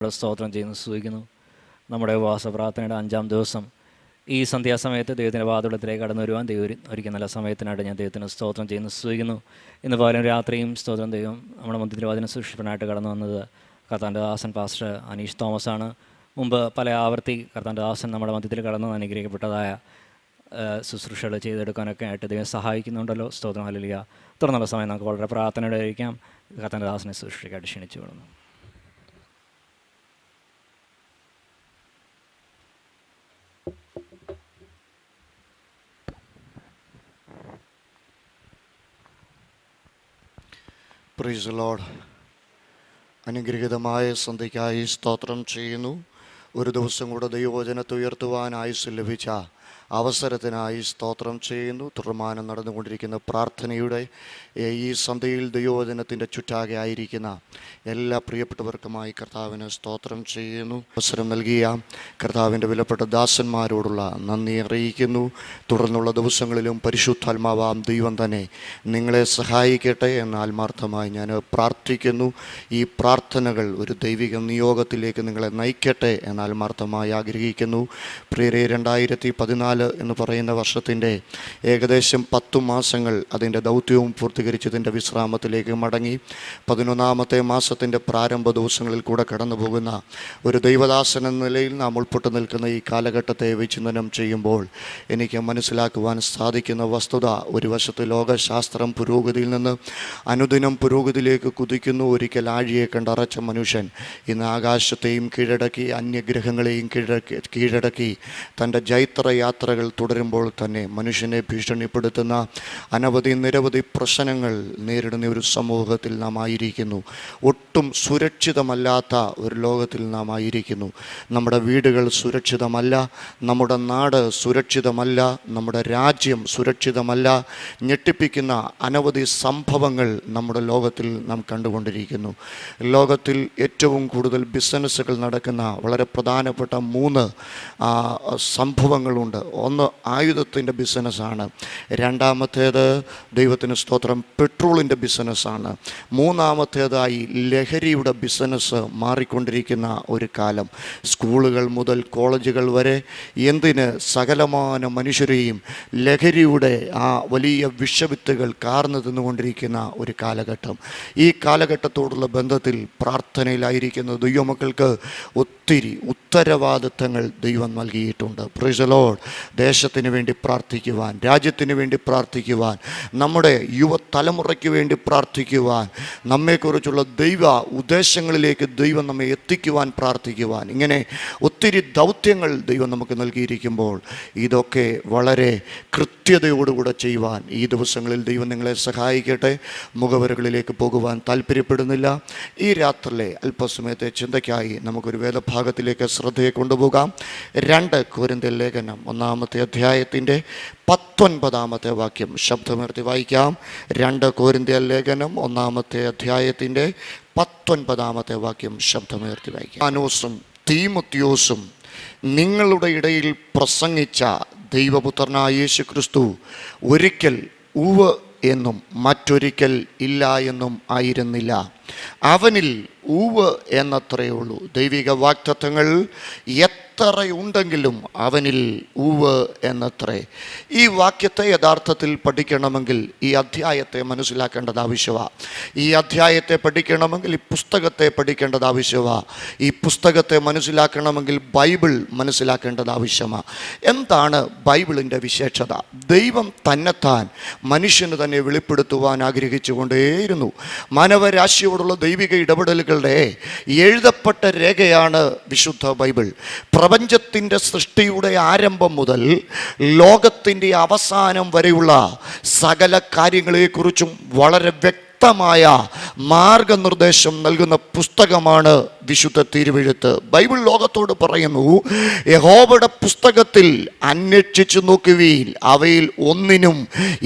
സ്തോത്രം ചെയ്യുന്നു, സ്തുതിക്കുന്നു. നമ്മുടെ ഉപവാസ പ്രാർത്ഥനയുടെ 5-ാം ദിവസം ഈ സന്ധ്യാസമയത്ത് ദൈവത്തിൻ്റെ വാതിലത്തിലേക്ക് കടന്നു വരുവാൻ ദൈവം ഒരിക്കൽ നല്ല സമയത്തിനായിട്ട് ഞാൻ ദൈവത്തിന് സ്തോത്രം ചെയ്യുന്നു, സ്തുതിക്കുന്നു. ഇന്ന് പകലും രാത്രിയും സ്തോത്രം ദൈവം നമ്മുടെ മധ്യത്തിൽ വചന സൂക്ഷിപ്പനായിട്ട് കടന്നു വന്നത് കർത്താവിൻ്റെ ദാസൻ പാസ്റ്റർ അനീഷ് തോമസാണ്. മുമ്പ് പല ആവർത്തി കർത്താവിൻ്റെ ദാസൻ നമ്മുടെ മധ്യത്തിൽ കടന്നു അനുഗ്രഹിക്കപ്പെട്ടതായ ശുശ്രൂഷകൾ ചെയ്തെടുക്കാനൊക്കെ ആയിട്ട് ദൈവം സഹായിക്കുന്നുണ്ടല്ലോ. സ്തോത്രം, ഹല്ലേലൂയ. തുടർന്നുള്ള സമയം നമുക്ക് വളരെ പ്രാർത്ഥനയോടെ ഇരിക്കാം. കർത്താവിൻ്റെ ദാസനെ ശുശ്രൂഷയ്ക്കായിട്ട് ക്ഷണിച്ചു കൊള്ളുന്നു. Price the Lord. അനുഗ്രഹീതമായ സന്ധ്യയ്ക്കായി സ്തോത്രം ചെയ്യുന്നു. ഒരു ദിവസം കൂടെ ദൈവവചനത്തെ ഉയർത്തുവാൻ ആയുസ്സ് ലഭിച്ച അവസരത്തിനായി സ്തോത്രം ചെയ്യുന്നു. തുടർമാനം നടന്നുകൊണ്ടിരിക്കുന്ന പ്രാർത്ഥനയുടെ ഈ സന്ധ്യയിൽ ദൈവവചനത്തിൻ്റെ ചുറ്റാകെ ആയിരിക്കുന്ന എല്ലാ പ്രിയപ്പെട്ടവർക്കുമായി കർത്താവിന് സ്തോത്രം ചെയ്യുന്നു. അവസരം നൽകിയ കർത്താവിൻ്റെ വിലപ്പെട്ട ദാസന്മാരോടുള്ള നന്ദി അറിയിക്കുന്നു. തുടർന്നുള്ള ദിവസങ്ങളിലും പരിശുദ്ധാത്മാവാം ദൈവം തന്നെ നിങ്ങളെ സഹായിക്കട്ടെ എന്ന് ആത്മാർത്ഥമായി ഞാൻ പ്രാർത്ഥിക്കുന്നു. ഈ പ്രാർത്ഥനകൾ ഒരു ദൈവിക നിയോഗത്തിലേക്ക് നിങ്ങളെ നയിക്കട്ടെ എന്ന് ആത്മാർത്ഥമായി ആഗ്രഹിക്കുന്നു. പ്രിയരെ, 2014 എന്ന് പറയുന്ന വർഷത്തിൻ്റെ ഏകദേശം 10 മാസങ്ങൾ അതിൻ്റെ ദൗത്യവും പൂർത്തീകരിച്ചതിൻ്റെ വിശ്രാമത്തിലേക്ക് മടങ്ങി 11ാമത്തെ മാസത്തിൻ്റെ പ്രാരംഭ ദിവസങ്ങളിൽ കൂടെ കടന്നു പോകുന്ന ഒരു ദൈവദാസൻ എന്ന നിലയിൽ നാം ഉൾപ്പെട്ടു നിൽക്കുന്ന ഈ കാലഘട്ടത്തെ വിചിന്തനം ചെയ്യുമ്പോൾ എനിക്ക് മനസ്സിലാക്കുവാൻ സാധിക്കുന്ന വസ്തുത, ഒരു വശത്ത് ലോകശാസ്ത്രം പുരോഗതിയിൽ നിന്ന് അനുദിനം പുരോഗതിയിലേക്ക് കുതിക്കുന്നു. ഒരിക്കൽ ആഴിയെ കണ്ടറച്ച മനുഷ്യൻ ഇന്ന് ആകാശത്തെയും കീഴടക്കി അന്യഗ്രഹങ്ങളെയും കീഴടക്കി തൻ്റെ ജൈത്രയാത്രകൾ തുടരുമ്പോൾ തന്നെ മനുഷ്യനെ ഭീഷണിപ്പെടുത്തുന്ന നിരവധി പ്രശ്നങ്ങൾ നേരിടുന്ന ഒരു സമൂഹത്തിൽ നാം ആയിരിക്കുന്നു. ഒട്ടും സുരക്ഷിതമല്ലാത്ത ഒരു ലോകത്തിൽ നാം ആയിരിക്കുന്നു. നമ്മുടെ വീടുകൾ സുരക്ഷിതമല്ല, നമ്മുടെ നാട് സുരക്ഷിതമല്ല, നമ്മുടെ രാജ്യം സുരക്ഷിതമല്ല. ഞെട്ടിപ്പിക്കുന്ന അനവധി സംഭവങ്ങൾ നമ്മുടെ ലോകത്തിൽ നാം കണ്ടുകൊണ്ടിരിക്കുന്നു. ലോകത്തിൽ ഏറ്റവും കൂടുതൽ ബിസിനസ്സുകൾ നടക്കുന്ന വളരെ പ്രധാനപ്പെട്ട 3 സംഭവങ്ങളുണ്ട്. ഒന്ന് ആയുധത്തിൻ്റെ ബിസിനസ്സാണ്. രണ്ടാമത്തേത് ദൈവത്തിന് സ്തോത്രം പെട്രോളിൻ്റെ ബിസിനസ്സാണ്. മൂന്നാമത്തേതായി ലഹരിയുടെ ബിസിനസ് മാറിക്കൊണ്ടിരിക്കുന്ന ഒരു കാലം. സ്കൂളുകൾ മുതൽ കോളേജുകൾ വരെ എന്തിന് സകലമാന മനുഷ്യരെയും ലഹരിയുടെ ആ വലിയ വിഷവിത്തുകൾ കാർന്നു തിന്നുകൊണ്ടിരിക്കുന്ന ഒരു കാലഘട്ടം. ഈ കാലഘട്ടത്തോടുള്ള ബന്ധത്തിൽ പ്രാർത്ഥനയിലായിരിക്കുന്ന ദൈവമക്കൾക്ക് ഒത്തിരി ഉത്തരവാദിത്തങ്ങൾ ദൈവം നൽകിയിട്ടുണ്ട്. Price the Lord. ദേശത്തിന് വേണ്ടി പ്രാർത്ഥിക്കുവാൻ, രാജ്യത്തിന് വേണ്ടി പ്രാർത്ഥിക്കുവാൻ, നമ്മുടെ യുവതലമുറയ്ക്ക് വേണ്ടി പ്രാർത്ഥിക്കുവാൻ, നമ്മെക്കുറിച്ചുള്ള ദൈവ ഉദ്ദേശങ്ങളിലേക്ക് ദൈവം നമ്മെ എത്തിക്കുവാൻ പ്രാർത്ഥിക്കുവാൻ, ഇങ്ങനെ ഒത്തിരി ദൗത്യങ്ങൾ ദൈവം നമുക്ക് നൽകിയിരിക്കുമ്പോൾ ഇതൊക്കെ വളരെ കൃത്യതയോടുകൂടെ ചെയ്യുവാൻ ഈ ദിവസങ്ങളിൽ ദൈവം നിങ്ങളെ സഹായിക്കട്ടെ. മുഖവരകളിലേക്ക് പോകുവാൻ താല്പര്യപ്പെടുന്നില്ല. ഈ രാത്രിയിലെ അല്പസമയത്തെ ചിന്തയ്ക്കായി നമുക്കൊരു വേദഭാഗത്തിലേക്ക് ശ്രദ്ധയെ കൊണ്ടുപോകാം. 2 കൊരിന്ത്യർ ലേഖനം 1-ാമത്തെ അധ്യായത്തിൻ്റെ 19ാമത്തെ വാക്യം ശബ്ദമുയർത്തി വായിക്കാം. 2 കൊരിന്ത്യർ ലേഖനം 1-ാമത്തെ അധ്യായത്തിൻ്റെ 19ാമത്തെ വാക്യം ശബ്ദമുയർത്തി വായിക്കാം. ആനോസും തീമോത്തിയോസും നിങ്ങളുടെ ഇടയിൽ പ്രസംഗിച്ച ദൈവപുത്രനായ യേശു ക്രിസ്തു ഒരിക്കൽ ഉവ്വ് എന്നും മറ്റൊരിക്കൽ ഇല്ല എന്നും ആയിരുന്നില്ല. അവനിൽ ഉവ്വ് എന്നത്രയേ ഉള്ളൂ. ദൈവിക വാഗ്ദത്തങ്ങൾ എത്രയുണ്ടെങ്കിലും അവനിൽ ഉവ്വ് എന്നത്രേ. ഈ വാക്യത്തെ യഥാർത്ഥത്തിൽ പഠിക്കണമെങ്കിൽ ഈ അധ്യായത്തെ മനസ്സിലാക്കേണ്ടത് ആവശ്യമാണ്. ഈ അധ്യായത്തെ പഠിക്കണമെങ്കിൽ ഈ പുസ്തകത്തെ പഠിക്കേണ്ടത് ആവശ്യമാണ്. ഈ പുസ്തകത്തെ മനസ്സിലാക്കണമെങ്കിൽ ബൈബിൾ മനസ്സിലാക്കേണ്ടത് ആവശ്യമാണ്. എന്താണ് ബൈബിളിൻ്റെ വിശേഷത? ദൈവം തന്നെത്താൻ മനുഷ്യന് തന്നെ വെളിപ്പെടുത്തുവാൻ ആഗ്രഹിച്ചുകൊണ്ടേയിരുന്നു. മാനവരാശിയോടുള്ള ദൈവിക ഇടപെടലുകളുടെ എഴുതപ്പെട്ട രേഖയാണ് വിശുദ്ധ ബൈബിൾ. പ്രപഞ്ചത്തിൻ്റെ സൃഷ്ടിയുടെ ആരംഭം മുതൽ ലോകത്തിൻ്റെ അവസാനം വരെയുള്ള സകല കാര്യങ്ങളെക്കുറിച്ചും വളരെ വ്യക്തമായ മാർഗനിർദ്ദേശം നൽകുന്ന പുസ്തകമാണ് വിശുദ്ധ തിരുവെഴുത്ത്. ബൈബിൾ ലോകത്തോട് പറയുന്നു, യഹോവയുടെ പുസ്തകത്തിൽ അന്വേഷിച്ചു നോക്കുവീൻ, അവയിൽ ഒന്നിനും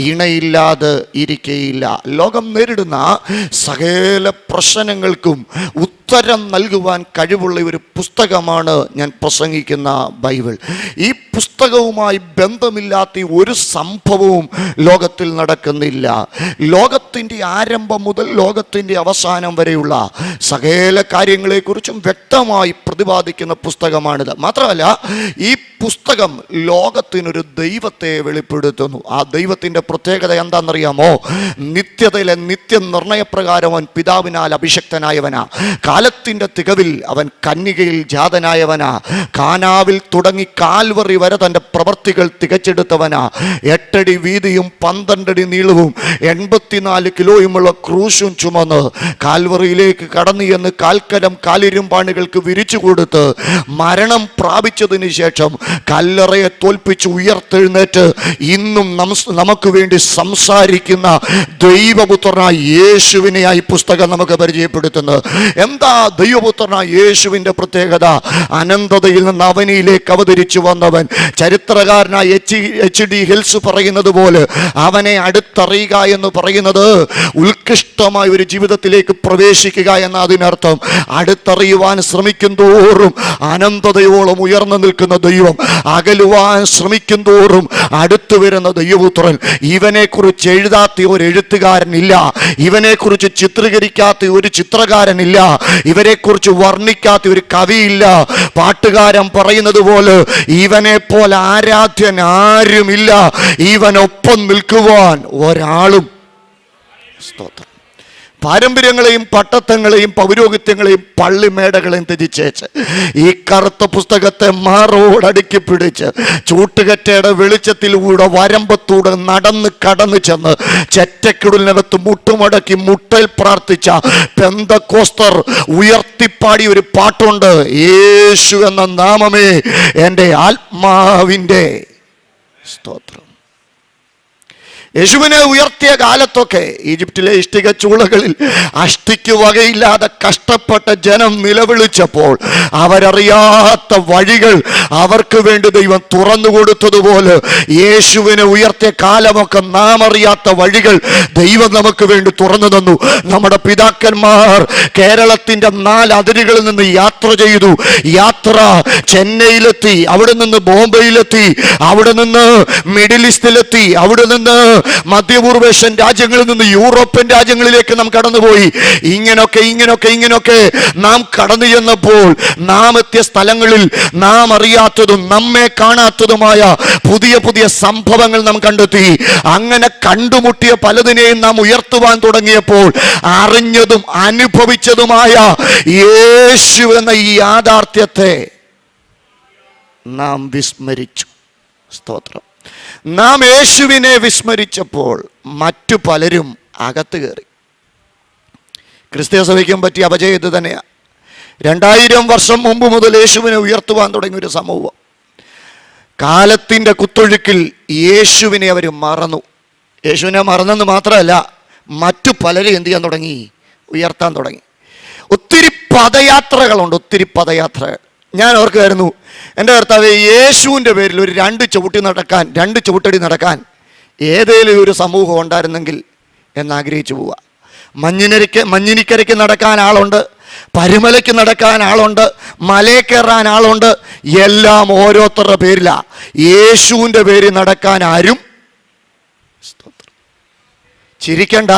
ഇണയില്ലാതെ ഇരിക്കയില്ല. ലോകം നേരിടുന്ന സകല പ്രശ്നങ്ങൾക്കും ഉത്തരം നൽകുവാൻ കഴിവുള്ള ഒരു പുസ്തകമാണ് ഞാൻ പ്രസംഗിക്കുന്ന ബൈബിൾ. ഈ പുസ്തകവുമായി ബന്ധമില്ലാത്ത ഒരു സംഭവവും ലോകത്തിൽ നടക്കുന്നില്ല. ലോകത്തിൻ്റെ ആരംഭം മുതൽ ലോകത്തിൻ്റെ അവസാനം വരെയുള്ള സകല കാര്യങ്ങളെക്കുറിച്ചും വ്യക്തമായി പ്രതിപാദിക്കുന്ന പുസ്തകമാണിത്. മാത്രമല്ല, ഈ പുസ്തകം ലോകത്തിനൊരു ദൈവത്തെ വെളിപ്പെടുത്തുന്നു. ആ ദൈവത്തിൻ്റെ പ്രത്യേകത എന്താണെന്നറിയാമോ? നിത്യതയിലെ നിത്യനിർണയപ്രകാരം അവൻ പിതാവിനാൽ അഭിഷക്തനായവനാ. കാലത്തിൻ്റെ തികവിൽ അവൻ കന്യകയിൽ ജാതനായവനാ. കാനാവിൽ തുടങ്ങി കാൽവറി വരെ തൻ്റെ പ്രവർത്തികൾ തികച്ചെടുത്തവനാ. 8 അടി വീതിയും 12 അടി നീളവും 84 കിലോയുമുള്ള ക്രൂശും ചുമന്ന് കാൽവറിയിലേക്ക് കടന്നു എന്ന് കാൽക്കരം കാലിരുമ്പാണികൾക്ക് വിരിച്ചു കൊടുത്ത് മരണം പ്രാപിച്ചതിന് ശേഷം കല്ലറയെ തോൽപ്പിച്ച് ഉയർത്തെഴുന്നേറ്റ് ഇന്നും നമുക്ക് വേണ്ടി സംസാരിക്കുന്ന ദൈവപുത്രനായ യേശുവിനെയായി പുസ്തകം നമുക്ക് പരിചയപ്പെടുത്തുന്നത്. എന്താ ദൈവപുത്രനായ യേശുവിൻ്റെ പ്രത്യേകത? അനന്തതയിൽ നിന്ന് അവനിയിലേക്ക് അവതരിച്ചു വന്നവൻ. ചരിത്രകാരനായ H.D. ഹിൽസ് പറയുന്നത് പോലെ അവനെ അടുത്തറിയുക എന്ന് പറയുന്നത് ഉത്കൃഷ്ടമായ ഒരു ജീവിതത്തിലേക്ക് പ്രവേശിക്കുക എന്ന അതിനർത്ഥം. അടുത്തറിയുവാൻ ശ്രമിക്കും തോറും അനന്തതയോളം ഉയർന്നു നിൽക്കുന്ന ദൈവം, അകലുവാൻ ശ്രമിക്കും തോറും അടുത്തു വരുന്ന ദൈവപുത്രൻ. ഇവനെക്കുറിച്ച് എഴുതാത്ത ഒരു എഴുത്തുകാരനില്ല, ഇവനെക്കുറിച്ച് ചിത്രീകരിക്കാത്ത ഒരു ചിത്രകാരനില്ല, ഇവരെക്കുറിച്ച് വർണ്ണിക്കാത്ത ഒരു കവിയില്ല. പാട്ടുകാരൻ പറയുന്നത് പോലെ ഇവനെ പോലെ ആരാധ്യൻ ആരുമില്ല, ഇവനൊപ്പം നിൽക്കുവാൻ ഒരാളും. സ്തോത്രം. പാരമ്പര്യങ്ങളെയും പട്ടത്തങ്ങളെയും പൗരോഹിത്യങ്ങളെയും പള്ളിമേടകളെയും ത്യജിച്ചേച്ച് ഈ കറുത്ത പുസ്തകത്തെ മാറോടടുക്കി പിടിച്ച് ചൂട്ടുകറ്റയുടെ വെളിച്ചത്തിലൂടെ വരമ്പത്തൂടെ നടന്ന് കടന്നു ചെന്ന് ചെറ്റക്കിടലിനകത്ത് മുട്ടുമടക്കി മുട്ടൽ പ്രാർത്ഥിച്ച പെന്തക്കോസ്തർ ഉയർത്തിപ്പാടി ഒരു പാട്ടുണ്ട്. യേശു എന്ന നാമമേ എൻ്റെ ആത്മാവിൻ്റെ സ്തോത്രം. യേശുവിനെ ഉയർത്തിയ കാലത്തൊക്കെ ഈജിപ്തിലെ ഇഷ്ടിക ചൂളകളിൽ അഷ്ടിക്ക് വകയില്ലാതെ കഷ്ടപ്പെട്ട ജനം നിലവിളിച്ചപ്പോൾ അവരറിയാത്ത വഴികൾ അവർക്ക് വേണ്ടി ദൈവം തുറന്നു കൊടുത്തതുപോലെ യേശുവിനെ ഉയർത്തിയ കാലമൊക്കെ നാം അറിയാത്ത വഴികൾ ദൈവം നമുക്ക് വേണ്ടി തുറന്നു തന്നു. നമ്മുടെ പിതാക്കന്മാർ കേരളത്തിൻ്റെ 4 അതിരുകളിൽ നിന്ന് യാത്ര ചെയ്തു. യാത്ര ചെന്നൈയിലെത്തി, അവിടെ നിന്ന് ബോംബെയിലെത്തി, അവിടെ നിന്ന് മിഡിൽ ഈസ്റ്റിലെത്തി, അവിടെ നിന്ന് മധ്യപൂർവേഷ്യൻ രാജ്യങ്ങളിൽ നിന്ന് യൂറോപ്യൻ രാജ്യങ്ങളിലേക്ക് നാം കടന്നുപോയി. ഇങ്ങനൊക്കെ നാം കടന്നു ചെന്നപ്പോൾ നാം എത്തിയ സ്ഥലങ്ങളിൽ നാം അറിയാത്തതും നമ്മെ കാണാത്തതുമായ പുതിയ പുതിയ സംഭവങ്ങൾ നാം കണ്ടെത്തി. അങ്ങനെ കണ്ടുമുട്ടിയ പലതിനെയും നാം ഉയർത്തുവാൻ തുടങ്ങിയപ്പോൾ അറിഞ്ഞതും അനുഭവിച്ചതുമായ യേശു എന്ന ഈ യാഥാർത്ഥ്യത്തെ നാം വിസ്മരിച്ചു. സ്തോത്രം. നാം യേശുവിനെ വിസ്മരിച്ചപ്പോൾ മറ്റു പലരും അകത്ത് കയറി. ക്രിസ്തീയ സഭയ്ക്കും പറ്റിയ അപജയം ഇത് തന്നെയാണ്. 2000 വർഷം മുമ്പ് മുതൽ യേശുവിനെ ഉയർത്തുവാൻ തുടങ്ങിയ ഒരു സമൂഹം. കാലത്തിൻ്റെ കുത്തൊഴുക്കിൽ യേശുവിനെ അവർ മറന്നു. യേശുവിനെ മറന്നെന്ന് മാത്രമല്ല, മറ്റു പലരും എന്ത് ചെയ്യാൻ തുടങ്ങി? ഉയർത്താൻ തുടങ്ങി. ഒത്തിരി പദയാത്രകളുണ്ട്, ഒത്തിരി പദയാത്രകൾ. ഞാൻ ഓർക്കുമായിരുന്നു, എൻ്റെ കർത്താവേ, യേശുവിൻ്റെ പേരിൽ ഒരു 2 ചുവട്ടടി നടക്കാൻ ഏതേലും ഒരു സമൂഹം ഉണ്ടായിരുന്നെങ്കിൽ എന്നാഗ്രഹിച്ചു പോവുക. മഞ്ഞിനിക്കരയ്ക്ക് നടക്കാൻ ആളുണ്ട്, പരുമലയ്ക്ക് നടക്കാൻ ആളുണ്ട്, മലയിൽ കയറാൻ ആളുണ്ട്. എല്ലാം ഓരോരുത്തരുടെ പേരിലാണ്. യേശുവിൻ്റെ പേരിൽ നടക്കാൻ ആരും. ചിരിക്കണ്ട,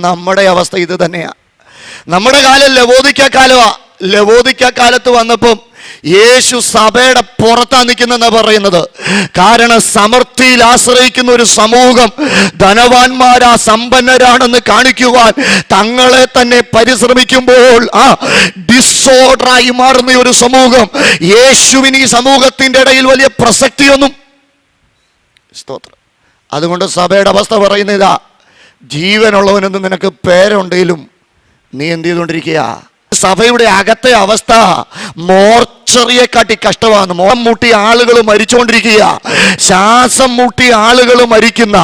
നമ്മുടെ അവസ്ഥ ഇത് തന്നെയാണ്. നമ്മുടെ കാലം ലവോദിക്ക കാലമാണ്. ലവോദിക്ക കാലത്ത് വന്നപ്പം യേശു സഭയുടെ പുറത്താണ് നിൽക്കുന്നെന്നാ പറയുന്നത്. കാരണം സമൃദ്ധിയിൽ ആശ്രയിക്കുന്ന ഒരു സമൂഹം ധനവാന്മാരാ, സമ്പന്നരാണെന്ന് കാണിക്കുവാൻ തങ്ങളെ തന്നെ പരിശ്രമിക്കുമ്പോൾ ഡിസോർഡറായി മാറുന്ന ഒരു സമൂഹം. യേശുവിന് ഈ സമൂഹത്തിൻ്റെ ഇടയിൽ വലിയ പ്രസക്തിയൊന്നും. സ്തോത്രം. അതുകൊണ്ട് സഭയുടെ അവസ്ഥ പറയുന്നതാ, ജീവനുള്ളവനൊന്നും നിനക്ക് പേരുണ്ടെങ്കിലും നീ എന്ത് ചെയ്തുകൊണ്ടിരിക്കുക? സഭയുടെ അകത്തെ അവസ്ഥ മോർച്ചറിയെക്കാട്ടി കഷ്ടമാണ്. മോഹം മുട്ടി ആളുകൾ മരിച്ചുകൊണ്ടിരിക്കുക, ശ്വാസം മുട്ടി ആളുകൾ മരിക്കുന്ന,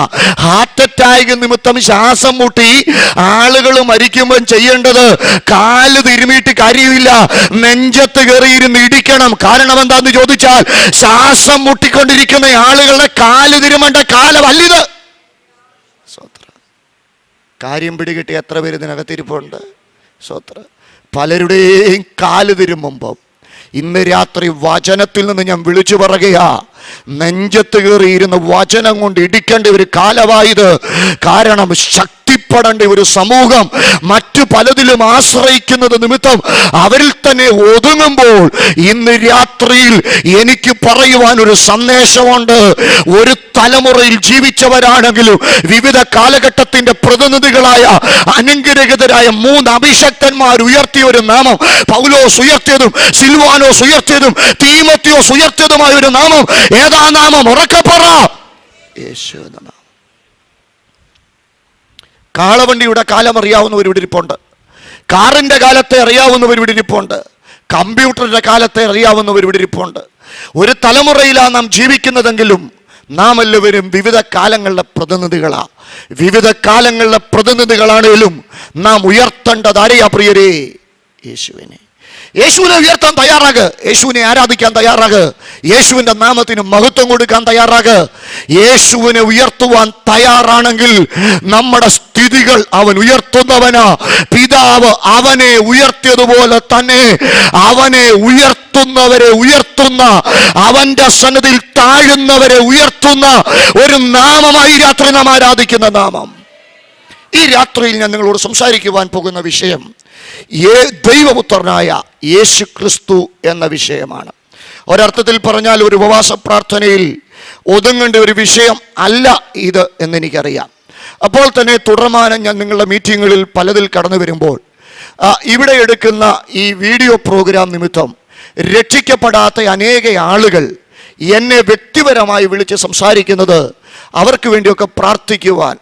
ഹാർട്ട് അറ്റാക്ക് നിമിത്തം ശ്വാസം മുട്ടി ആളുകൾ മരിക്കുമ്പോൾ ചെയ്യേണ്ടത് കാല് തിരുമിയിട്ട് കാര്യമില്ല, നെഞ്ചത്ത് കയറിയിരുന്ന് ഇടിക്കണം. കാരണം എന്താന്ന് ചോദിച്ചാൽ, ശ്വാസം മുട്ടിക്കൊണ്ടിരിക്കുന്ന ആളുകളുടെ കാല് തിരുമേണ്ട കാലമല്ലിത്. കാര്യം പിടികിട്ടി എത്ര പേര് ഇതിനകത്തിരിപ്പുണ്ട്? സ്വത്ര. പലരുടെയും കാല് തിരുമ്പുമ്പം ഇന്ന് രാത്രി വചനത്തിൽ നിന്ന് ഞാൻ വിളിച്ചു പറയുകയാ, നെഞ്ചത്ത് കയറിയിരുന്ന വചനം കൊണ്ട് ഇടിക്കേണ്ട ഒരു കാലമായത്. കാരണം ശക്തിപ്പെടേണ്ട ഒരു സമൂഹം മറ്റു പലതിലും ആശ്രയിക്കുന്നത് നിമിത്തം അവരിൽ തന്നെ ഒതുങ്ങുമ്പോൾ ഇന്ന് രാത്രിയിൽ എനിക്ക് പറയുവാൻ ഒരു സന്ദേശമുണ്ട്. ഒരു തലമുറയിൽ ജീവിച്ചവരാണെങ്കിലും വിവിധ കാലഘട്ടത്തിന്റെ പ്രതിനിധികളായ അനുഗ്രഹിതരായ 3 അഭിഷക്തന്മാർ ഉയർത്തിയ ഒരു നാമം, പൗലോസ് ഉയർത്തിയതും സിൽവാനോസ് ഉയർത്തിയതും തീമോത്തിയോസ് ഉയർത്തിയതുമായ ഒരു നാമം. ഏതാ നാമം? ഉറക്കെ പറ. യേശു. കാളവണ്ടിയുടെ കാലം അറിയാവുന്നവർ ഇവിടെ ഇരിപ്പുണ്ട്. കാറിന്റെ കാലത്തെ അറിയാവുന്നവർ ഇവിടെ ഇരിപ്പുണ്ട്. കമ്പ്യൂട്ടറിന്റെ കാലത്തെ അറിയാവുന്നവർ ഇവിടെ ഇരിപ്പുണ്ട്. ഒരു തലമുറയിലാണ് നാം ജീവിക്കുന്നതെങ്കിലും നാം എല്ലാവരും വിവിധ കാലങ്ങളുടെ പ്രതിനിധികളാ. വിവിധ കാലങ്ങളുടെ പ്രതിനിധികളാണേലും നാം ഉയർത്തേണ്ടത് ആരെയാ പ്രിയരേ? യേശുവിനെ. യേശുവിനെ ഉയർത്താൻ തയ്യാറാക്. യേശുവിനെ ആരാധിക്കാൻ തയ്യാറാക്. യേശുവിന്റെ നാമത്തിന് മഹത്വം കൊടുക്കാൻ തയ്യാറാക്. യേശുവിനെ ഉയർത്തുവാൻ തയ്യാറാണെങ്കിൽ നമ്മുടെ സ്ഥിതികൾ അവൻ ഉയർത്തുന്നവനാ. പിതാവ് അവനെ ഉയർത്തിയതുപോലെ തന്നെ അവനെ ഉയർത്തുന്നവരെ ഉയർത്തുന്ന, അവന്റെ സന്നിധിയിൽ താഴുന്നവരെ ഉയർത്തുന്ന ഒരു നാമമായി രാത്രി നാം ആരാധിക്കുന്ന നാമം. ഈ രാത്രിയിൽ ഞാൻ നിങ്ങളോട് സംസാരിക്കുവാൻ പോകുന്ന വിഷയം ദൈവപുത്രനായ യേശു ക്രിസ്തു എന്ന വിഷയമാണ്. ഒരർത്ഥത്തിൽ പറഞ്ഞാൽ ഒരു ഉപവാസ പ്രാർത്ഥനയിൽ ഒതുങ്ങേണ്ട ഒരു വിഷയം അല്ല ഇത് എന്നെനിക്കറിയാം. അപ്പോൾ തന്നെ തുടർമാനം ഞാൻ നിങ്ങളുടെ മീറ്റിങ്ങുകളിൽ പലതിൽ കടന്നു വരുമ്പോൾ ഇവിടെ എടുക്കുന്ന ഈ വീഡിയോ പ്രോഗ്രാം നിമിത്തം രക്ഷിക്കപ്പെടാത്ത അനേക ആളുകൾ എന്നെ വ്യക്തിപരമായി വിളിച്ച് സംസാരിക്കുന്നത് അവർക്ക് വേണ്ടിയൊക്കെ പ്രാർത്ഥിക്കുവാൻ.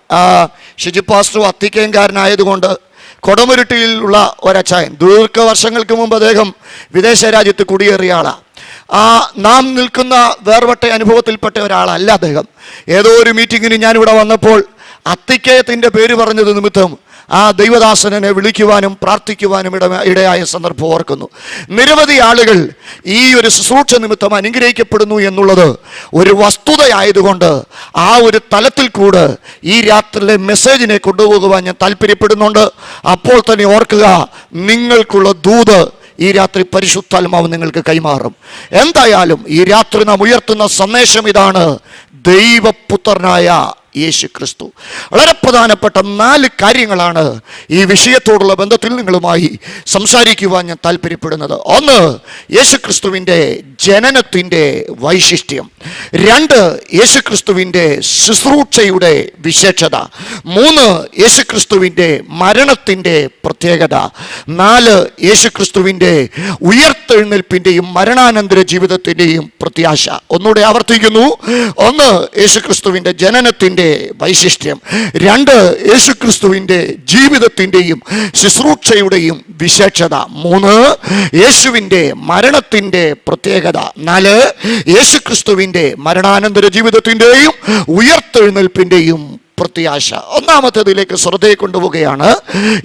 ഷിജി പാസ്റ്റർ അത്തിക്കേങ്കാരനായതുകൊണ്ട് കൊടമുരുട്ടിയിലുള്ള ഒരച്ചായൻ, ദീർഘവർഷങ്ങൾക്ക് മുമ്പ് അദ്ദേഹം വിദേശ രാജ്യത്ത് കുടിയേറിയ ആളാണ്. നാം നിൽക്കുന്ന വേർപെട്ട അനുഭവത്തിൽപ്പെട്ട ഒരാളല്ല അദ്ദേഹം. ഏതോ ഒരു മീറ്റിങ്ങിന് ഞാനിവിടെ വന്നപ്പോൾ അത്തിക്കയത്തിൻ്റെ പേര് പറഞ്ഞത് നിമിത്തം ആ ദൈവദാസനെ വിളിക്കുവാനും പ്രാർത്ഥിക്കുവാനും ഇടയായ സന്ദർഭം ഓർക്കുന്നു. നിരവധി ആളുകൾ ഈ ഒരു ശുശ്രൂഷ നിമിത്തം അനുഗ്രഹിക്കപ്പെടുന്നു എന്നുള്ളത് ഒരു വസ്തുതയായതുകൊണ്ട് ആ ഒരു തലത്തിൽ കൂടെ ഈ രാത്രിയിലെ മെസ്സേജിനെ കൊണ്ടുപോകുവാൻ ഞാൻ താല്പര്യപ്പെടുന്നുണ്ട്. അപ്പോൾ തന്നെ ഓർക്കുക, നിങ്ങൾക്കുള്ള ദൂത് ഈ രാത്രി പരിശുദ്ധാത്മാവ് നിങ്ങൾക്ക് കൈമാറും. എന്തായാലും ഈ രാത്രി നാം ഉയർത്തുന്ന സന്ദേശം ഇതാണ്: ദൈവപുത്രനായ യേശു ക്രിസ്തു. വളരെ പ്രധാനപ്പെട്ട 4 കാര്യങ്ങളാണ് ഈ വിഷയത്തോടുള്ള ബന്ധത്തിൽ നിങ്ങളുമായി സംസാരിക്കുവാൻ ഞാൻ താല്പര്യപ്പെടുന്നത്. 1, യേശു ക്രിസ്തുവിൻ്റെ ജനനത്തിൻ്റെ വൈശിഷ്ട്യം. 2, യേശു ക്രിസ്തുവിൻ്റെ ശുശ്രൂഷയുടെ വിശേഷത. 3, യേശു ക്രിസ്തുവിൻ്റെ മരണത്തിൻ്റെ പ്രത്യേകത. 4, യേശു ക്രിസ്തുവിൻ്റെ ഉയർത്തെഴുന്നേൽപ്പിൻ്റെയും മരണാനന്തര ജീവിതത്തിൻ്റെയും പ്രത്യാശ. ഒന്നുകൂടെ ആവർത്തിക്കുന്നു: 1, യേശു ക്രിസ്തുവിൻ്റെ ജനനത്തിൻ്റെ വൈശിഷ്ട്യം. 2, യേശുക്രിസ്തുവിന്റെ ജീവിതത്തിന്റെയും ശുശ്രൂഷയുടെയും വിശേഷത. 3, യേശുവിന്റെ മരണത്തിന്റെ പ്രത്യേകത. 4, യേശുക്രിസ്തുവിന്റെ മരണാനന്തര ജീവിതത്തിന്റെയും ഉയർത്തെഴുന്നേൽപ്പിന്റെയും പ്രത്യാശ. ഒന്നാമത്തേതിലേക്ക് ശ്രദ്ധയെ കൊണ്ടുപോവുകയാണ്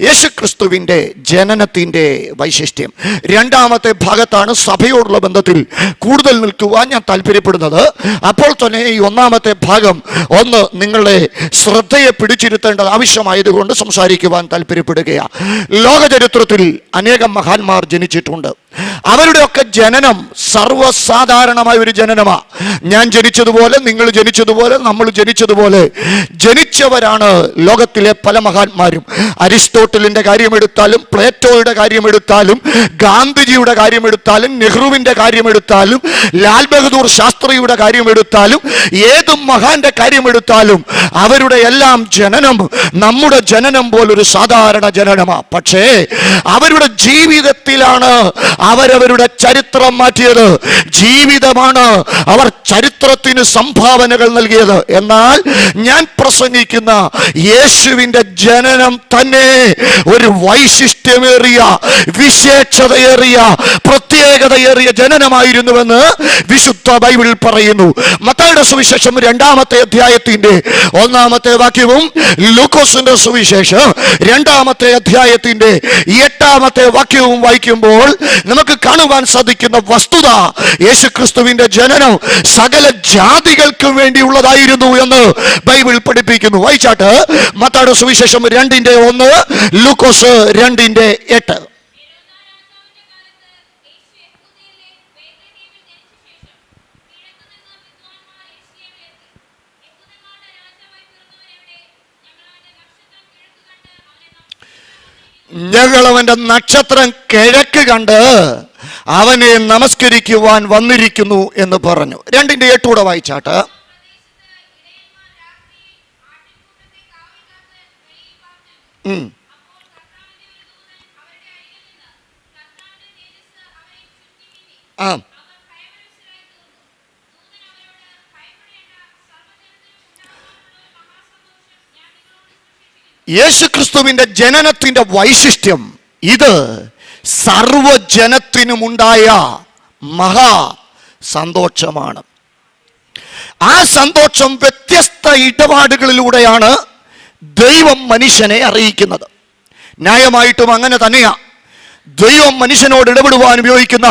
യേശുക്രിസ്തുവിൻ്റെ ജനനത്തിൻ്റെ വൈശിഷ്ട്യം. രണ്ടാമത്തെ ഭാഗത്താണ് സഭയോടുള്ള ബന്ധത്തിൽ കൂടുതൽ നിൽക്കുവാൻ ഞാൻ താല്പര്യപ്പെടുന്നത്. അപ്പോൾ തന്നെ ഈ ഒന്നാമത്തെ ഭാഗം ഒന്ന് നിങ്ങളുടെ ശ്രദ്ധയെ പിടിച്ചിരുത്തേണ്ടത് ആവശ്യമായതുകൊണ്ട് സംസാരിക്കുവാൻ താല്പര്യപ്പെടുകയാണ്. ലോകചരിത്രത്തിൽ അനേകം മഹാന്മാർ ജനിച്ചിട്ടുണ്ട്. അവരുടെയൊക്കെ ജനനം സർവ്വസാധാരണമായ ഒരു ജനനമാണ്. ഞാൻ ജനിച്ചതുപോലെ, നിങ്ങൾ ജനിച്ചതുപോലെ, നമ്മൾ ജനിച്ചതുപോലെ ജനിച്ചവരാണ് ലോകത്തിലെ പല മഹാന്മാരും. അരിസ്റ്റോട്ടലിന്റെ കാര്യമെടുത്താലും, പ്ലേറ്റോയുടെ കാര്യമെടുത്താലും, ഗാന്ധിജിയുടെ കാര്യമെടുത്താലും, നെഹ്റുവിന്റെ കാര്യമെടുത്താലും, ലാൽ ബഹദൂർ ശാസ്ത്രിയുടെ കാര്യമെടുത്താലും, ഏത് മഹാന്റെ കാര്യമെടുത്താലും അവരുടെ എല്ലാം ജനനം നമ്മുടെ ജനനം പോലൊരു സാധാരണ ജനനമാണ്. പക്ഷേ അവരുടെ ജീവിതത്തിലാണ് അവരവരുടെ ചരിത്രം മാറ്റിയത്. ജീവിതമാണ് അവർ ചരിത്രത്തിന് സംഭാവനകൾ നൽകിയത്. എന്നാൽ ഞാൻ പ്രസംഗിക്കുന്ന യേശുവിന്റെ ജനനം തന്നെ ഒരു വൈശിഷ്ട്യമേറിയ, വിശേഷതയേറിയ, പ്രത്യേകതയേറിയ ജനനമായിരുന്നുവെന്ന് വിശുദ്ധ ബൈബിളിൽ പറയുന്നു. മത്തായിയുടെ സുവിശേഷം 2-ാമത്തെ അധ്യായത്തിന്റെ 1-ാമത്തെ വാക്യവും, ലൂക്കോസിന്റെ സുവിശേഷം 2-ാമത്തെ അധ്യായത്തിന്റെ 8-ാമത്തെ വാക്യവും വായിക്കുമ്പോൾ നമുക്ക് കാണുവാൻ സാധിക്കുന്ന വസ്തുത, യേശുക്രിസ്തുവിന്റെ ജനനം സകല ജാതികൾക്കും വേണ്ടിയുള്ളതായിരുന്നു എന്ന് ബൈബിൾ പഠിപ്പിക്കുന്നു. വായിച്ചാട്ട് മത്തായിയുടെ സുവിശേഷം 2:1, ലൂക്കോസ് 2:8. ഞങ്ങൾ അവൻ്റെ നക്ഷത്രം കിഴക്ക് കണ്ട് അവനെ നമസ്കരിക്കുവാൻ വന്നിരിക്കുന്നു എന്ന് പറഞ്ഞു. 2:8 കൂടെ വായിച്ചാട്ട്. യേശുക്രിസ്തുവിന്റെ ജനനത്തിന്റെ വൈശിഷ്ട്യം ഇത് സർവജനത്തിനുമുണ്ടായ മഹാ സന്തോഷമാണ്. ആ സന്തോഷം വ്യത്യസ്ത ഇടപാടുകളിലൂടെയാണ് ദൈവം മനുഷ്യനെ അറിയിക്കുന്നത്. ന്യായമായിട്ടും അങ്ങനെ തന്നെയാ. ദൈവം മനുഷ്യനോട് ഇടപെടുവാൻ ഉപയോഗിക്കുന്ന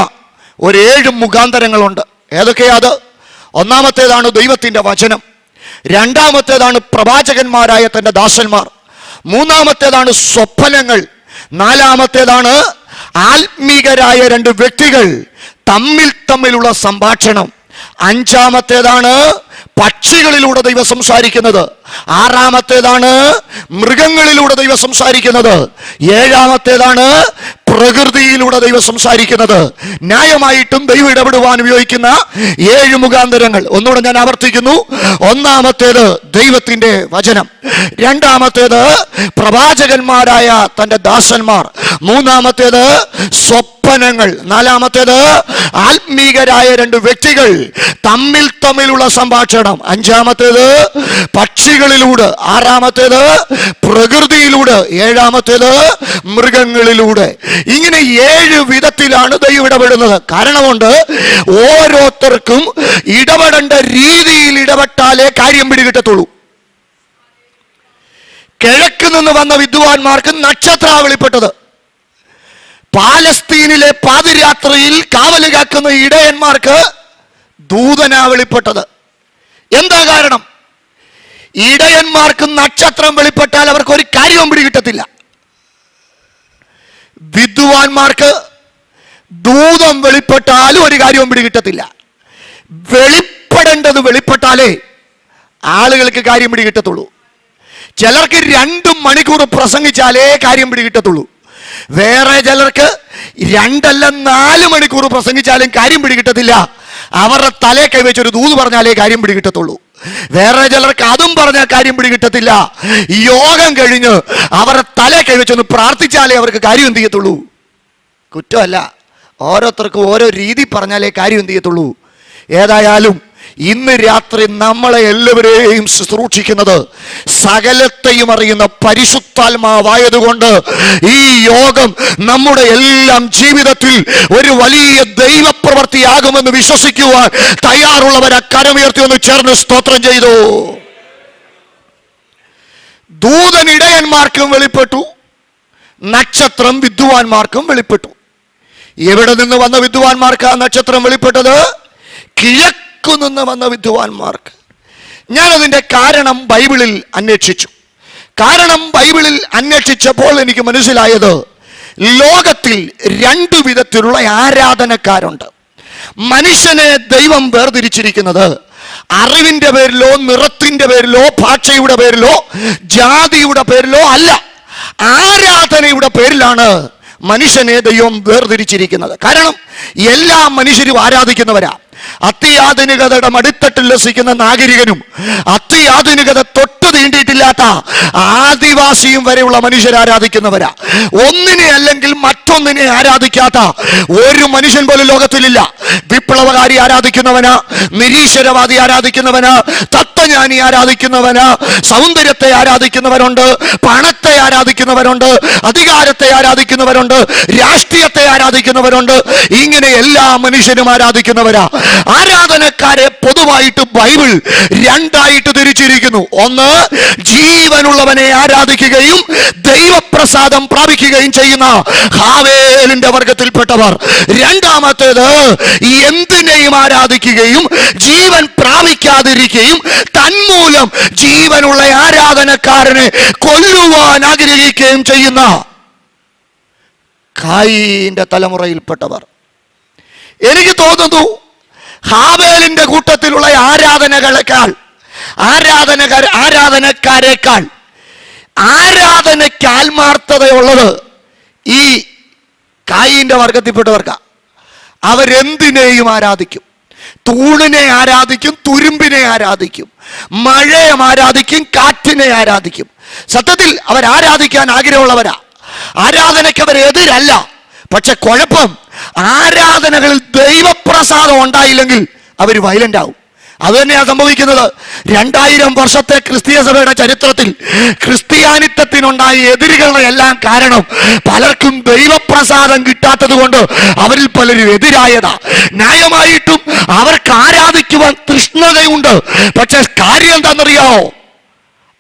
7 മുഖാന്തരങ്ങളുണ്ട്. ഏതൊക്കെയാ അത്? ഒന്നാമത്തേതാണ് ദൈവത്തിൻ്റെ വചനം, രണ്ടാമത്തേതാണ് പ്രവാചകന്മാരായ തൻ്റെ ദാസന്മാർ, മൂന്നാമത്തേതാണ് സ്വപ്നങ്ങൾ, നാലാമത്തേതാണ് ആത്മീകരായ 2 വ്യക്തികൾ തമ്മിലുള്ള സംഭാഷണം, അഞ്ചാമത്തേതാണ് പക്ഷികളിലൂടെ ദൈവം സംസാരിക്കുന്നത്, ആറാമത്തേതാണ് മൃഗങ്ങളിലൂടെ ദൈവം സംസാരിക്കുന്നത്, ഏഴാമത്തേതാണ് പ്രകൃതിയിലൂടെ ദൈവം സംസാരിക്കുന്നത്. ന്യായമായിട്ടും ദൈവം ഇടപെടുവാൻ ഉപയോഗിക്കുന്ന 7 മുഖാന്തരങ്ങൾ. ഒന്നുകൂടെ ഞാൻ ആവർത്തിക്കുന്നു. ഒന്നാമത്തേത് ദൈവത്തിൻ്റെ വചനം, രണ്ടാമത്തേത് പ്രവാചകന്മാരായ തൻ്റെ ദാസന്മാർ, മൂന്നാമത്തേത് സ്വപ്നങ്ങൾ, നാലാമത്തേത് ആത്മീകരായ 2 വ്യക്തികൾ തമ്മിലുള്ള സംഭാഷണം, അഞ്ചാമത്തേത് പക്ഷികളിലൂടെ, ആറാമത്തേത് പ്രകൃതിയിലൂടെ, ഏഴാമത്തേത് മൃഗങ്ങളിലൂടെ. ഇങ്ങനെ 7 വിധത്തിലാണ് ദൈവം ഇടപെടുന്നത്. കാരണമുണ്ട്, ഓരോരുത്തർക്കും ഇടപെടേണ്ട രീതിയിൽ ഇടപെട്ടാലേ കാര്യം പിടികിട്ടത്തുള്ളൂ. കിഴക്ക് നിന്ന് വന്ന വിദ്വാൻമാർക്ക് നക്ഷത്രം വെളിപ്പെട്ടത്. പാലസ്തീനിലെ പാതിരാത്രിയിൽ കാവല് കാക്കുന്ന ഇടയന്മാർക്ക് ദൂതനാ വെളിപ്പെട്ടത്. എന്താ കാരണം? ഇടയന്മാർക്ക് നക്ഷത്രം വെളിപ്പെട്ടാൽ അവർക്ക് ഒരു കാര്യവും പിടികിട്ടത്തില്ല. വിദ്വാൻമാർക്ക് ദൂതം വെളിപ്പെട്ടാലും ഒരു കാര്യവും പിടികിട്ടത്തില്ല. വെളിപ്പെടേണ്ടത് വെളിപ്പെട്ടാലേ ആളുകൾക്ക് കാര്യം പിടികിട്ടത്തുള്ളൂ. ചിലർക്ക് 2 മണിക്കൂർ പ്രസംഗിച്ചാലേ കാര്യം പിടികിട്ടത്തുള്ളൂ. വേറെ ചിലർക്ക് 2 അല്ല 4 മണിക്കൂർ പ്രസംഗിച്ചാലും കാര്യം പിടികിട്ടത്തില്ല. അവരുടെ തലേ കൈവച്ചൊരു ദൂത് പറഞ്ഞാലേ കാര്യം പിടികിട്ടത്തുള്ളൂ. വേറെ ചിലർക്ക് അതും പറഞ്ഞാൽ കാര്യം പിടികിട്ടത്തില്ല. യോഗം കഴിഞ്ഞ് അവരുടെ തലേ കൈവച്ചൊന്ന് പ്രാർത്ഥിച്ചാലേ അവർക്ക് കാര്യം എന്ത് ചെയ്യത്തുള്ളൂ. കുറ്റമല്ല, ഓരോരുത്തർക്കും ഓരോ രീതി പറഞ്ഞാലേ കാര്യം എന്ത് ചെയ്യത്തുള്ളൂ. ഏതായാലും ഇന്ന് രാത്രി നമ്മളെ എല്ലാവരെയും ശുശ്രൂഷിക്കുന്നത് സകലത്തെയും അറിയുന്ന പരിശുദ്ധാത്മാവായതുകൊണ്ട് ഈ യോഗം നമ്മുടെ എല്ലാം ജീവിതത്തിൽ ഒരു വലിയ ദൈവപ്രവൃത്തിയാകുമെന്ന് വിശ്വസിക്കുവാൻ തയ്യാറുള്ളവരെ കരമുയർത്തി ഒന്ന് ചേർന്ന് സ്തോത്രം ചെയ്തു. ദൂതൻ ഇടയന്മാർക്കും വെളിപ്പെട്ടു, നക്ഷത്രം വിദ്വാൻമാർക്കും വെളിപ്പെട്ടു. എവിടെ നിന്ന് വന്ന വിദ്വാൻമാർക്ക് ആ നക്ഷത്രം വെളിപ്പെട്ടത്? കിഴക്കു നിന്ന് വന്ന വിദ്വാൻമാർക്ക്. ഞാനതിൻ്റെ കാരണം ബൈബിളിൽ അന്വേഷിച്ചു. കാരണം ബൈബിളിൽ അന്വേഷിച്ചപ്പോൾ എനിക്ക് മനസ്സിലായത്, ലോകത്തിൽ 2 വിധത്തിലുള്ള ആരാധനക്കാരുണ്ട്. മനുഷ്യനെ ദൈവം വേർതിരിച്ചിരിക്കുന്നത് അറിവിൻ്റെ പേരിലോ, നിറത്തിൻ്റെ പേരിലോ, ഭാഷയുടെ പേരിലോ, ജാതിയുടെ പേരിലോ അല്ല, ആരാധനയുടെ പേരിലാണ് മനുഷ്യനെ ദൈവം വേർതിരിച്ചിരിക്കുന്നത്. കാരണം എല്ലാ മനുഷ്യരും ആരാധിക്കുന്നവരാ. അത്യാധുനികതയുടെ മടിത്തട്ടിൽ ലസിക്കുന്ന നാഗരികനും അത്യാധുനികത തൊട്ടു തീണ്ടിയിട്ടില്ലാത്ത ആദിവാസിയും വരെയുള്ള മനുഷ്യർ ആരാധിക്കുന്നവരാ. ഒന്നിനെ അല്ലെങ്കിൽ മറ്റൊന്നിനെ ആരാധിക്കാത്ത ഒരു മനുഷ്യൻ പോലും ലോകത്തിലില്ല. വിപ്ലവകാരി ആരാധിക്കുന്നവന്, നിരീശ്വരവാദി ആരാധിക്കുന്നവന്, തത്വജ്ഞാനി ആരാധിക്കുന്നവന്, സൗന്ദര്യത്തെ ആരാധിക്കുന്നവരുണ്ട്, പണത്തെ ആരാധിക്കുന്നവരുണ്ട്, അധികാരത്തെ ആരാധിക്കുന്നവരുണ്ട്, രാഷ്ട്രീയത്തെ ആരാധിക്കുന്നവരുണ്ട്. ഇങ്ങനെ എല്ലാ മനുഷ്യരും ആരാധിക്കുന്നവരാ. ആരാധനക്കാരെ പൊതുവായിട്ട് ബൈബിൾ 2ആയിട്ട് തിരിച്ചിരിക്കുന്നു. ഒന്ന്, ജീവനുള്ളവനെ ആരാധിക്കുകയും ദൈവപ്രസാദം പ്രാപിക്കുകയും ചെയ്യുന്ന ഹാവേലിന്റെ വർഗത്തിൽപ്പെട്ടവർ. രണ്ടാമത്തേത്, എന്തിനേയും ആരാധിക്കുകയും ജീവൻ പ്രാപിക്കാതിരിക്കുകയും തന്മൂലം ജീവനുള്ള ആരാധനക്കാരനെ കൊല്ലുവാൻ ആഗ്രഹിക്കുകയും ചെയ്യുന്ന കായീന്റെ തലമുറയിൽപ്പെട്ടവർ. എനിക്ക് തോന്നുന്നു ഹാവേലിന്റെ കൂട്ടത്തിലുള്ള ആരാധനക്കാരേക്കാൾ ആരാധനയ്ക്ക് ആത്മാർത്ഥതയുള്ളത് ഈ കായീൻ്റെ വർഗത്തിൽപ്പെട്ടവർക്കാണ്. അവരെന്തിനേയും ആരാധിക്കും. തൂണിനെ ആരാധിക്കും, തുരുമ്പിനെ ആരാധിക്കും, മഴയെ ആരാധിക്കും, കാറ്റിനെ ആരാധിക്കും. സത്യത്തിൽ അവർ ആരാധിക്കാൻ ആഗ്രഹമുള്ളവരാ. ആരാധനയ്ക്ക് അവർ എതിരല്ല. പക്ഷെ കുഴപ്പം, ആരാധനകളിൽ ദൈവപ്രസാദം ഉണ്ടായില്ലെങ്കിൽ അവർ വയലന്റ് ആവും. അത് തന്നെയാണ് സംഭവിക്കുന്നത്. 2000 വർഷത്തെ ക്രിസ്തീയ സഭയുടെ ചരിത്രത്തിൽ ക്രിസ്ത്യാനിത്വത്തിനുണ്ടായ എതിരുകളുടെ എല്ലാം കാരണം പലർക്കും ദൈവപ്രസാദം കിട്ടാത്തത് കൊണ്ട് അവരിൽ പലരും എതിരായതാ. ന്യായമായിട്ടും അവർക്ക് ആരാധിക്കുവാൻ തൃഷ്ണതയുണ്ട്. പക്ഷെ കാര്യം എന്താണെന്നറിയാമോ?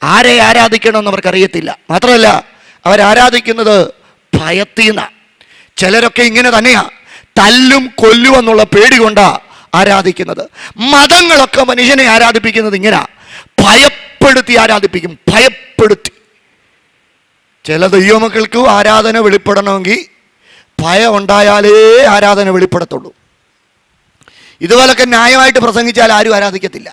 ആരെ ആരാധിക്കണമെന്ന് അവർക്കറിയത്തില്ല. മാത്രമല്ല, അവരാരാധിക്കുന്നത് ഭയത്തീന. ചിലരൊക്കെ ഇങ്ങനെ തന്നെയാ, തല്ലും കൊല്ലും എന്നുള്ള പേടി കൊണ്ടാ ആരാധിക്കുന്നത്. മതങ്ങളൊക്കെ മനുഷ്യനെ ആരാധിപ്പിക്കുന്നത് ഇങ്ങനെ ഭയപ്പെടുത്തി ആരാധിപ്പിക്കും. ഭയപ്പെടുത്തി. ചില ദൈവമക്കൾക്ക് ആരാധന വെളിപ്പെടണമെങ്കിൽ ഭയം ഉണ്ടായാലേ ആരാധന വെളിപ്പെടത്തുള്ളൂ. ഇതുപോലൊക്കെ ന്യായമായിട്ട് പ്രസംഗിച്ചാൽ ആരും ആരാധിക്കത്തില്ല.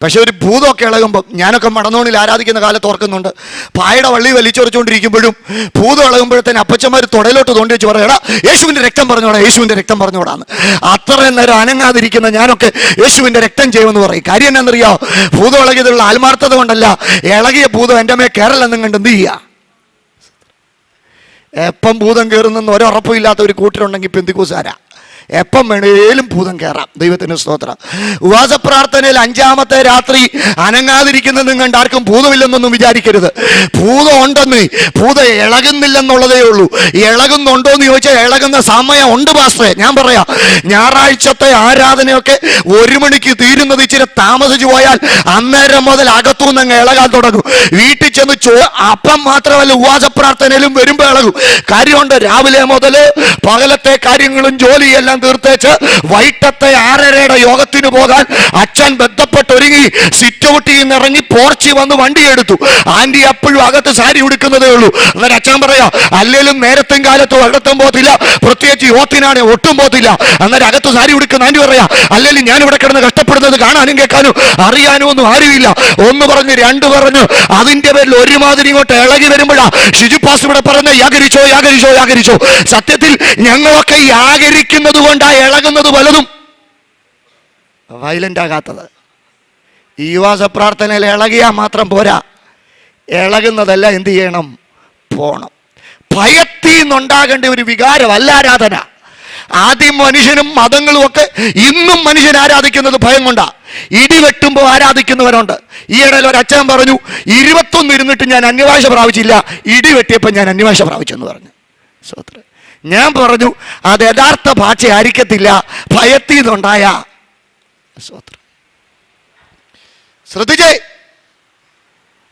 പക്ഷെ ഒരു ഭൂതമൊക്കെ ഇളകുമ്പോൾ, ഞാനൊക്കെ മടന്നോണിൽ ആരാധിക്കുന്ന കാലത്ത് ഓർക്കുന്നുണ്ട്, പായയുടെ വള്ളി വലിച്ചൊറിച്ചുകൊണ്ടിരിക്കുമ്പോഴും ഭൂതം ഇളകുമ്പോഴത്തേന് അപ്പച്ചന്മാർ തുടയിലോട്ട് തോണ്ടി വെച്ച് പറയടാ, യേശുവിൻ്റെ രക്തം പറഞ്ഞോടാ, യേശുവിൻ്റെ രക്തം പറഞ്ഞോടാന്ന്. അത്രയും നേരം അനങ്ങാതിരിക്കുന്ന ഞാനൊക്കെ യേശുവിൻ്റെ രക്തം ചെയ്യുമെന്ന് പറയും. കാര്യം എന്നാണെന്നറിയോ? ഭൂതം ഇളകിയതുള്ള ആത്മാർത്ഥത കൊണ്ടല്ല. ഇളകിയ ഭൂതം എൻ്റെ മേ കയറലെന്നും കണ്ട് എന്ത് ചെയ്യുക? എപ്പം ഭൂതം കയറുന്നെന്ന് ഒരുറപ്പുമില്ലാത്ത ഒരു കൂട്ടരുണ്ടെങ്കിൽ പെന്തിക്കോസുകാരാ. എപ്പം വേണേലും ഭൂതം കയറാം. ദൈവത്തിന് സ്തോത്രം. ഉപവാസ പ്രാർത്ഥനയിൽ 5-ാമത്തെ രാത്രി അനങ്ങാതിരിക്കുന്നതും കണ്ട് ആർക്കും ഭൂതമില്ലെന്നൊന്നും വിചാരിക്കരുത്. ഭൂതം ഉണ്ടെന്ന്, ഭൂതം ഇളകുന്നില്ലെന്നുള്ളതേ ഉള്ളൂ. ഇളകുന്നുണ്ടോ എന്ന് ചോദിച്ചാൽ ഇളകുന്ന സമയം ഉണ്ട് പാസ്റ്ററെ. ഞാൻ പറയാം, ഞായറാഴ്ചത്തെ ആരാധനയൊക്കെ 1 മണിക്ക് തീരുന്നത് ഇച്ചിരി താമസിച്ചു പോയാൽ അന്നേരം മുതൽ അകത്തുനിന്ന് അങ്ങ് ഇളകാൻ തുടങ്ങും. വീട്ടിൽ ചെന്ന് അപ്പം മാത്രമല്ല, ഉപവാസ പ്രാർത്ഥനയിലും വരുമ്പോൾ ഇളകും. കാര്യമുണ്ട്. രാവിലെ മുതൽ പകലത്തെ കാര്യങ്ങളും ജോലിയെല്ലാം തീർത്തേച്ച് വൈകിട്ടത്തെ 6:30 യോഗത്തിന് പോകാൻ അച്ഛൻ ബന്ധപ്പെട്ടൊരുങ്ങി സിറ്റൗട്ടിൽ നിന്ന് ഇറങ്ങി പോർച്ചിൽ വന്ന് വണ്ടി എടുത്തു. ആന്റി അപ്പോഴും അകത്ത് സാരി ഉടുക്കുന്നതേ ഉള്ളൂ. അന്നേരം അച്ഛൻ പറയാ, അല്ലേലും നേരത്തും കാലത്തും ഒരിടത്തും പോത്തില്ല, പ്രത്യേകിച്ച് യോത്തിനാണ് ഒട്ടും പോത്തില്ല. അന്നേരം അകത്ത് സാരി ഉടുക്കുന്ന ആന്റി പറയാ, അല്ലേലും ഞാൻ ഇവിടെ കിടന്ന് കഷ്ടപ്പെടുന്നത് കാണാനും കേൾക്കാനും അറിയാനും ഒന്നും ആരുമില്ല. 1 പറഞ്ഞ് 2 പറഞ്ഞു. അതിന്റെ പേരിൽ ഒരുമാതിരി ഇങ്ങോട്ട് ഇളകി വരുമ്പോഴാ ഷിജുപാസ് ഇവിടെ പറഞ്ഞ യാഗരിച്ചോ യാഗരിച്ചോ യാഗരിച്ചോ. സത്യത്തിൽ ഞങ്ങളൊക്കെ യാഗരിക്കുന്നത് കൊണ്ടാ ഇളകുന്നത് പലതും വയലന്റ് ആകാത്തത്. ഈ ഉപവാസ പ്രാർത്ഥനയിൽ ഇളകിയാൽ മാത്രം പോരാ, ഇളകുന്നതെല്ലാം എന്ത് ചെയ്യണം? പോണം. ഭയത്തിൽ നിന്നുണ്ടാകേണ്ട ഒരു വികാരമല്ല ആരാധന. ആദ്യം മനുഷ്യനും മതങ്ങളും ഒക്കെ ഇന്നും മനുഷ്യൻ ആരാധിക്കുന്നത് ഭയം കൊണ്ടാ. ഇടിവെട്ടുമ്പോൾ ആരാധിക്കുന്നവരുണ്ട്. ഈയിടയിൽ ഒരു അച്ഛൻ പറഞ്ഞു, 21 ഇരുന്നിട്ട് ഞാൻ അന്യഭാഷ പ്രാപിച്ചില്ല, ഇടിവെട്ടിയപ്പോൾ ഞാൻ അന്യഭാഷ പ്രാപിച്ചെന്ന് പറഞ്ഞു. സ്വത്രം. ഞാൻ പറഞ്ഞു, അത് യഥാർത്ഥ ഭാഷ ആയിരിക്കത്തില്ല, ഭയത്തിൽ നിന്നുണ്ടായ. സ്വത്രം. ശ്രദ്ധിച്ചേ,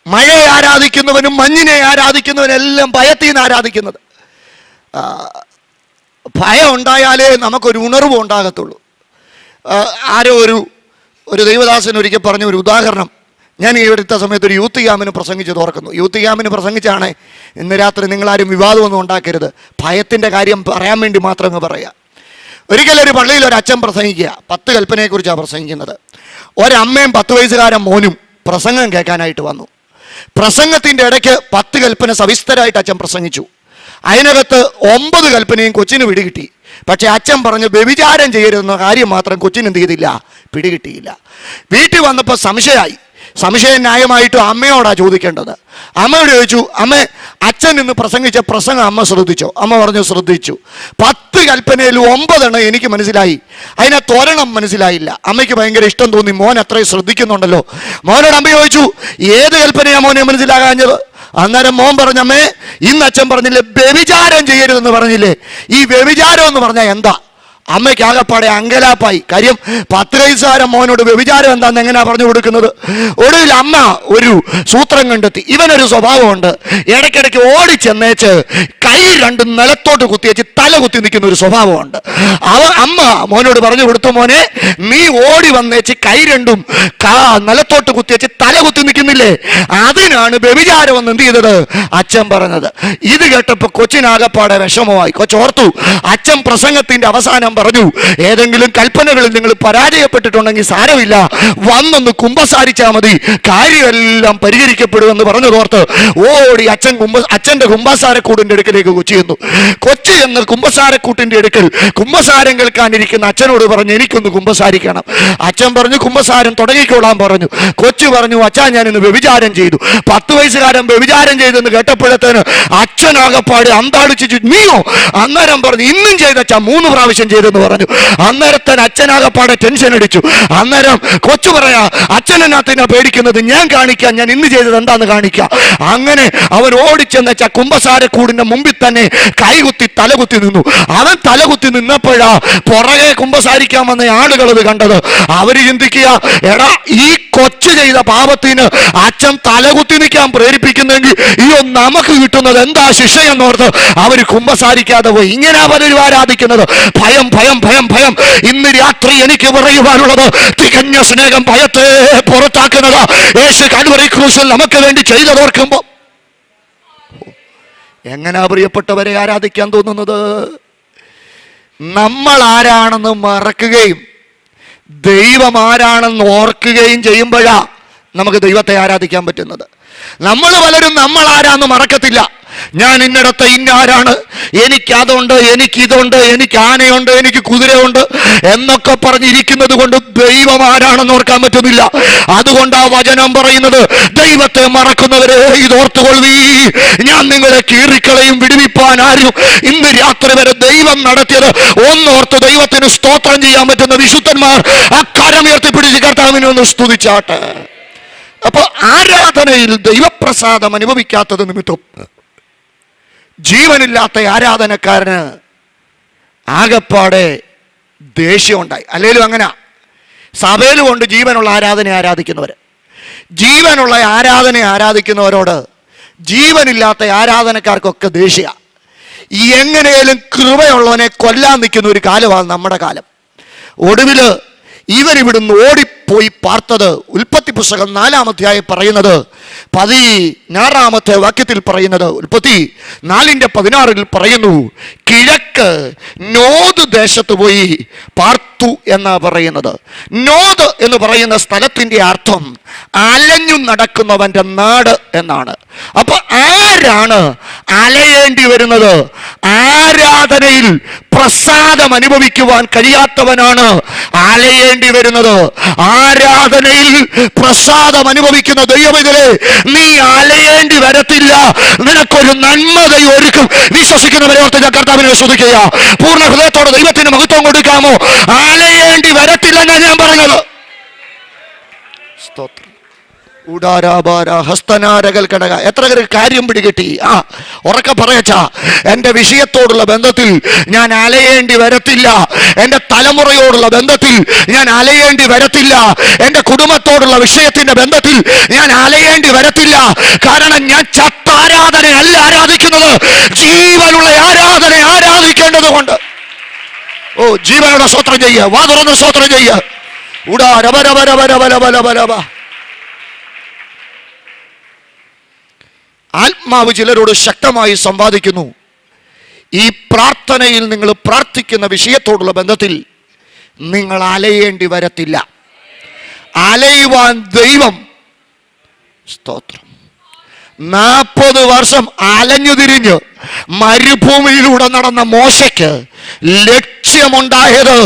മഴയെ ആരാധിക്കുന്നവനും മഞ്ഞിനെ ആരാധിക്കുന്നവനെല്ലാം ഭയത്തിൽ നിന്ന് ആരാധിക്കുന്നത്. ഭയം ഉണ്ടായാലേ നമുക്കൊരു ഉണർവ് ഉണ്ടാകത്തുള്ളൂ. ആരോ ഒരു ദൈവദാസൻ ഒരിക്കൽ പറഞ്ഞ ഒരു ഉദാഹരണം ഞാൻ ഈ എടുത്ത സമയത്ത് ഒരു യൂത്ത് ക്യാമ്പിന് പ്രസംഗിച്ചത് ഓർക്കുന്നു. യൂത്ത് ക്യാമ്പിന് പ്രസംഗിച്ചാണ്, ഇന്ന് രാത്രി നിങ്ങളാരും വിവാദമൊന്നും ഉണ്ടാക്കരുത്, ഭയത്തിൻ്റെ കാര്യം പറയാൻ വേണ്ടി മാത്രം അങ്ങ് പറയുക. ഒരിക്കലൊരു പള്ളിയിൽ ഒരു അച്ഛൻ പ്രസംഗിക്കുക, 10 കൽപ്പനയെക്കുറിച്ചാണ് പ്രസംഗിക്കുന്നത്. ഒരമ്മയും 10 വയസ്സുകാരൻ മോനും പ്രസംഗം കേൾക്കാനായിട്ട് വന്നു. പ്രസംഗത്തിൻ്റെ ഇടയ്ക്ക് 10 കൽപ്പന സവിസ്തരമായിട്ട് അച്ഛൻ പ്രസംഗിച്ചു. അതിനകത്ത് 9 കൽപ്പനയും കൊച്ചിന് പിടികിട്ടി. പക്ഷെ അച്ഛൻ പറഞ്ഞു വ്യഭിചാരം ചെയ്യരുതെന്ന കാര്യം മാത്രം കൊച്ചിന് എന്ത് ചെയ്തില്ല, പിടികിട്ടിയില്ല. വീട്ടിൽ വന്നപ്പോൾ സംശയമായി. സംശയം ന്യായമായിട്ടും അമ്മയോടാ ചോദിക്കേണ്ടത്. അമ്മയോട് ചോദിച്ചു, അമ്മ അച്ഛൻ ഇന്ന് പ്രസംഗിച്ച പ്രസംഗം അമ്മ ശ്രദ്ധിച്ചോ? അമ്മ പറഞ്ഞു ശ്രദ്ധിച്ചു. 10 കൽപ്പനയിൽ 9 എനിക്ക് മനസ്സിലായി, അതിനകത്ത് 1 മനസ്സിലായില്ല. അമ്മയ്ക്ക് ഭയങ്കര ഇഷ്ടം തോന്നി, മോൻ അത്രയും ശ്രദ്ധിക്കുന്നുണ്ടല്ലോ. മോനോട് അമ്മ ചോദിച്ചു, ഏത് കൽപ്പനയാ മോനെ മനസ്സിലാകാഞ്ഞത്? അന്നേരം മോൻ പറഞ്ഞമ്മേ, ഇന്ന് അച്ഛൻ പറഞ്ഞില്ലേ വ്യഭിചാരം ചെയ്യരുതെന്ന് പറഞ്ഞില്ലേ, ഈ വ്യഭിചാരം എന്ന് പറഞ്ഞാൽ എന്താ? അമ്മയ്ക്ക് ആകപ്പാടെ അങ്കലാപ്പായി. കാര്യം 10 വയസ്സുകാരൻ മോനോട് വ്യഭിചാരം എന്താണെന്ന് എങ്ങനെയാ പറഞ്ഞു കൊടുക്കുന്നത്? ഒടുവിൽ അമ്മ ഒരു സൂത്രം കണ്ടെത്തി. ഇവനൊരു സ്വഭാവമുണ്ട്, ഇടയ്ക്കിടയ്ക്ക് ഓടിച്ചെന്നേച്ച് കൈ 2 നിലത്തോട്ട് കുത്തിയേച്ച് തല കുത്തി നിൽക്കുന്ന ഒരു സ്വഭാവമുണ്ട്. അമ്മ മോനോട് പറഞ്ഞു കൊടുത്തു, മോനെ നീ ഓടി വന്നേച്ച് കൈ 2 നിലത്തോട്ട് കുത്തിയേച്ച് തല കുത്തി നിൽക്കുന്നില്ലേ, അതിനാണ് വ്യഭിചാരം എന്ന് എന്ത് ചെയ്തത് അച്ഛൻ പറഞ്ഞത്. ഇത് കേട്ടപ്പോൾ കൊച്ചിനാകപ്പാടെ വിഷമമായി. കൊച്ചോർത്തു, അച്ഛൻ പ്രസംഗത്തിന്റെ അവസാനം പറഞ്ഞു, ഏതെങ്കിലും കൽപ്പനകളിൽ നിങ്ങൾ പരാജയപ്പെട്ടിട്ടുണ്ടെങ്കിൽ സാരമില്ല, വന്നൊന്ന് കുമ്പസാരിച്ചാൽ മതി, കാര്യമെല്ലാം പരിഹരിക്കപ്പെടുമെന്ന് പറഞ്ഞതോർത്ത് ഓടി അച്ഛൻ്റെ കുമ്പസാരക്കൂടിൻ്റെ അടുക്കലേക്ക് കൊച്ചു ചെന്നു. കൊച്ചു ചെന്ന് കുമ്പസാരക്കൂട്ടിൻ്റെ അടുക്കൽ കുമ്പസാരം കേൾക്കാനിരിക്കുന്ന അച്ഛനോട് പറഞ്ഞു, എനിക്കൊന്ന് കുമ്പസാരിക്കണം. അച്ഛൻ പറഞ്ഞു, കുമ്പസാരം തുടങ്ങിക്കോളാൻ പറഞ്ഞു. കൊച്ചു പറഞ്ഞു, അച്ഛാ ഞാനിന്ന് വ്യഭിചാരം ചെയ്തു. 10 വയസ്സുകാരൻ വ്യഭിചാരം ചെയ്തെന്ന് കേട്ടപ്പോഴത്തേന് അച്ഛനാകപ്പാട് അന്താളിച്ചു, നീയോ? അന്നേരം പറഞ്ഞു, ഇന്നും ചെയ്തച്ഛാ, 3 പ്രാവശ്യം ചെയ്തെന്ന് പറഞ്ഞു. അന്നേരത്തിന് അച്ഛനാകപ്പാടെ ടെൻഷൻ അടിച്ചു. അന്നേരം കൊച്ചു പറയാ, അച്ഛനകത്തിനാ പേടിക്കുന്നത്, ഞാൻ കാണിക്കാം, ഞാൻ ഇന്ന് ചെയ്തത് എന്താന്ന് കാണിക്കാം. അങ്ങനെ അവൻ ഓടിച്ചെന്ന് വെച്ചാൽ കുമ്പസാരക്കൂടിന്റെ മുമ്പിൽ തന്നെ കൈകുത്തി തലകുത്തി നിന്നു. അവൻ തലകുത്തി നിന്നപ്പോഴാ പുറകെ കുമ്പസാരിക്കാൻ വന്ന ആളുകൾ അത് കണ്ടത്. അവര് ചിന്തിക്കുക, എടാ ഈ കൊച്ചു ചെയ്ത പാപത്തിന് അച്ഛൻ തലകുത്തി നിൽക്കാൻ പ്രേരിപ്പിക്കുന്നെങ്കിൽ അയ്യോ നമുക്ക് കിട്ടുന്നത് എന്താ ശിക്ഷയെന്നോർത്ത് അവര് കുമ്പസാരിക്കാതെ പോയി. ഇങ്ങനെ പലരും ആരാധിക്കുന്നത്. ഭയം ഭയം ഭയം ഭയം. ഇന്ന് രാത്രി എനിക്ക് പറയുവാനുള്ളത്, തികഞ്ഞ സ്നേഹം ഭയത്തെ പുറത്താക്കുന്നത്. യേശു കാൽവരി ക്രൂശിൽ നമുക്ക് വേണ്ടി ചെയ്തതോർക്കുമ്പോ എങ്ങനാ പ്രിയപ്പെട്ടവരെ ആരാധിക്കാൻ തോന്നുന്നത്? നമ്മൾ ആരാണെന്ന് മറക്കുകയും ദൈവം ആരാണെന്ന് ഓർക്കുകയും ചെയ്യുമ്പോഴാ നമുക്ക് ദൈവത്തെ ആരാധിക്കാൻ പറ്റുന്നത്. നമ്മൾ പലരും നമ്മൾ ആരാന്ന് മറക്കത്തില്ല. ഞാൻ ഇന്നിടത്ത് ഇന്നാരാണ്, എനിക്ക് അതുണ്ട്, എനിക്ക് ഇതുണ്ട്, എനിക്ക് ആനയുണ്ട്, എനിക്ക് കുതിരയുണ്ട് എന്നൊക്കെ പറഞ്ഞിരിക്കുന്നത് കൊണ്ട് ദൈവം ആരാണെന്ന് ഓർക്കാൻ പറ്റുന്നില്ല. അതുകൊണ്ട് ആ വചനം പറയുന്നത്, ദൈവത്തെ മറക്കുന്നവരെ ഇതോർത്തുകൊള്ളീ, ഞാൻ നിങ്ങളെ കീറിക്കളയും, വിടുവിപ്പാൻ ആരും. ഇന്ന് രാത്രി വരെ ദൈവം നടത്തിയത് ഒന്നോർത്ത് ദൈവത്തിന് സ്തോത്രം ചെയ്യാൻ പറ്റുന്ന വിശുദ്ധന്മാർ ആ കരമുയർത്തിപ്പിടിച്ച് കർത്താവിനെ ഒന്ന് സ്തുതിച്ചാട്ടെ. അപ്പൊ ആരാധനയിൽ ദൈവപ്രസാദം അനുഭവിക്കാത്തത് നിമിത്തം ജീവനില്ലാത്ത ആരാധനക്കാരന് ആകപ്പാടെ ദേഷ്യമുണ്ടായി. അല്ലേലും അങ്ങനെ സഭയിൽ കൊണ്ട് ജീവനുള്ള ആരാധന ആരാധിക്കുന്നവര്, ജീവനുള്ള ആരാധന ആരാധിക്കുന്നവരോട് ജീവനില്ലാത്ത ആരാധനക്കാർക്കൊക്കെ ദേഷ്യ. എങ്ങനെയാലും കൃപയുള്ളവനെ കൊല്ലാൻ നിൽക്കുന്ന ഒരു കാലമാണ് നമ്മുടെ കാലം. ഒടുവില് ഇവരിവിടുന്ന് ഓടിപ്പോയി പാർത്തത് ഉൽപ്പത്തി പുസ്തകം 4-ാം അധ്യായം പറയുന്നത് 16-ാമത്തെ വാക്യത്തിൽ പറയുന്നത്, ഉൽപ്പത്തി 4:16 പറയുന്നു, കിഴക്ക് നോദ് ദേശത്ത് പോയി പാർത്തു എന്നാ പറയുന്നത്. നോദ് എന്ന് പറയുന്ന സ്ഥലത്തിന്റെ അർത്ഥം അലഞ്ഞു നടക്കുന്നവന്റെ നാട് എന്നാണ്. അപ്പൊ ആരാണ് അലയേണ്ടി വരുന്നത്? ആരാധനയിൽ പ്രസാദം അനുഭവിക്കുവാൻ കഴിയാത്തവനാണ് അലയേണ്ടി വരുന്നത്. ആരാധനയിൽ പ്രസാദം അനുഭവിക്കുന്ന ദൈവമേ, നീ അലയേണ്ടി വരത്തില്ല, നിനക്കൊരു നന്മത ഒരുക്കും. വിശ്വസിക്കുന്നവരെ ഓർത്ത് ഞാൻ കർത്താവിനെ സ്തുതിക്കുക. പൂർണ്ണ ഹൃദയത്തോടെ ദൈവത്തിന് മഹത്വം കൊടുക്കാമോ? അലയേണ്ടി വരത്തില്ല എന്നാണ് ഞാൻ പറഞ്ഞത്. സ്തോത്രം. എത്ര കാര്യം പിടികിട്ടി? ഉറക്കെ പറയച്ചാ, എന്റെ വിഷയത്തോടുള്ള ബന്ധത്തിൽ ഞാൻ അലയേണ്ടി വരത്തില്ല, എന്റെ തലമുറയോടുള്ള ബന്ധത്തിൽ ഞാൻ അലയേണ്ടി വരത്തില്ല, എന്റെ കുടുംബത്തോടുള്ള വിഷയത്തിന്റെ ബന്ധത്തിൽ ഞാൻ അലയേണ്ടി വരത്തില്ല. കാരണം ഞാൻ ചത്താരാധന അല്ല ആരാധിക്കുന്നത്, ജീവനുള്ള ആരാധന ആരാധിക്കേണ്ടത് കൊണ്ട്. ഓ, ജീവനോടെ സ്തോത്രം ചെയ്യുക, വാ തുറന്ന് സ്തോത്രം ചെയ്യുക. ആത്മാവ് ചിലരോട് ശക്തമായി സംവാദിക്കുന്നു. ഈ പ്രാർത്ഥനയിൽ നിങ്ങൾ പ്രാർത്ഥിക്കുന്ന വിഷയത്തോടുള്ള ബന്ധത്തിൽ നിങ്ങൾ അലയേണ്ടി വരത്തില്ല. അലയുവാൻ ദൈവം, സ്തോത്രം, 40 വർഷം അലഞ്ഞു തിരിഞ്ഞ് മരുഭൂമിയിലൂടെ നടന്ന മോശയ്ക്ക് ലക്ഷ്യമുണ്ടായത്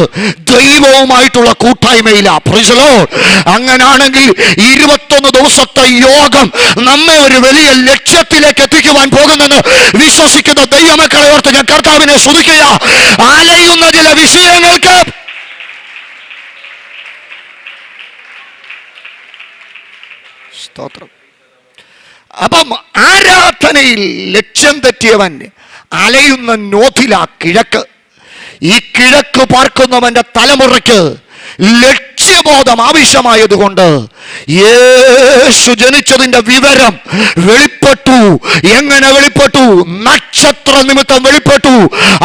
ദൈവവുമായിട്ടുള്ള കൂട്ടായ്മയിലാ. Praise the lord. അങ്ങനാണെങ്കിൽ 21 ദിവസത്തെ യോഗം നമ്മെ ഒരു വലിയ ലക്ഷ്യത്തിലേക്ക് എത്തിക്കുവാൻ പോകുന്നെന്ന് വിശ്വസിക്കുന്ന ദൈവമക്കളെ ഓർത്ത് ഞാൻ കർത്താവിനെ സ്തുതിക്കുക. അലയുന്ന ചില വിഷയങ്ങൾക്ക് സ്തോത്രം. അപ്പം ആരാധനയിൽ ലക്ഷ്യം തെറ്റിയവൻ അലയുന്ന നോഥിലാ കിഴക്ക്. ഈ കിഴക്ക് പാർക്കുന്നവന്റെ തലമുറയ്ക്ക് ലക്ഷ്യം ലക്ഷ്യബോധം ആവശ്യമായതുകൊണ്ട് യേശു ജനിച്ചതിന്റെ വിവരം വെളിപ്പെട്ടു. എങ്ങനെ വെളിപ്പെട്ടു? നക്ഷത്ര നിമിത്തം വെളിപ്പെട്ടു.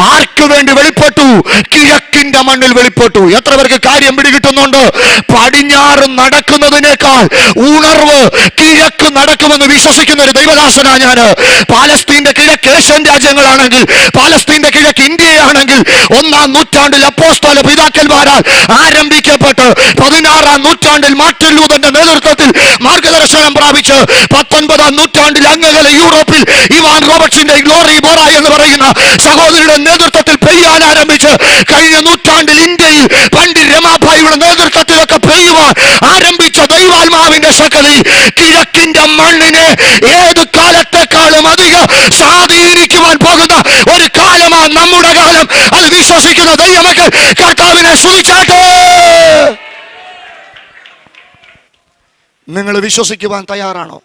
ആർക്ക് വേണ്ടി വെളിപ്പെട്ടു? കിഴക്കിന്റെ മണ്ണിൽ വെളിപ്പെട്ടു. എത്ര പേർക്ക് കാര്യം പിടികിട്ടുന്നുണ്ട്? പടിഞ്ഞാറ് നടക്കുന്നതിനേക്കാൾ ഉണർവ് കിഴക്ക് നടക്കുമെന്ന് വിശ്വസിക്കുന്ന ഒരു ദൈവദാസനാ ഞാന്. പാലസ്തീന്റെ കിഴക്ക് ഏഷ്യൻ രാജ്യങ്ങളാണെങ്കിൽ, പാലസ്തീന്റെ കിഴക്ക് ഇന്ത്യയാണെങ്കിൽ, 1-ാം നൂറ്റാണ്ടിൽ അപ്പോസ്തല പിതാക്കന്മാരാൽ ആരംഭിക്കപ്പെട്ട് 16-ാം നൂറ്റാണ്ടിൽ മാർട്ടിൻ ലൂഥറിന്റെ നേതൃത്വത്തിൽ മാർഗദർശനം പ്രാപിച്ച് 19-ാം നൂറ്റാണ്ടിൽ അങ്ങകലെ യൂറോപ്പിൽ ഇവാൻ റോബർട്ട്സിന്റെ ഗ്ലോറി ബോറ എന്ന് പറയുന്ന സഹോദരിയുടെ നേതൃത്വത്തിൽ പെയ്യാൻ ആരംഭിച്ച് കഴിഞ്ഞ നൂറ്റാണ്ടിൽ ഇന്ത്യയിൽ പണ്ഡിറ്റ് രമാഭായിയുടെ നേതൃത്വത്തിലൊക്കെ പെയ്യുവാൻ ആരംഭിച്ച ദൈവാത്മാവിന്റെ ശക്തി കിഴക്കിന്റെ മണ്ണിനെ ഏത് കാലത്തെക്കാളും അധികം സ്വാധീനിക്കുവാൻ പോകുന്ന ഒരു കാലമാണ് നമ്മുടെ കാലം. അത് വിശ്വസിക്കുന്ന ദൈവമക്കൾ കർത്താവിനെ സ്തുതിച്ചാട്ടെ. നിങ്ങൾ വിശ്വസിക്കുവാൻ തയ്യാറാണോ?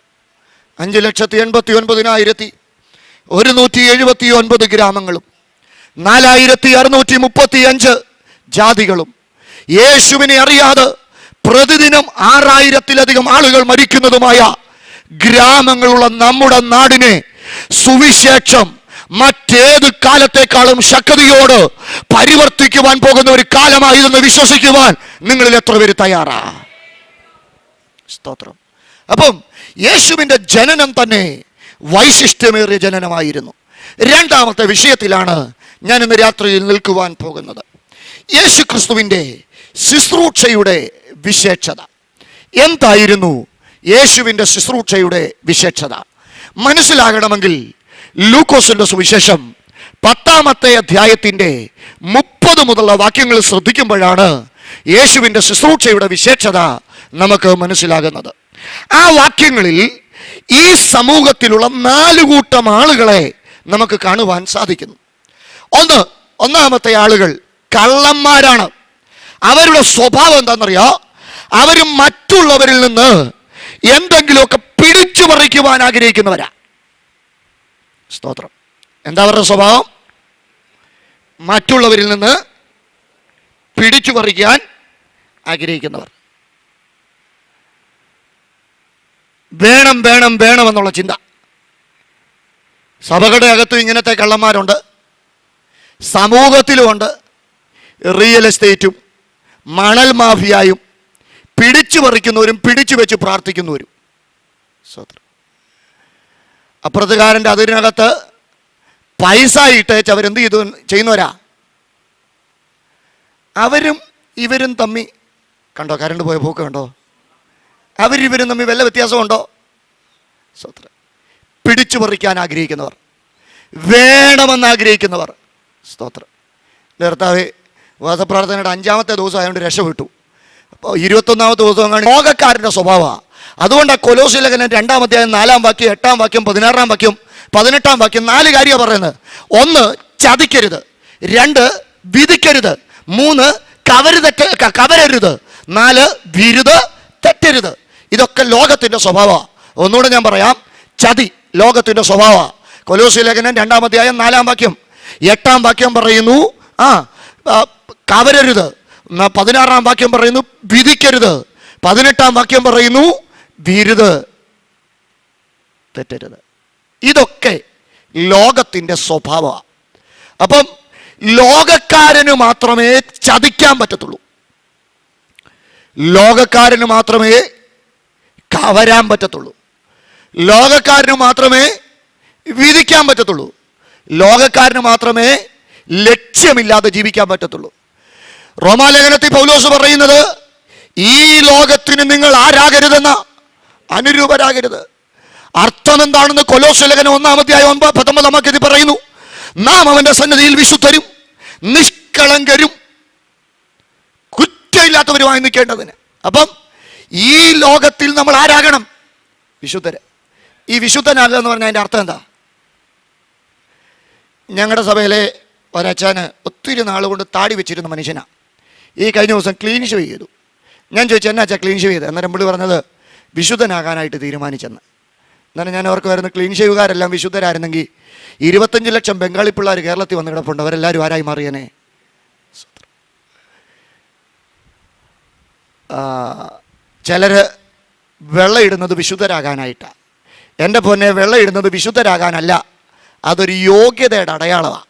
5,89,179 ഗ്രാമങ്ങളും 4,635 ജാതികളും യേശുവിനെ അറിയാതെ പ്രതിദിനം 6,000-ലധികം ആളുകൾ മരിക്കുന്നതുമായ ഗ്രാമങ്ങളുള്ള നമ്മുടെ നാടിനെ സുവിശേഷം മറ്റേത് കാലത്തെക്കാളും ശക്തിയോട് പരിവർത്തിക്കുവാൻ പോകുന്ന ഒരു കാലമായിരുന്നു വിശ്വസിക്കുവാൻ നിങ്ങളിൽ എത്ര പേര് തയ്യാറാ? സ്തോത്രം. അപ്പം യേശുവിൻ്റെ ജനനം തന്നെ വൈശിഷ്ട്യമേറിയ ജനനമായിരുന്നു. രണ്ടാമത്തെ വിഷയത്തിലാണ് ഞാൻ ഇന്ന് രാത്രിയിൽ നിൽക്കുവാൻ പോകുന്നത്. യേശു ക്രിസ്തുവിൻ്റെ ശുശ്രൂഷയുടെ വിശേഷത എന്തായിരുന്നു? യേശുവിൻ്റെ ശുശ്രൂഷയുടെ വിശേഷത മനസ്സിലാകണമെങ്കിൽ ലൂക്കോസിന്റെ സുവിശേഷം 10-ാമത്തെ അധ്യായത്തിൻ്റെ 30 മുതലുള്ള വാക്യങ്ങൾ ശ്രദ്ധിക്കുമ്പോഴാണ് യേശുവിൻ്റെ ശുശ്രൂഷയുടെ വിശേഷത നമുക്ക് മനസ്സിലാകുന്നത്. ആ വാക്യങ്ങളിൽ ഈ സമൂഹത്തിലുള്ള 4 കൂട്ടം ആളുകളെ നമുക്ക് കാണുവാൻ സാധിക്കുന്നു. ഒന്നാമത്തെ ആളുകൾ കള്ളന്മാരാണ്. അവരുടെ സ്വഭാവം എന്താണെന്നറിയോ? അവർ മറ്റുള്ളവരിൽ നിന്ന് എന്തെങ്കിലുമൊക്കെ പിടിച്ചു പറിക്കുവാൻ ആഗ്രഹിക്കുന്നവരാ. സ്തോത്രം. എന്താ അവരുടെ സ്വഭാവം? മറ്റുള്ളവരിൽ നിന്ന് പിടിച്ചു പറിക്കാൻ ആഗ്രഹിക്കുന്നവർ. വേണം വേണം വേണം എന്നുള്ള ചിന്ത. സഭകളുടെ അകത്തും ഇങ്ങനത്തെ കള്ളന്മാരുണ്ട്, സമൂഹത്തിലുമുണ്ട്. റിയൽ എസ്റ്റേറ്റും മണൽ മാഫിയായും പിടിച്ചു പറിക്കുന്നവരും പിടിച്ചു വെച്ച് പ്രാർത്ഥിക്കുന്നവരും. സ്വത്രം. അപ്പുറത്തുകാരൻ്റെ അതിനകത്ത് പൈസ ഇട്ടേച്ച് അവരെന്ത് ചെയ്യുന്നവരാ? അവരും ഇവരും തമ്മി കണ്ടോ? കരണ്ട് പോയ പോക്ക് കണ്ടോ? അവരിവരും തമ്മിൽ വല്ല വ്യത്യാസമുണ്ടോ? സ്വത്രം. പിടിച്ചു പറിക്കാൻ ആഗ്രഹിക്കുന്നവർ, വേണമെന്ന് ആഗ്രഹിക്കുന്നവർ. സ്തോത്രം. കർത്താവേ, വാസപ്രാർത്ഥനയുടെ 5-ാമത്തെ ദിവസം ആയതുകൊണ്ട് രക്ഷപ്പെട്ടു. അപ്പോൾ 21-ാമത്തെ ദിവസം അങ്ങനെ ലോകക്കാരൻ്റെ സ്വഭാവമാണ്. അതുകൊണ്ടാണ് കൊലോസ്യ ലേഖനം 2-ാം അധ്യായം 4-ാം വാക്യം, 8-ാം വാക്യം, 16-ാം വാക്യം, 18-ാം വാക്യം 4 കാര്യമാണ് പറയുന്നത്. 1 ചതിക്കരുത്, 2 വിധിക്കരുത്, 3 കവരരുത്, 4 വിരുത് തെറ്റരുത്. ഇതൊക്കെ ലോകത്തിൻ്റെ സ്വഭാവമാണ്. ഒന്നുകൂടെ ഞാൻ പറയാം. ചതി ലോകത്തിൻ്റെ സ്വഭാവമാണ്. കൊലോസ്യ ലേഖനം 2-ാം അധ്യായം 4-ാം വാക്യം, 8-ാം വാക്യം പറയുന്നു കവരരുത്, 16-ാം വാക്യം പറയുന്നു വിധിക്കരുത്, 18-ാം വാക്യം പറയുന്നു വിരുത് തെറ്റരുത്. ഇതൊക്കെ ലോകത്തിൻ്റെ സ്വഭാവമാണ്. അപ്പം ലോകക്കാരന് മാത്രമേ ചതിക്കാൻ പറ്റത്തുള്ളൂ, ലോകക്കാരന് മാത്രമേ കവരാൻ പറ്റത്തുള്ളൂ, ലോകക്കാരന് മാത്രമേ വിധിക്കാൻ പറ്റത്തുള്ളൂ, ലോകക്കാരന് മാത്രമേ ലക്ഷ്യമില്ലാതെ ജീവിക്കാൻ പറ്റത്തുള്ളൂ. റോമാലേഖനത്തിൽ പൗലോസ് പറയുന്നത് ഈ ലോകത്തിന് നിങ്ങൾ ആരാകരുതെന്ന, അനുരൂപരാകരുത്. അർത്ഥം എന്താണെന്ന് കൊലോസ്യ ലേഖനം 1-ാം അധ്യായം 19-ാം വാക്യത്തിൽ പറയുന്നു. നാം അവന്റെ സന്നിധിയിൽ വിശുദ്ധരും നിഷ്കളങ്കരും കുറ്റമില്ലാത്തവരുമായി നിൽക്കേണ്ടതിന്. അപ്പം ഈ ലോകത്തിൽ നമ്മൾ ആരാകണം? വിശുദ്ധര്. ഈ വിശുദ്ധനാകുക എന്ന് പറഞ്ഞാൽ അതിൻ്റെ അർത്ഥം എന്താ? ഞങ്ങളുടെ സഭയിലെ ഒരച്ഛന് ഒത്തിരി നാളുകൊണ്ട് താടി വെച്ചിരുന്ന മനുഷ്യനാണ്. ഈ കഴിഞ്ഞ ദിവസം ക്ലീൻ ഷേവ് ചെയ്തു. ഞാൻ ചോദിച്ചു, എന്നാ അച്ഛാ ക്ലീൻ ഷേവ് ചെയ്ത്? അന്നേരം പുള്ളി പറഞ്ഞത് വിശുദ്ധനാകാനായിട്ട് തീരുമാനിച്ചെന്ന്. എന്നാലും ഞാൻ അവർക്ക് വരുന്ന ക്ലീൻ ഷേവുകാരെല്ലാം വിശുദ്ധരായിരുന്നെങ്കിൽ 25 ലക്ഷം ബംഗാളി പിള്ളേർ കേരളത്തിൽ വന്ന് കിടപ്പുണ്ട്. അവരെല്ലാവരും ആരായി മാറിയനെ? ചിലർ വെള്ളയിടുന്നത് വിശുദ്ധരാകാനായിട്ടാണ്. എൻ്റെ പൊന്നെ, വെള്ളയിടുന്നത് വിശുദ്ധരാകാനല്ല, അതൊരു യോഗ്യതയുടെ അടയാളമാണ്.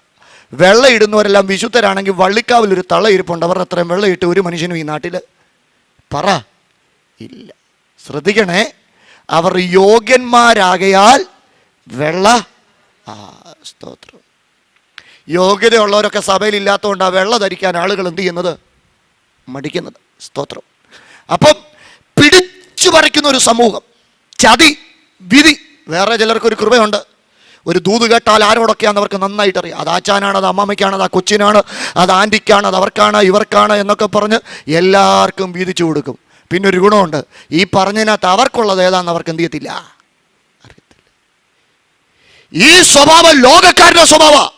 വെള്ളയിടുന്നവരെല്ലാം വിശുദ്ധരാണെങ്കിൽ വള്ളിക്കാവിലൊരു തള്ള ഇരിപ്പുണ്ട്, അവർ അത്രയും വെള്ളയിട്ട് ഒരു മനുഷ്യനും ഈ നാട്ടിൽ പറ ഇല്ല. ശ്രദ്ധിക്കണേ, അവർ യോഗ്യന്മാരാകയാൽ വെള്ള സ്തോത്രം. യോഗ്യതയുള്ളവരൊക്കെ സഭയിൽ ഇല്ലാത്തതുകൊണ്ടാണ് വെള്ള ധരിക്കാൻ ആളുകൾ എന്ത് ചെയ്യുന്നത്, മടിക്കുന്നത്. സ്തോത്രം. അപ്പം പിടിച്ചു പറിക്കുന്ന ഒരു സമൂഹം, ചതി, വിധി. വേറെ ചിലർക്കൊരു കൃപയുണ്ട്, ഒരു ദൂത് കേട്ടാൽ ആരോടൊക്കെയാണെന്ന് അവർക്ക് നന്നായിട്ട് അറിയാം. അത് ആച്ചാനാണ്, അത് അമ്മമ്മയ്ക്കാണ്, അത് ആ കൊച്ചിനാണ്, അത് ആൻറ്റിക്കാണ്, അത് അവർക്കാണ്, ഇവർക്കാണ് എന്നൊക്കെ പറഞ്ഞ് എല്ലാവർക്കും വീതിച്ചു കൊടുക്കും. പിന്നെ ഒരു ഗുണമുണ്ട്, ഈ പറഞ്ഞതിനകത്ത് അവർക്കുള്ളത് ഏതാണെന്ന് അവർക്ക് എന്ത് ചെയ്യത്തില്ല, അറിയത്തില്ല. ഈ സ്വഭാവം ലോകക്കാരുടെ സ്വഭാവം.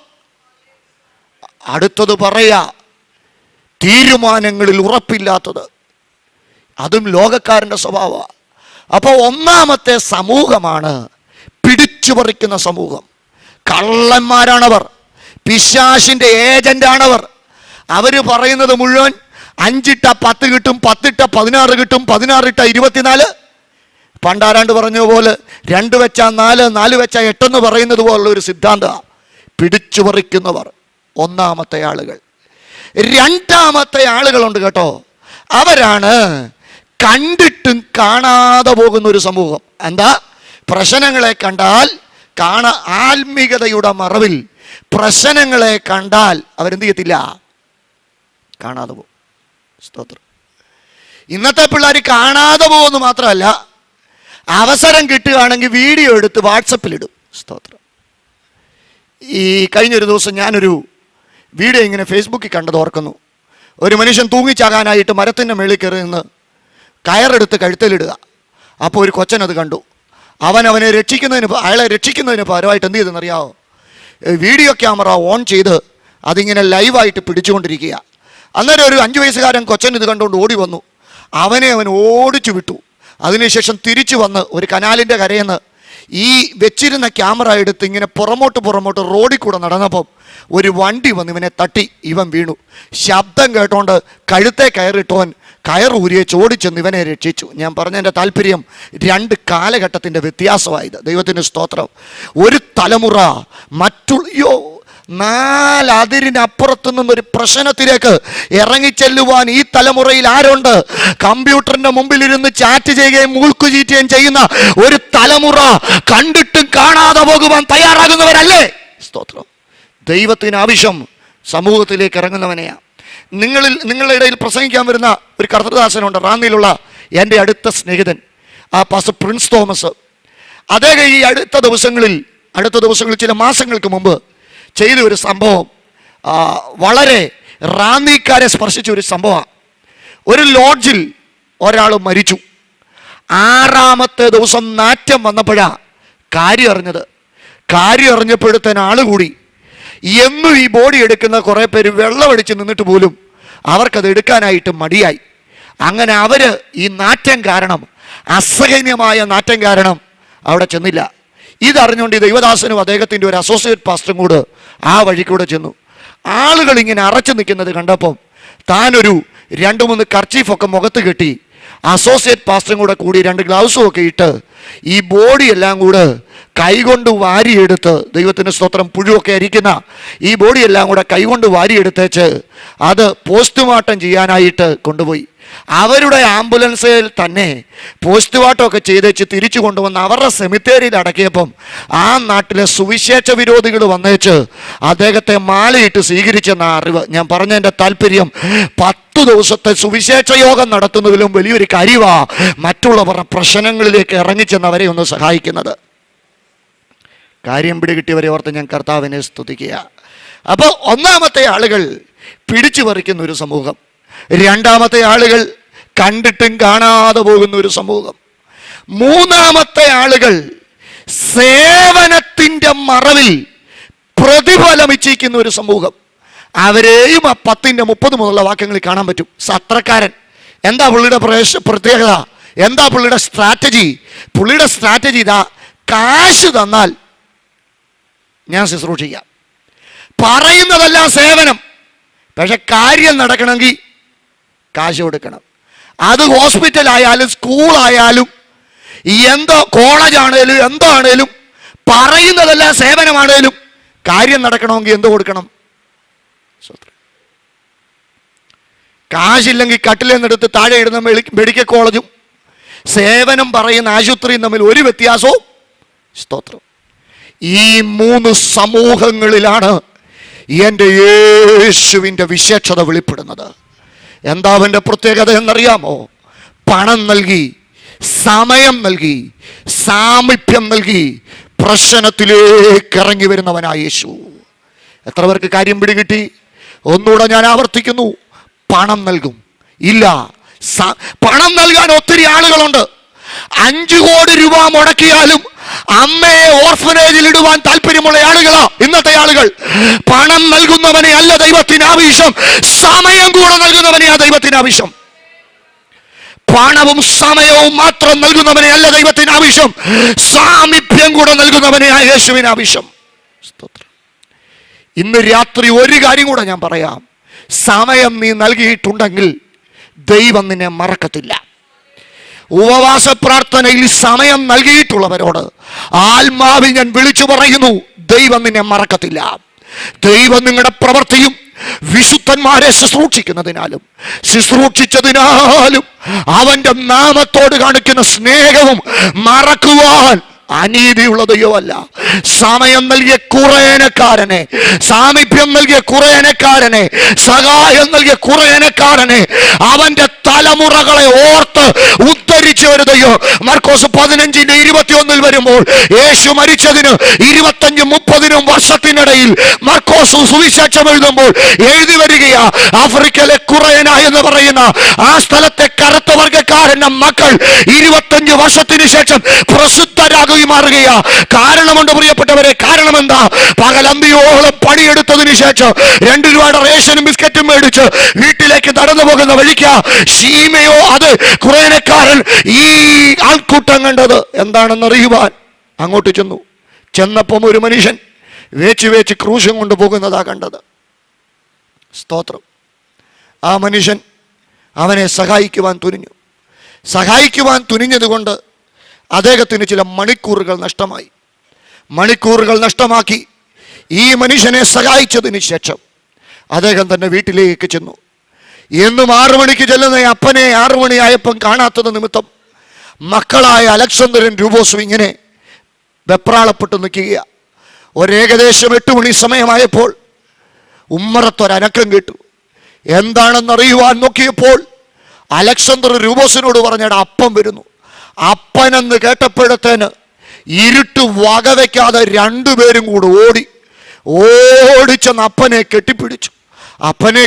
അടുത്തത് പറയാ, തീരുമാനങ്ങളിൽ ഉറപ്പില്ലാത്തത്, അതും ലോകക്കാരൻ്റെ സ്വഭാവമാണ്. അപ്പോൾ ഒന്നാമത്തെ സമൂഹമാണ് പിടിച്ചു പറിക്കുന്ന സമൂഹം. കള്ളന്മാരാണവർ, പിശാചിൻ്റെ ഏജന്റാണവർ. അവർ പറയുന്നത് മുഴുവൻ 5 ഇട്ട 10 കിട്ടും, 10 ഇട്ട 16 കിട്ടും, 16 ഇട്ട 24. പണ്ടാരാണ്ട് പറഞ്ഞ പോലെ 2 വെച്ചാൽ 4, 4 വെച്ചാൽ 8 എന്ന് പറയുന്നത് പോലുള്ള ഒരു സിദ്ധാന്തമാണ്. പിടിച്ചു പറിക്കുന്നവർ ഒന്നാമത്തെ ആളുകൾ. രണ്ടാമത്തെ ആളുകളുണ്ട് കേട്ടോ, അവരാണ് കണ്ടിട്ടും കാണാതെ പോകുന്ന ഒരു സമൂഹം. എന്താ? പ്രശ്നങ്ങളെ കണ്ടാൽ ആത്മീകതയുടെ മറവിൽ പ്രശ്നങ്ങളെ കണ്ടാൽ അവരെന്ത് ചെയ്യത്തില്ല, കാണാതെ പോകും. സ്തോത്രം. ഇന്നത്തെ പിള്ളേർ കാണാതെ പോകുന്നു മാത്രമല്ല, അവസരം കിട്ടുകയാണെങ്കിൽ വീഡിയോ എടുത്ത് വാട്സപ്പിലിടും. സ്തോത്രം. ഈ കഴിഞ്ഞൊരു ദിവസം ഞാനൊരു വീഡിയോ ഇങ്ങനെ ഫേസ്ബുക്കിൽ കണ്ടത് ഓർക്കുന്നു. ഒരു മനുഷ്യൻ തൂങ്ങിച്ചാകാനായിട്ട് മരത്തിൻ്റെ മേളിൽ കയറി നിന്ന് കയറെടുത്ത് കഴുത്തിലിടുക. അപ്പോൾ ഒരു കൊച്ചനത് കണ്ടു. അവനെ അയാളെ രക്ഷിക്കുന്നതിന് പകരമായിട്ട് എന്ത് ചെയ്തെന്നറിയാമോ? വീഡിയോ ക്യാമറ ഓൺ ചെയ്ത് അതിങ്ങനെ ലൈവായിട്ട് പിടിച്ചുകൊണ്ടിരിക്കുക. അന്നേരം ഒരു 5 വയസ്സുകാരൻ കൊച്ചൻ ഇത് കണ്ടുകൊണ്ട് ഓടി വന്നു. അവൻ ഓടിച്ചു വിട്ടു. അതിനുശേഷം തിരിച്ചു വന്ന് ഒരു കനാലിൻ്റെ കരയെന്ന് ഈ വെച്ചിരുന്ന ക്യാമറ എടുത്ത് ഇങ്ങനെ പുറമോട്ട് റോഡിൽ കൂടെ നടന്നപ്പം ഒരു വണ്ടി വന്ന് ഇവനെ തട്ടി. ഇവൻ വീണു. ശബ്ദം കേട്ടോണ്ട് കഴുത്തെ കയറിട്ടോൻ കയറൂരിയെ ചോടിച്ചെന്ന് ഇവനെ രക്ഷിച്ചു. ഞാൻ പറഞ്ഞതിൻ്റെ താല്പര്യം, 2 കാലഘട്ടത്തിൻ്റെ വ്യത്യാസമായത്. ദൈവത്തിന് സ്തോത്രം. ഒരു തലമുറ 4 അതിരിനപ്പുറത്തു നിന്നൊരു പ്രശ്നത്തിലേക്ക് ഇറങ്ങിച്ചെല്ലുവാൻ ഈ തലമുറയിൽ ആരുണ്ട്? കമ്പ്യൂട്ടറിന്റെ മുമ്പിലിരുന്ന് ചാറ്റ് ചെയ്യുകയും മൂൾക്കുചീറ്റുകയും ചെയ്യുന്ന ഒരു തലമുറ കണ്ടിട്ടും കാണാതെ പോകുവാൻ തയ്യാറാകുന്നവരല്ലേ? സ്തോത്രം. ദൈവത്തിന് ആവശ്യം സമൂഹത്തിലേക്ക് ഇറങ്ങുന്നവനെയാണ്. നിങ്ങളുടെ ഇടയിൽ പ്രസംഗിക്കാൻ വരുന്ന ഒരു കർത്തൃദാസനുണ്ട്, റാന്നിയിലുള്ള എൻ്റെ അടുത്ത സ്നേഹിതൻ, പാസ്റ്റർ പ്രിൻസ് തോമസ്. അദ്ദേഹം ഈ അടുത്ത ദിവസങ്ങളിൽ ചില മാസങ്ങൾക്ക് മുമ്പ് ചെയ്ത ഒരു സംഭവം വളരെ റാന്നിക്കാരെ സ്പർശിച്ച ഒരു സംഭവമാണ്. ഒരു ലോഡ്ജിൽ ഒരാൾ മരിച്ചു. 6ാമത്തെ ദിവസം നാറ്റം വന്നപ്പോഴാണ് കാര്യം അറിഞ്ഞപ്പോഴത്തേന് ആൾ കൂടി. എന്നും ഈ ബോഡി എടുക്കുന്ന കുറേ പേര് വെള്ളമടിച്ച് നിന്നിട്ട് പോലും അവർക്കത് എടുക്കാനായിട്ട് മടിയായി. അങ്ങനെ അവർ ഈ നാറ്റം കാരണം, അസഹനീയമായ നാറ്റം കാരണം അവിടെ ചെന്നില്ല. ഇതറിഞ്ഞുകൊണ്ട് ഈ ദൈവദാസനും അദ്ദേഹത്തിൻ്റെ ഒരു അസോസിയേറ്റ് പാസ്റ്ററും കൂടെ ആ വഴിക്കൂടെ ചെന്നു. ആളുകൾ ഇങ്ങനെ അറച്ചു നിൽക്കുന്നത് കണ്ടപ്പം താനൊരു 2-3 കർച്ചീഫൊക്കെ മുഖത്ത് കെട്ടി അസോസിയേറ്റ് പാസ്റ്ററും കൂടെ കൂടി 2 ഗ്ലൗസും ഒക്കെ ഇട്ട് ഈ ബോഡി എല്ലാം കൂടെ കൈകൊണ്ട് വാരിയെടുത്ത്, ദൈവത്തിന് സ്തോത്രം, പുഴുവൊക്കെ അരിക്കുന്ന ഈ ബോഡി എല്ലാം കൂടെ കൈകൊണ്ട് വാരിയെടുത്തേച്ച് അത് പോസ്റ്റ്മോർട്ടം ചെയ്യാനായിട്ട് കൊണ്ടുപോയി. അവരുടെ ആംബുലൻസിൽ തന്നെ പോസ്റ്റ്മോർട്ടമൊക്കെ ചെയ്തേച്ച് തിരിച്ചു കൊണ്ടുവന്ന് അവരുടെ സെമിത്തേരിയിൽ അടക്കിയപ്പം ആ നാട്ടിലെ സുവിശേഷ വിരോധികൾ വന്നേച്ച് അദ്ദേഹത്തെ മാലയിട്ട് സ്വീകരിച്ചെന്ന അറിവ്. ഞാൻ പറഞ്ഞതിൻ്റെ താല്പര്യം, 10 ദിവസത്തെ സുവിശേഷ യോഗം നടത്തുന്നതിലും വലിയൊരു കാര്യമാ മറ്റുള്ളവരുടെ പ്രശ്നങ്ങളിലേക്ക് ഇറങ്ങിച്ചെന്നവരെ ഒന്ന് സഹായിക്കുന്നത്. കാര്യം പിടികിട്ടിയവരെ ഓർത്ത് ഞാൻ കർത്താവിനെ സ്തുതിക്കുക. അപ്പോൾ ഒന്നാമത്തെ ആളുകൾ പിടിച്ചു പറിക്കുന്ന ഒരു സമൂഹം. രണ്ടാമത്തെ ആളുകൾ കണ്ടിട്ടും കാണാതെ പോകുന്ന ഒരു സമൂഹം. മൂന്നാമത്തെ ആളുകൾ സേവനത്തിൻ്റെ മറവിൽ പ്രതിഫലമിച്ചിരിക്കുന്ന ഒരു സമൂഹം. അവരെയും ആ 10-30 മുതലുള്ള വാക്യങ്ങളിൽ കാണാൻ പറ്റും. സത്രക്കാരൻ എന്താ പുള്ളിയുടെ പ്രത്യേകത? എന്താ പുള്ളിയുടെ സ്ട്രാറ്റജി? പുള്ളിയുടെ സ്ട്രാറ്റജി ഇതാ: കാശ് തന്നാൽ ഞാൻ ശുശ്രൂഷിക്കാം. പറയുന്നതെല്ലാം സേവനം, പക്ഷെ കാര്യം നടക്കണമെങ്കിൽ കാശ് കൊടുക്കണം. അത് ഹോസ്പിറ്റലായാലും സ്കൂളായാലും എന്തോ കോളേജാണേലും എന്താണേലും പറയുന്നതെല്ലാം സേവനമാണേലും കാര്യം നടക്കണമെങ്കിൽ എന്ത് കൊടുക്കണം? കാശില്ലെങ്കിൽ കട്ടിലിൽ നിന്നെടുത്ത് താഴെ ഇടുന്ന മെഡിക്കൽ കോളേജും സേവനം പറയുന്ന ആശുപത്രിയും തമ്മിൽ ഒരു വ്യത്യാസവും. സ്തോത്രം. ഈ 3 സമൂഹങ്ങളിലാണ് എൻ്റെ യേശുവിൻ്റെ വിശേഷത വെളിപ്പെടുന്നത്. എന്താ അവൻ്റെ പ്രത്യേകത എന്നറിയാമോ? പണം നൽകി, സമയം നൽകി, സാമീപ്യം നൽകി പ്രശ്നത്തിലേക്ക് ഇറങ്ങി വരുന്നവനായ യേശു. എത്ര പേർക്ക് കാര്യം പിടികിട്ടി? ഒന്നുകൂടെ ഞാൻ ആവർത്തിക്കുന്നു, പണം നൽകും. ഇല്ല, പണം നൽകാൻ ഒത്തിരി ആളുകളുണ്ട്. 5 കോടി രൂപ മുടക്കിയാലും അമ്മയെ ഓർഫനേജിൽ ഇടുവാൻ താല്പര്യമുള്ള ആളുകളാ ഇന്നത്തെ ആളുകൾ. പണം നൽകുന്നവനെ അല്ല ദൈവത്തിന് ആവശ്യം, സമയം കൂടെ നൽകുന്നവനെയാ ദൈവത്തിന് ആവശ്യം. പണവും സമയവും മാത്രം നൽകുന്നവനെ അല്ല ദൈവത്തിന് ആവശ്യം, സാമീപ്യം കൂടെ നൽകുന്നവനെയാ യേശുവിന് ആവശ്യം. ഇന്ന് രാത്രി ഒരു കാര്യം കൂടെ ഞാൻ പറയാം. സമയം നീ നൽകിയിട്ടുണ്ടെങ്കിൽ ദൈവം നിന്നെ മറക്കത്തില്ല. ഉപവാസ പ്രാർത്ഥനയിൽ സമയം നൽകിയിട്ടുള്ളവരോട് ആത്മാവിൽ ഞാൻ വിളിച്ചു പറയുന്നു, ദൈവം നിന്നെ മറക്കത്തില്ല. ദൈവം നിങ്ങളുടെ പ്രവൃത്തിയും വിശുദ്ധന്മാരെ ശുശ്രൂഷിക്കുന്നതിനാലും ശുശ്രൂഷിച്ചതിനാലും അവന്റെ നാമത്തോട് കാണിക്കുന്ന സ്നേഹവും മറക്കുവാൻ അനീതിയുള്ള ദൈവമല്ല. സമയം നൽകിയ കുറേനക്കാരനെ, സാമീപ്യം നൽകിയ കുറേനക്കാരനെ, സഹായം നൽകിയ കുറേനക്കാരനെ അവന്റെ തലമുറകളെ ഓർത്ത് ഉദ്ധരിച്ച ഒരു ദൈവം. മർക്കോസ് 15:21 വരുമ്പോൾ യേശു മരിച്ചതിന് 25-30 വർഷത്തിനിടയിൽ മർക്കോസ് സുവിശേഷം എഴുതുമ്പോൾ എഴുതി വരികയാ, ആഫ്രിക്കയിലെ കുറേന എന്ന് പറയുന്ന ആ സ്ഥലത്തെ കറുത്ത വർഗക്കാരന്റെ മക്കൾ 25 വർഷത്തിന് ശേഷം പ്രസിദ്ധരാകുകയും മാറുകയാ. കാരണമുണ്ട് പ്രിയപ്പെട്ടവരെ. കാരണം എന്താ? പകലന്തിയോളം പണിയെടുത്തതിന് ശേഷം 2 രൂപയുടെ റേഷനും ബിസ്ക്കറ്റും മേടിച്ച് വീട്ടിലേക്ക് നടന്നു പോകുന്ന വഴിക്കാ ഷീമയോ അത് കുറേനക്കാരൻ ഈ ആൾക്കൂട്ടം കണ്ടത് എന്താണെന്നറിയുവാൻ അങ്ങോട്ട് ചെന്നു. ചെന്നപ്പം ഒരു മനുഷ്യൻ വേച്ച് ക്രൂശം കൊണ്ട് പോകുന്നതാ കണ്ടത്. സ്തോത്രം. ആ മനുഷ്യൻ അവനെ സഹായിക്കുവാൻ തുനിഞ്ഞത് കൊണ്ട് അദ്ദേഹത്തിന് ചില മണിക്കൂറുകൾ നഷ്ടമായി. മണിക്കൂറുകൾ നഷ്ടമാക്കി ഈ മനുഷ്യനെ സഹായിച്ചതിന് ശേഷം അദ്ദേഹം തന്നെ വീട്ടിലേക്ക് ചെന്നു. എന്നും 6 മണിക്ക് ചെല്ലുന്ന അപ്പനെ 6 മണിയായപ്പം കാണാത്തത് നിമിത്തം മക്കളായ അലക്സാണ്ടറും രൂപോസും ഇങ്ങനെ വെപ്രാളപ്പെട്ട് നിൽക്കുക. ഏകദേശം 8 മണി സമയമായപ്പോൾ ഉമ്മറത്തൊരനക്കം കേട്ടു. എന്താണെന്നറിയുവാൻ നോക്കിയപ്പോൾ അലക്സാണ്ടർ രൂപോസിനോട് പറഞ്ഞാൽ അപ്പം വരുന്നു. അപ്പനെന്ന് കേട്ടപ്പോഴത്തേന് ഇരുട്ട് വകവയ്ക്കാതെ 2 പേരും കൂടെ ഓടിച്ചെന്ന് അപ്പനെ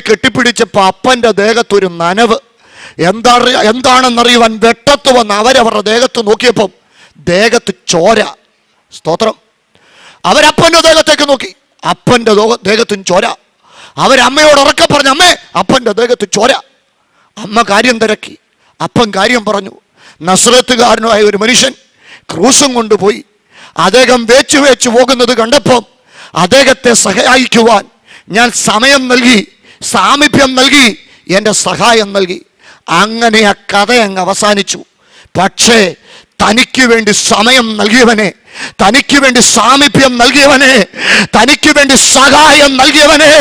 കെട്ടിപ്പിടിച്ചപ്പോൾ അപ്പൻ്റെ ദേഹത്തൊരു നനവ്. എന്താണെന്നറിയുവാൻ വെട്ടത്ത് വന്ന് അവരവരുടെ ദേഹത്ത് നോക്കിയപ്പം ദേഹത്ത് ചോര. സ്തോത്രം. അവരപ്പൻ്റെ ദേഹത്തേക്ക് നോക്കി, അപ്പൻ്റെ ദേഹത്തും ചോര. അവരമ്മയോട് ഉറക്കെ പറഞ്ഞു, അമ്മേ അപ്പൻ്റെ ദേഹത്ത് ചോര. അമ്മ കാര്യം തിരക്കി, അപ്പൻ കാര്യം പറഞ്ഞു. നസ്രത്തുകാരനായ ഒരു മനുഷ്യൻ ക്രൂശും കൊണ്ടുപോയി. അദ്ദേഹം വേച്ചു പോകുന്നത് കണ്ടപ്പം അദ്ദേഹത്തെ സഹായിക്കുവാൻ ഞാൻ സമയം നൽകി, സാമീപ്യം നൽകി, എൻ്റെ സഹായം നൽകി. അങ്ങനെ ആ കഥ അങ്ങ് അവസാനിച്ചു. പക്ഷേ തനിക്ക് വേണ്ടി സമയം നൽകിയവനെ, തനിക്ക് വേണ്ടി സാമീപ്യം നൽകിയവനെ, തനിക്ക് വേണ്ടി സഹായം നൽകിയവനെ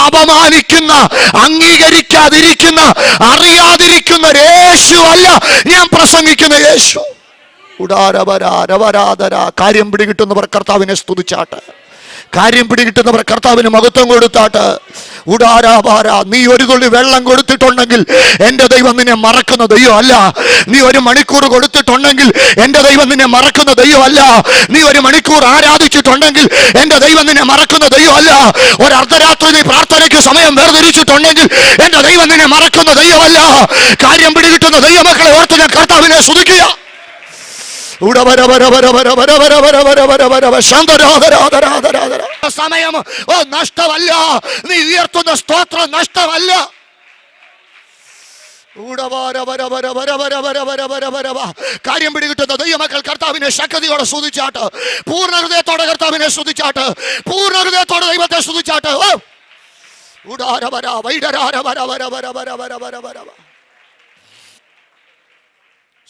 അപമാനിക്കുന്ന, അംഗീകരിക്കാതിരിക്കുന്ന, അറിയാതിരിക്കുന്ന യേശു അല്ല ഞാൻ പ്രസംഗിക്കുന്ന യേശു. കാര്യം പിടികിട്ടുന്നവർ കർത്താവിനെ സ്തുതിച്ചാട്ട്. കാര്യം പിടികിട്ടുന്നവർ കർത്താവിന് മഹത്വം കൊടുത്താട്ട്. നീ ഒരു തുള്ളി വെള്ളം കൊടുത്തിട്ടുണ്ടെങ്കിൽ എൻ്റെ ദൈവം നിന്നെ മറക്കുന്ന ദൈവം അല്ല. നീ 1 മണിക്കൂർ കൊടുത്തിട്ടുണ്ടെങ്കിൽ എൻ്റെ ദൈവം നിന്നെ മറക്കുന്ന ദൈവം അല്ല. നീ 1 മണിക്കൂർ ആരാധിച്ചിട്ടുണ്ടെങ്കിൽ എൻ്റെ ദൈവം നിന്നെ മറക്കുന്ന ദൈവം അല്ല. ഒരു അർദ്ധരാത്രി നീ പ്രാർത്ഥനയ്ക്ക് സമയം വേർതിരിച്ചിട്ടുണ്ടെങ്കിൽ എൻ്റെ ദൈവം നിന്നെ മറക്കുന്ന ദൈവമല്ല. കാര്യം പിടികിട്ടുന്ന ദൈവമക്കളെ ഓർത്ത് ഞാൻ കർത്താവിനെ സ്തുതിക്കുക. സമയം നഷ്ടമല്ല, നീ ഉയർത്തുന്ന സ്തോത്രം നഷ്ടമല്ല. കാര്യം പിടികിട്ടുന്ന ദൈവമക്കൾ കർത്താവിനെ ശക്തിയോടെ സ്തുതിച്ചാട്ട്, പൂർണ്ണ ഹൃദയത്തോടെ കർത്താവിനെ സ്തുതിച്ചാട്ട്, പൂർണ്ണ ഹൃദയത്തോടെ ദൈവത്തെ സ്തുതിച്ചാട്ട്.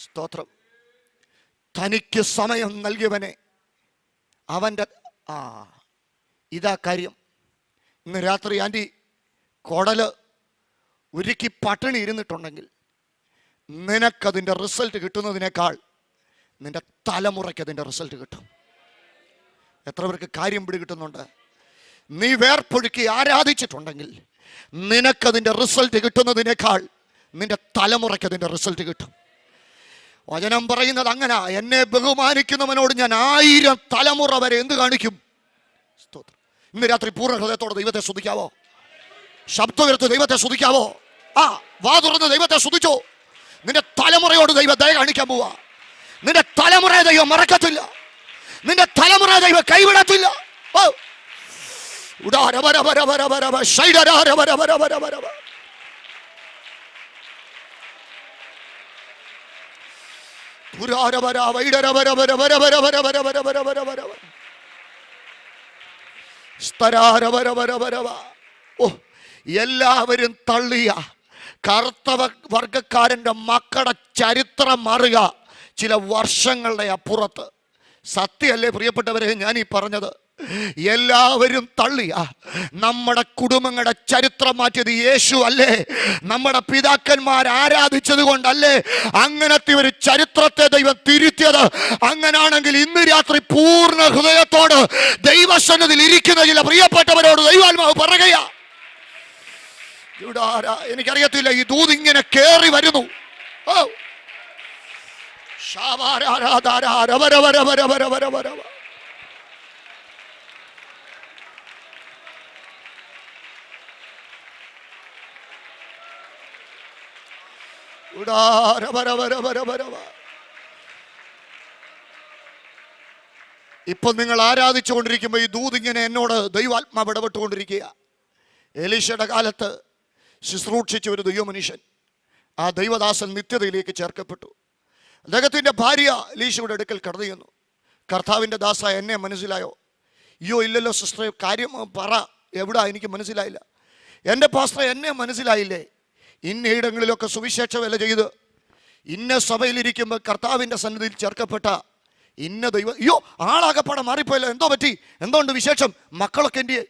സ്തോത്രം. തനിക്ക് സമയം നൽകിയവനെ അവൻ്റെ ഇതാ കാര്യം. ഇന്ന് രാത്രി ആൻറ്റി കുടല് ഉരുക്കി പട്ടിണി ഇരുന്നിട്ടുണ്ടെങ്കിൽ നിനക്കതിൻ്റെ റിസൾട്ട് കിട്ടുന്നതിനേക്കാൾ നിന്റെ തലമുറയ്ക്ക് അതിൻ്റെ റിസൾട്ട് കിട്ടും. എത്ര പേർക്ക് കാര്യം പിടികിട്ടുന്നുണ്ട്? നീ വേർപ്പൊഴുക്കി ആരാധിച്ചിട്ടുണ്ടെങ്കിൽ നിനക്കതിൻ്റെ റിസൾട്ട് കിട്ടുന്നതിനേക്കാൾ നിന്റെ തലമുറയ്ക്ക് അതിൻ്റെ റിസൾട്ട് കിട്ടും. വചനം പറയുന്നത് അങ്ങനെ, എന്നെ ബഹുമാനിക്കുന്നവനോട് ഞാൻ 1000 തലമുറ വരെ എന്ത് കാണിക്കും? സ്തോത്രം. ഇന്ന് രാത്രി പൂർണ്ണ ഹൃദയത്തോടെ ദൈവത്തെ സ്തുതിക്കാവോ? ശബ്ദമുയർത്തി ദൈവത്തെ സ്തുതിക്കാവോ? വാ തുറന്ന് ദൈവത്തെ സ്തുതിച്ചോ. നിന്റെ തലമുറയോട് ദൈവം ദയ കാണിക്കാൻ പോവാ. നിന്റെ തലമുറയെ ദൈവം മറക്കത്തില്ല. നിന്റെ തലമുറയെ ദൈവം കൈവിടത്തില്ല. എല്ലാവരും തള്ളിയ കറുത്ത വർഗക്കാരൻ്റെ മക്കളുടെ ചരിത്രം മാറുക ചില വർഷങ്ങളുടെ അപ്പുറത്ത്. സത്യമല്ലേ പ്രിയപ്പെട്ടവരെ ഞാൻ ഈ പറഞ്ഞത്? എല്ലാവരും തള്ളിയ നമ്മുടെ കുടുംബങ്ങളുടെ ചരിത്രം മാറ്റിയത് യേശു അല്ലേ? നമ്മുടെ പിതാക്കന്മാർ ആരാധിച്ചത് കൊണ്ടല്ലേ അങ്ങനത്തെ ഒരു ചരിത്രത്തെ ദൈവം തിരുത്തിയത്? അങ്ങനാണെങ്കിൽ ഇന്ന് രാത്രി പൂർണ്ണ ഹൃദയത്തോട് ദൈവസന്നിധിയിൽ ഇരിക്കുന്ന ചില പ്രിയപ്പെട്ടവരോട് ദൈവാത്മാവ് പറയുകയാ. എനിക്കറിയത്തില്ല, ഈ ദൂത് ഇങ്ങനെ കേറി വരുന്നു. ഇപ്പൊ നിങ്ങൾ ആരാധിച്ചുകൊണ്ടിരിക്കുമ്പോ ഈ ദൂത് ഇങ്ങനെ എന്നോട് ദൈവാത്മാവ് ഇടപെട്ടുകൊണ്ടിരിക്കുക. എലീശയുടെ കാലത്ത് ശുശ്രൂഷിച്ച ഒരു ദൈവമനുഷ്യൻ, ആ ദൈവദാസൻ നിത്യതയിലേക്ക് ചേർക്കപ്പെട്ടു. അദ്ദേഹത്തിൻ്റെ ഭാര്യ എലീശയുടെ അടുക്കൽ കടന്നു ചെന്നു. കർത്താവിൻ്റെ ദാസ, എന്നെ മനസ്സിലായോ? അയ്യോ ഇല്ലല്ലോ സിസ്റ്ററെ, കാര്യം പറ, എവിടാ? എനിക്ക് മനസ്സിലായില്ല. എൻ്റെ പാസ്റ്റർ എന്നെ മനസ്സിലായില്ലേ? ഇന്ന ഇടങ്ങളിലൊക്കെ സുവിശേഷ വേല ചെയ്ത് ഇന്ന സഭയിലിരിക്കുമ്പോൾ കർത്താവിൻ്റെ സന്നിധിയിൽ ചേർക്കപ്പെട്ട ഇന്ന ദൈവം. അയ്യോ ആളാകപ്പാടെ മാറിപ്പോയല്ലോ, എന്തോ പറ്റി? എന്തുകൊണ്ട് വിശേഷം? മക്കളൊക്കെ എന്തിയെ?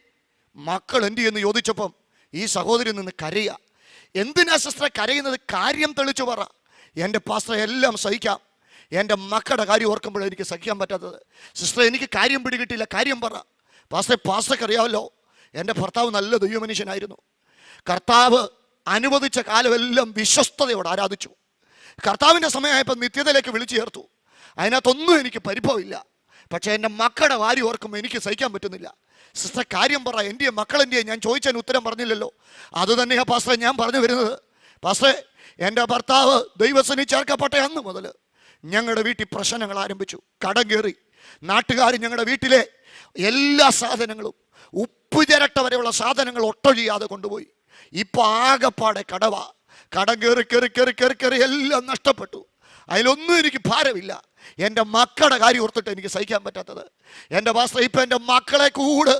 മക്കൾ എന്തി എന്ന് ചോദിച്ചപ്പം ഈ സഹോദരി നിന്ന് കരയുക. എന്തിനാ സിസ്റ്ററെ കരയുന്നത്? കാര്യം തെളിച്ചു പറ. എൻ്റെ പാസ്റ്റർ എല്ലാം സഹിക്കാം, എൻ്റെ മക്കളുടെ കാര്യം ഓർക്കുമ്പോഴാണ് എനിക്ക് സഹിക്കാൻ പറ്റാത്തത്. സിസ്റ്റർ എനിക്ക് കാര്യം പിടികിട്ടില്ല, കാര്യം പറ. പാസ്റ്റർക്ക് അറിയാമല്ലോ, എൻ്റെ ഭർത്താവ് നല്ല ദൈവമനുഷ്യനായിരുന്നു. കർത്താവ് അനുവദിച്ച കാലമെല്ലാം വിശ്വസ്തയോടെ ആരാധിച്ചു. കർത്താവിൻ്റെ സമയമായപ്പോൾ നിത്യതയിലേക്ക് വിളിച്ചു ചേർത്തു. അതിനകത്തൊന്നും എനിക്ക് പരിഭവമില്ല. പക്ഷേ എൻ്റെ മക്കളുടെ കാര്യം ഓർക്കുമ്പോൾ എനിക്ക് സഹിക്കാൻ പറ്റുന്നില്ല. സിസ്റ്റർ കാര്യം പറ, എൻ്റെ മക്കളെൻ്റെ ഞാൻ ചോദിച്ചതിന് ഉത്തരം പറഞ്ഞില്ലല്ലോ. അത് തന്നെയാണ് പാസ്റ്ററെ ഞാൻ പറഞ്ഞു വരുന്നത്. പാസ്റ്ററെ, എൻ്റെ ഭർത്താവ് ദൈവസന്നിധി ചേർക്കപ്പെട്ട അന്ന് മുതൽ ഞങ്ങളുടെ വീട്ടിൽ പ്രശ്നങ്ങൾ ആരംഭിച്ചു. കടം കയറി. നാട്ടുകാർ ഞങ്ങളുടെ വീട്ടിലെ എല്ലാ സാധനങ്ങളും, ഉപ്പ് ചിരട്ട വരെയുള്ള സാധനങ്ങൾ ഒട്ടൊഴിയാതെ കൊണ്ടുപോയി. ഇപ്പം ആകെപ്പാടെ കടവാ. കടം കയറി കയറി കയറി കയറി കയറി എല്ലാം നഷ്ടപ്പെട്ടു. അതിലൊന്നും എനിക്ക് ഭാരമില്ല. എൻ്റെ മക്കളുടെ കാര്യം ഓർത്തിട്ട് എനിക്ക് സഹിക്കാൻ പറ്റാത്തത്. എൻ്റെ പാസ്റ്റർ, ഇപ്പം എൻ്റെ മക്കളെ കൂടെ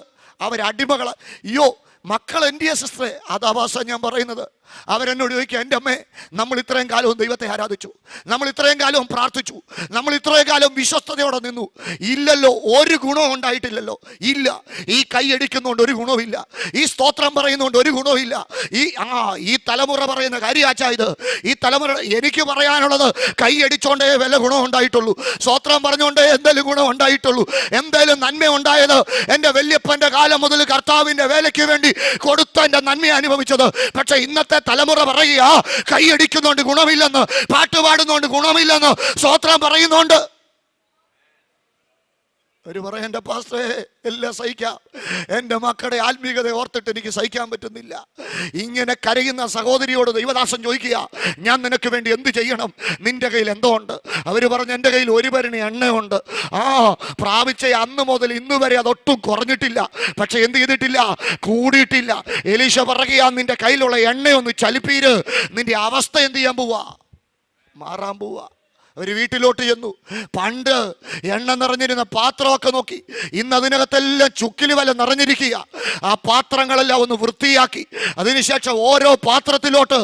അവരടിമകളെ. അയ്യോ മക്കൾ എൻ്റെ സിസ്റ്ററെ, അതാ പാസ്റ്റർ ഞാൻ പറയുന്നത്. അവരെന്നോട് ചോദിക്കുക, എൻ്റെ അമ്മേ, നമ്മൾ ഇത്രയും കാലവും ദൈവത്തെ ആരാധിച്ചു, നമ്മൾ ഇത്രയും കാലവും പ്രാർത്ഥിച്ചു, നമ്മൾ ഇത്രയും കാലം വിശ്വസ്തയോടെ നിന്നു, ഇല്ലല്ലോ, ഒരു ഗുണവും ഉണ്ടായിട്ടില്ലല്ലോ. ഇല്ല, ഈ കൈയടിക്കുന്നതുകൊണ്ട് ഒരു ഗുണവുമില്ല, ഈ സ്തോത്രം പറയുന്നതുകൊണ്ട് ഒരു ഗുണവുമില്ല. ഈ തലമുറ പറയുന്ന കാര്യാച്ചാ ഇത്. ഈ തലമുറ എനിക്ക് പറയാനുള്ളത്, കൈയടിച്ചോണ്ടേ വല്ല ഗുണം ഉണ്ടായിട്ടുള്ളൂ, സ്തോത്രം പറഞ്ഞുകൊണ്ടേ എന്തെങ്കിലും ഗുണം ഉണ്ടായിട്ടുള്ളൂ. എന്തായാലും നന്മ ഉണ്ടായത് എൻ്റെ വല്യപ്പൻ്റെ കാലം മുതൽ കർത്താവിൻ്റെ വേലയ്ക്ക് വേണ്ടി കൊടുത്ത എൻ്റെ നന്മ അനുഭവിച്ചത്. പക്ഷെ ഇന്നത്തെ തലമുറ പറയുക, കൈയടിക്കുന്നോണ്ട് ഗുണമില്ലെന്ന്, പാട്ടുപാടുന്നോണ്ട് ഗുണമില്ലെന്ന്, സ്തോത്രം പറയുന്നോണ്ട്. ഒരു പറയാം, എൻ്റെ പാസ്റ്ററെ എല്ലാം സഹിക്കാം, എൻ്റെ മക്കളുടെ ആത്മീയത ഓർത്തിട്ട് എനിക്ക് സഹിക്കാൻ പറ്റുന്നില്ല. ഇങ്ങനെ കരയുന്ന സഹോദരിയോട് ദൈവദാസൻ ചോദിക്കുക, ഞാൻ നിനക്ക് വേണ്ടി എന്ത് ചെയ്യണം? നിന്റെ കയ്യിൽ എന്തോ ഉണ്ട്? അവർ പറഞ്ഞു, എൻ്റെ കയ്യിൽ ഒരു ഭരണി എണ്ണയുണ്ട്. പ്രാപിച്ച അന്ന് മുതൽ ഇന്ന് വരെ അതൊട്ടും കുറഞ്ഞിട്ടില്ല, പക്ഷെ എന്ത് ചെയ്തിട്ടില്ല? കൂടിയിട്ടില്ല. എലീശ പറയുക, നിന്റെ കയ്യിലുള്ള എണ്ണയൊന്ന് ചലിപ്പീര്, നിന്റെ അവസ്ഥ എന്ത് ചെയ്യാൻ പോവാ? മാറാൻ പോവാ. അവർ വീട്ടിലോട്ട് ചെന്നു. പണ്ട് എണ്ണ നിറഞ്ഞിരുന്ന പാത്രമൊക്കെ നോക്കി. ഇന്ന് അതിനകത്തെല്ലാം ചുക്കിലി വല നിറഞ്ഞിരിക്കുക. ആ പാത്രങ്ങളെല്ലാം ഒന്ന് വൃത്തിയാക്കി അതിനുശേഷം ഓരോ പാത്രത്തിലോട്ട്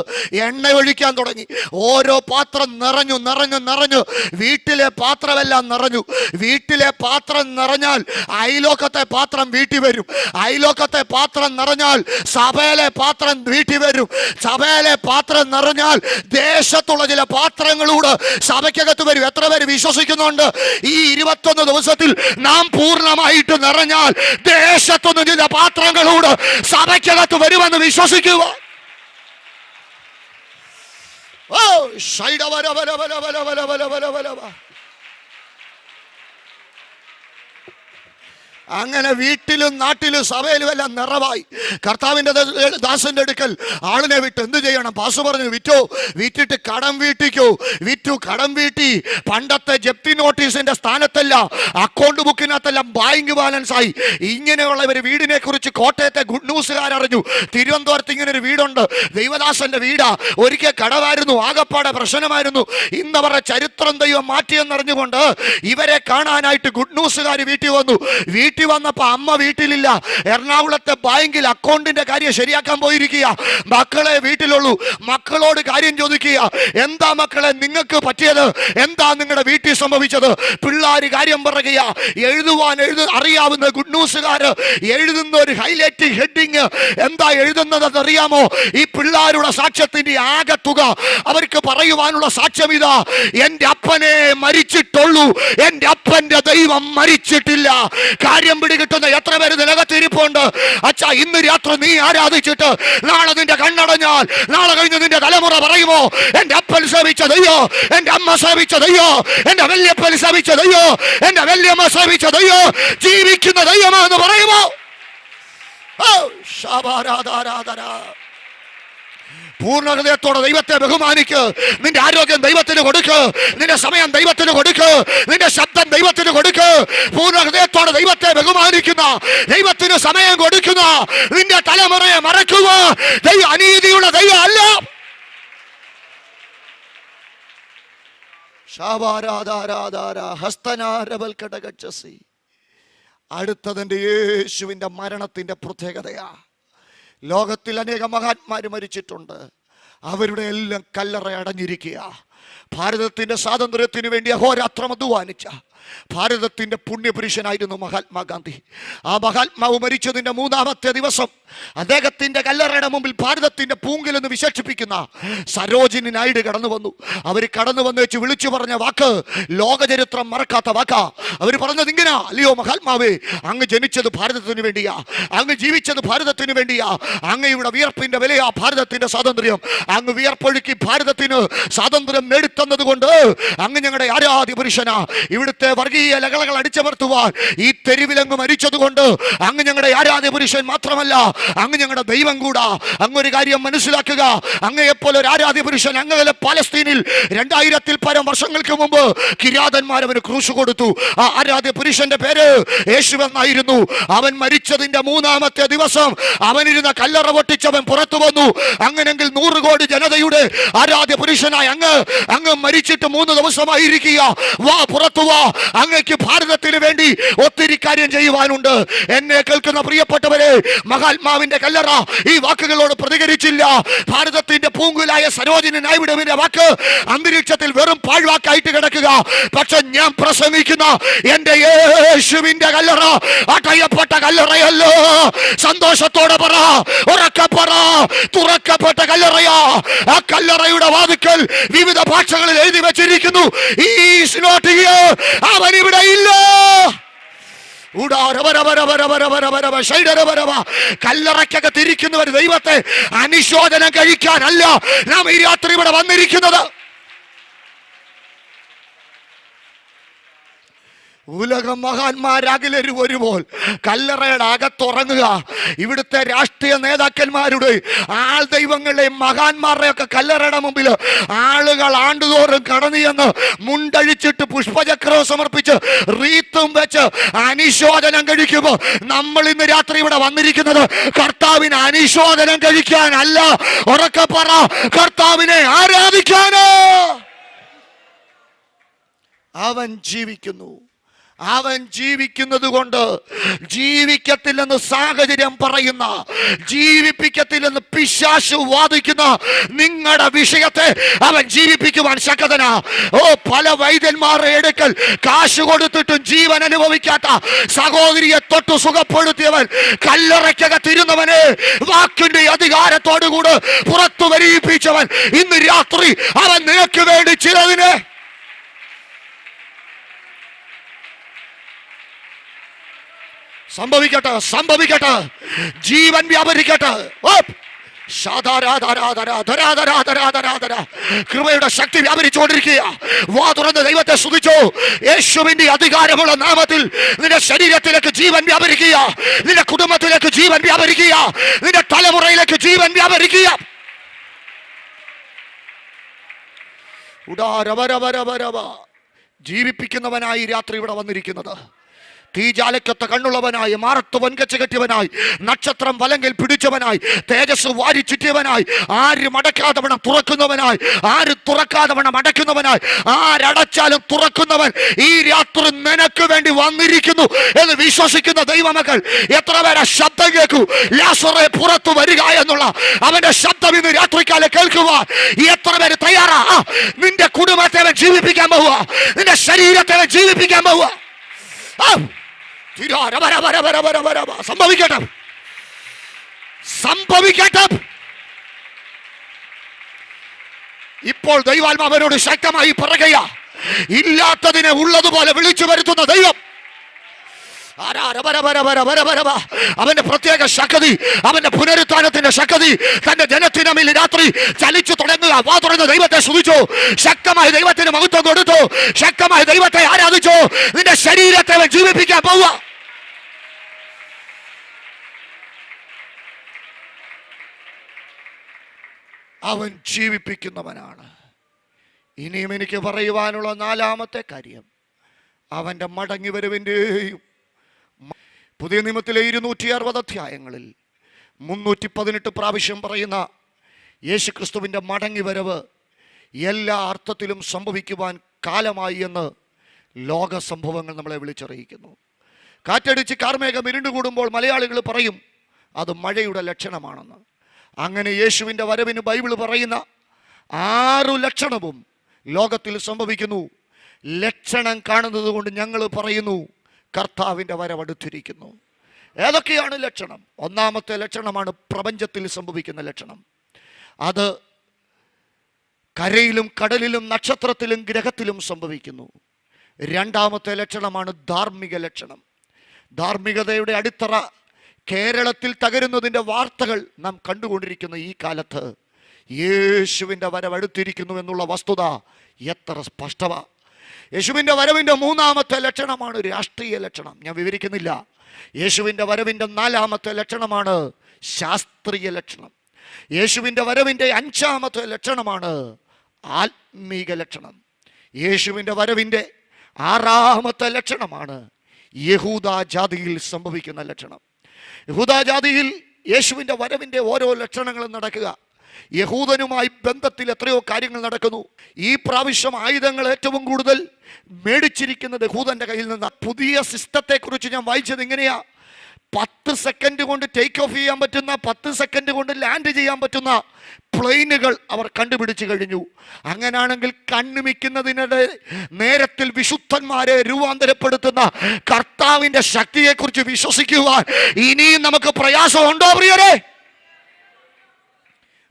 എണ്ണ ഒഴിക്കാൻ തുടങ്ങി. ഓരോ പാത്രം നിറഞ്ഞു നിറഞ്ഞു നിറഞ്ഞു. വീട്ടിലെ പാത്രമെല്ലാം നിറഞ്ഞു. വീട്ടിലെ പാത്രം നിറഞ്ഞാൽ അയലോക്കത്തെ പാത്രം വീട്ടിൽ വരും. അയലോക്കത്തെ പാത്രം നിറഞ്ഞാൽ സഭയിലെ പാത്രം വീട്ടിൽ വരും. സഭയിലെ പാത്രം നിറഞ്ഞാൽ ദേശത്തുള്ള ചില പാത്രങ്ങളോട് സഭയ്ക്കകത്ത് വരും. എത്ര പേര് വിശ്വസിക്കുന്നുണ്ട് ഈ 21 ദിവസത്തിൽ നാം പൂർണ്ണമായിട്ട് നിറഞ്ഞാൽ ദേശത്തുനിന്ന് ചില പാത്രങ്ങളോട് സഭയ്ക്കകത്ത് വരുമെന്ന് വിശ്വസിക്കുക? ഓ ഷൈഡ വര വര വര വര വര വര വര വര. അങ്ങനെ വീട്ടിലും നാട്ടിലും സഭയിലും എല്ലാം നിറവായി. കർത്താവിൻ്റെ ദാസന്റെ അടുക്കൽ ആളിനെ വിട്ട് എന്ത് ചെയ്യണം? പാസ്റ്റർ പറഞ്ഞു, വിറ്റോ, വിറ്റിട്ട് കടം വീട്ടിക്കോ. വിറ്റു, കടം വീട്ടി. പണ്ടത്തെ ജപ്തി നോട്ടീസിന്റെ സ്ഥാനത്തല്ല, അക്കൗണ്ട് ബുക്കിനകത്തെല്ലാം ബാങ്ക് ബാലൻസ് ആയി. ഇങ്ങനെയുള്ള ഒരു വീടിനെ കുറിച്ച് കോട്ടയത്തെ ഗുഡ് ന്യൂസുകാരറിഞ്ഞു. തിരുവനന്തപുരത്ത് ഇങ്ങനെ ഒരു വീടുണ്ട്, ദൈവദാസന്റെ വീടാ. ഒരിക്കൽ കടവായിരുന്നു, ആകപ്പാടെ പ്രശ്നമായിരുന്നു. ഇന്നവരുടെ ചരിത്രം ദൈവം മാറ്റിയെന്നറിഞ്ഞുകൊണ്ട് ഇവരെ കാണാനായിട്ട് ഗുഡ് ന്യൂസുകാർ വീട്ടിൽ വന്നു. വീട്ടിൽ വന്നപ്പോ അമ്മ വീട്ടിലില്ല. എറണാകുളത്തെ ബാങ്കിൽ അക്കൗണ്ടിന്റെ കാര്യം ശരിയാക്കാൻ പോയിരിക്കുക. മക്കളെ വീട്ടിലുള്ളൂ. മക്കളോട് കാര്യം ചോദിക്കുക, എന്താ മക്കളെ നിങ്ങൾക്ക് പറ്റിയത്? എന്താ നിങ്ങളുടെ വീട്ടിൽ സംഭവിച്ചത്? പിള്ളേര് കാര്യം പറയുക. എഴുതുവാൻ അറിയാവുന്ന ഗുഡ് ന്യൂസുകാര് എഴുതുന്ന ഒരു ഹൈലൈറ്റ് ഹെഡിങ് എന്താ എഴുതുന്നത് അറിയാമോ? ഈ പിള്ളേരുടെ സാക്ഷ്യത്തിന്റെ ആകെ തുക അവർക്ക് പറയുവാനുള്ള സാക്ഷ്യം ഇതാ: എന്റെ അപ്പനെ മരിച്ചിട്ടുള്ളൂ, എന്റെ അപ്പന്റെ ദൈവം മരിച്ചിട്ടില്ല. കാര്യം പിടികിട്ടുന്ന എത്ര പേര് നിലകത്തിരിപ്പുണ്ട്? അച്ഛാ, ഇന്ന് രാത്രി നീ ആരാധിച്ചിട്ട് നാളെ നിന്റെ കണ്ണടഞ്ഞാൽ നാളെ കഴിഞ്ഞ് നിന്റെ തലമുറ പറയുമോ, എന്റെ അപ്പൻ സേവിച്ചതയ്യോ, എന്റെ അമ്മ സേവിച്ചതയ്യോ, എന്റെ വല്യപ്പൻ സേവിച്ചതയ്യോ, എന്റെ വല്യമ്മ സേവിച്ചതയ്യോ, ജീവിക്കുന്ന ദൈവമോ എന്ന് പറയുമോ? ഓ ശബാരാധാരാധര. പൂർണ്ണ ഹൃദയത്തോടെ ദൈവത്തെ ബഹുമാനിക്ക്. നിന്റെ ആരോഗ്യം ദൈവത്തിന് കൊടുക്ക്. നിന്റെ സമയം ദൈവത്തിന് കൊടുക്ക്. നിന്റെ ശബ്ദം ദൈവത്തിന് കൊടുക്ക്. പൂർണ്ണ ഹൃദയത്തോടെ ദൈവത്തെ ബഹുമാനിക്കുന്ന, ദൈവത്തിന് സമയം കൊടുക്കുന്ന നിന്റെ തലമുറയെ മറക്കുക. ദൈവ അനീതിയുള്ള ദൈവം അല്ല. അടുത്തതിന്റെ യേശുവിന്റെ മരണത്തിന്റെ പ്രത്യേകതയാ. ലോകത്തിൽ അനേക മഹാന്മാർ മരിച്ചിട്ടുണ്ട്. അവരുടെ എല്ലാം കല്ലറ അടഞ്ഞിരിക്കുക. ഭാരതത്തിന്റെ സ്വാതന്ത്ര്യത്തിന് വേണ്ടി അഹോരാത്രം അധ്വാനിച്ച ഭാരതത്തിന്റെ പുണ്യപുരുഷനായിരുന്നു മഹാത്മാഗാന്ധി. ആ മഹാത്മാവ് മരിച്ചതിന്റെ 3-ാമത്തെ ദിവസം അദ്ദേഹത്തിന്റെ കല്ലറയുടെ മുമ്പിൽ ഭാരതത്തിന്റെ പൂങ്കിൽ എന്ന് വിശേഷിപ്പിക്കുന്ന സരോജിനി നായിഡു കടന്നു വന്നു. അവർ കടന്നു വന്ന് വെച്ച് വിളിച്ചു പറഞ്ഞ വാക്ക് ലോകചരിത്രം മറക്കാത്ത വാക്കാ. അവർ പറഞ്ഞത് ഇങ്ങനെ: അല്ലയോ മഹാത്മാവേ, അങ്ങ് ജനിച്ചത് ഭാരതത്തിന് വേണ്ടിയാ, അങ്ങ് ജീവിച്ചത് ഭാരതത്തിന് വേണ്ടിയാ, അങ്ങയുടെ വിയർപ്പിന്റെ വിലയാ ഭാരതത്തിന്റെ സ്വാതന്ത്ര്യം. അങ്ങ് വിയർപ്പൊഴുക്കി ഭാരതത്തിന് സ്വാതന്ത്ര്യം നേടിത്തന്നത് കൊണ്ട് അങ്ങ് ഞങ്ങളുടെ ആരാധ്യ പുരുഷനാ. ഇവിടുത്തെ വർഗീയ ലഹളകൾ അടിച്ചമർത്തുവാൻ ഈ തെരുവിലങ്ങ് മരിച്ചത് കൊണ്ട് അങ്ങ് ഞങ്ങളുടെ ആരാധ്യ പുരുഷൻ മാത്രമല്ല, അങ്ങ് ഞങ്ങളുടെ ദൈവം കൂടാ. അങ്ങൊരു കാര്യം മനസ്സിലാക്കുക, അങ്ങയെപ്പോലെ ഒരു ആരാധ്യ പുരുഷൻ അങ്ങ് പാലസ്തീനിൽ 2000-ൽ പരം വർഷങ്ങൾക്ക് മുമ്പ് കിരാതന്മാർ അവന് ക്രൂശ് കൊടുത്തു. ആ ആരാധ്യ പുരുഷന്റെ പേര് യേശുവെന്നായിരുന്നു. അവൻ മരിച്ചതിന്റെ 3-ാമത്തെ ദിവസം അവനിരുന്ന കല്ലറ പൊട്ടിച്ചവൻ പുറത്തു വന്നു. അങ്ങനെങ്കിൽ 100 കോടി ജനതയുടെ ആരാധ്യ പുരുഷനായി അങ്ങ് മരിച്ചിട്ട് 3 ദിവസമായിരിക്കുക. വാ, പുറത്തു വാ. അങ്ങക്ക് ഭാരതത്തിന് വേണ്ടി ഒത്തിരി കാര്യം ചെയ്യുവാനുണ്ട്. എന്നെ കേൾക്കുന്ന പ്രിയപ്പെട്ടവരെ, മഹാത്മാവിന്റെ കല്ലറ ഈ വാക്കുകളോട് പ്രതികരിച്ചില്ല. ഭാരതത്തിന്റെ പൂങ്കുലായ സരോജിനി നായിഡുവിന്റെ വാക്ക് അന്തരീക്ഷത്തിൽ വെറും പാഴ്വാക്കായിട്ട് കിടക്കുക. പക്ഷെ ഞാൻ പ്രസംഗിക്കുന്ന എന്റെ യേശുവിന്റെ കല്ലറ അടയപ്പെട്ട കല്ലറയല്ലോ. സന്തോഷത്തോടെ പറ, ഉറക്കെ പറ, തുറക്കപ്പെട്ട കല്ലറയാ. ആ കല്ലറയുടെ വാതിക്കൽ വിവിധ ഭാഷകളിൽ എഴുതി വെച്ചിരിക്കുന്നു: ഈസ് നോട്ട് ഹിയർ, അവൻ ഇവിടെ ഇല്ല. കല്ലറയ്ക്കകത്തിരിക്കുന്നവർ ദൈവത്തെ അനുശോചനം കഴിക്കാനല്ല നാം ഈ രാത്രി ഇവിടെ വന്നിരിക്കുന്നത്. ഉലക മഹാന്മാരകിലൊരു ഒരുപോൽ കല്ലറയുടെ അകത്തുറങ്ങുക. ഇവിടുത്തെ രാഷ്ട്രീയ നേതാക്കന്മാരുടെ ആൾ ദൈവങ്ങളുടെയും മഹാന്മാരുടെ ഒക്കെ കല്ലറയുടെ മുമ്പിൽ ആളുകൾ ആണ്ടുതോറും കടന്നു ചെന്ന് മുണ്ടഴിച്ചിട്ട് പുഷ്പചക്രവും സമർപ്പിച്ച് റീത്തും വെച്ച് അനുശോചനം കഴിക്കുമ്പോൾ നമ്മൾ ഇന്ന് രാത്രി ഇവിടെ വന്നിരിക്കുന്നത് കർത്താവിനെ അനുശോചനം കഴിക്കാനല്ല, ഉറക്കെ പറ, കർത്താവിനെ ആരാധിക്കാനോ. അവൻ ജീവിക്കുന്നു. അവൻ ജീവിക്കുന്നത് കൊണ്ട് ജീവിക്കത്തില്ലെന്ന് സാഹചര്യം പറയുന്ന, ജീവിപ്പിക്കത്തില്ലെന്ന് പിശാച് വാദിക്കുന്ന നിങ്ങളുടെ വിഷയത്തെ അവൻ ജീവിപ്പിക്കുവാൻ ശക്തനാ. പല വൈദ്യന്മാരുടെ എടുക്കൽ കാശ് കൊടുത്തിട്ടും ജീവൻ അനുഭവിക്കാത്ത സഹോദരിയെ തൊട്ട് സുഖപ്പെടുത്തിയവൻ, കല്ലറയ്ക്കകത്തിരുന്നവനെ വാക്കിന്റെ അധികാരത്തോടുകൂടെ പുറത്തു വരിയിപ്പിച്ചവൻ, ഇന്ന് രാത്രി അവൻ നിനക്ക് വേണ്ടി ചിലതിനെ സംഭവിക്കട്ടെ. ജീവൻ വ്യാപരിക്കട്ടെ. കൃപയുടെ ശക്തി വ്യാപരിച്ചുകൊണ്ടിരിക്കുക. വാ തുറന്ന് ദൈവത്തെ സ്തുതിച്ചോ. യേശുവിന്റെ അധികാരമുള്ള നാമത്തിൽ നിന്റെ ശരീരത്തിലേക്ക് ജീവൻ വ്യാപരിക്കുക, നിന്റെ കുടുംബത്തിലേക്ക് ജീവൻ വ്യാപരിക്കുക, നിന്റെ തലമുറയിലേക്ക് ജീവൻ വ്യാപരിക്കുക. ജീവിപ്പിക്കുന്നവനായി രാത്രി ഇവിടെ വന്നിരിക്കുന്നത്, തീജാലയ്ക്കൊത്ത കണ്ണുള്ളവനായി, മാറത്ത് വൻകച്ച കെട്ടിയവനായി, നക്ഷത്രം വലങ്കിൽ പിടിച്ചവനായി, തേജസ് വാരി ചുറ്റിയവനായി, ആര് മടക്കാതെ വണ്ണം തുറക്കുന്നവനായി, ആര് തുറക്കാതെ വണ്ണം അടയ്ക്കുന്നവനായി, ആരടച്ചാലും തുറക്കുന്നവൻ ഈ രാത്രി നിനക്ക് വേണ്ടി വന്നിരിക്കുന്നു എന്ന് വിശ്വസിക്കുന്ന ദൈവമക്കൾ എത്ര പേരെ ശബ്ദം കേൾക്കൂ. ലാസറേ പുറത്തു വരിക എന്നുള്ള അവന്റെ ശബ്ദം ഇന്ന് രാത്രിക്കാലം കേൾക്കുവാൻ എത്ര പേര് തയ്യാറാ? നിന്റെ കുടുംബത്തെ അവൻ ജീവിപ്പിക്കാൻ പോവുക, നിന്റെ ശരീരത്തെ അവൻ ജീവിപ്പിക്കാൻ പോവുക. സംഭവിക്കട്ടെ. ഇപ്പോൾ ദൈവാത്മാവനോട് ശക്തമായി പറയുക, ഇല്ലാത്തതിനെ ഉള്ളതുപോലെ വിളിച്ചു വരുത്തുന്ന ദൈവം. അവന്റെ പ്രത്യേക ശക്തി, അവന്റെ പുനരുത്ഥാനത്തിന്റെ ശക്തി തന്റെ ജനത്തിനമിൽ രാത്രി ചലിച്ചു തുടങ്ങുക. വാ തുറന്ന് ദൈവത്തെ സ്തുതിച്ചു, ശക്തമായ ദൈവത്തിന് മഹത്വം കൊടുത്തു, ശക്തമായ ദൈവത്തെ ആരാധിച്ചു. നിന്റെ ശരീരത്തെ അവൻ ജീവിപ്പിക്കാൻ പോവുക. അവൻ ജീവിപ്പിക്കുന്നവനാണ്. ഇനിയും എനിക്ക് പറയുവാനുള്ള നാലാമത്തെ കാര്യം, അവന്റെ മടങ്ങി വരവിൻ്റെയും പുതിയ നിയമത്തിലെ 260 അധ്യായങ്ങളിൽ 318 പ്രാവശ്യം പറയുന്ന യേശുക്രിസ്തുവിൻ്റെ മടങ്ങി വരവ് എല്ലാ അർത്ഥത്തിലും സംഭവിക്കുവാൻ കാലമായി എന്ന് ലോക സംഭവങ്ങൾ നമ്മളെ വിളിച്ചറിയിക്കുന്നു. കാറ്റടിച്ച് കാർമേഘം ഇരുണ്ടുകൂടുമ്പോൾ മലയാളികൾ പറയും അത് മഴയുടെ ലക്ഷണമാണെന്ന്. അങ്ങനെ യേശുവിൻ്റെ വരവിന് ബൈബിൾ പറയുന്ന 6 ലക്ഷണവും ലോകത്തിൽ സംഭവിക്കുന്നു. ലക്ഷണം കാണുന്നത് കൊണ്ട് ഞങ്ങൾ പറയുന്നു കർത്താവിൻ്റെ വരവടുത്തിരിക്കുന്നു. ഏതൊക്കെയാണ് ലക്ഷണം? ഒന്നാമത്തെ ലക്ഷണമാണ് പ്രപഞ്ചത്തിൽ സംഭവിക്കുന്ന ലക്ഷണം. അത് കരയിലും കടലിലും നക്ഷത്രത്തിലും ഗ്രഹത്തിലും സംഭവിക്കുന്നു. രണ്ടാമത്തെ ലക്ഷണമാണ് ധാർമ്മിക ലക്ഷണം. ധാർമ്മികതയുടെ അടിത്തറ കേരളത്തിൽ തകരുന്നതിൻ്റെ വാർത്തകൾ നാം കണ്ടുകൊണ്ടിരിക്കുന്ന ഈ കാലത്ത് യേശുവിൻ്റെ വരവടുത്തിരിക്കുന്നു എന്നുള്ള വസ്തുത എത്ര സ്പഷ്ടമാണ്. യേശുവിൻ്റെ വരവിൻ്റെ മൂന്നാമത്തെ ലക്ഷണമാണ് രാഷ്ട്രീയ ലക്ഷണം. ഞാൻ വിവരിക്കുന്നില്ല. യേശുവിൻ്റെ വരവിൻ്റെ നാലാമത്തെ ലക്ഷണമാണ് ശാസ്ത്രീയ ലക്ഷണം. യേശുവിൻ്റെ വരവിൻ്റെ അഞ്ചാമത്തെ ലക്ഷണമാണ് ആത്മീക ലക്ഷണം. യേശുവിൻ്റെ വരവിൻ്റെ ആറാമത്തെ ലക്ഷണമാണ് യഹൂദ ജാതിയിൽ സംഭവിക്കുന്ന ലക്ഷണം. യഹൂദ ജാതിയിൽ യേശുവിൻ്റെ വരവിൻ്റെ ഓരോ ലക്ഷണങ്ങളും നടക്കുക. യഹൂദനുമായി ബന്ധത്തിൽ എത്രയോ കാര്യങ്ങൾ നടക്കുന്നു. ഈ പ്രാവശ്യം ആയുധങ്ങൾ ഏറ്റവും കൂടുതൽ മേടിച്ചിരിക്കുന്നത് യഹൂദന്റെ കയ്യിൽ നിന്ന്. പുതിയ സിസ്റ്റത്തെക്കുറിച്ച് ഞാൻ വായിച്ചത് ഇങ്ങനെയാ: 10 സെക്കൻഡ് കൊണ്ട് ടേക്ക് ഓഫ് ചെയ്യാൻ പറ്റുന്ന, 10 സെക്കൻഡ് കൊണ്ട് ലാൻഡ് ചെയ്യാൻ പറ്റുന്ന പ്ലെയിനുകൾ അവർ കണ്ടുപിടിച്ചു കഴിഞ്ഞു. അങ്ങനാണെങ്കിൽ കണ്ണുമിക്കുന്നതിനിടെ നേരത്തിൽ വിശുദ്ധന്മാരെ രൂപാന്തരപ്പെടുത്തുന്ന കർത്താവിൻ്റെ ശക്തിയെക്കുറിച്ച് വിശ്വസിക്കുവാൻ ഇനിയും നമുക്ക് പ്രയാസമുണ്ടോ പ്രിയരെ?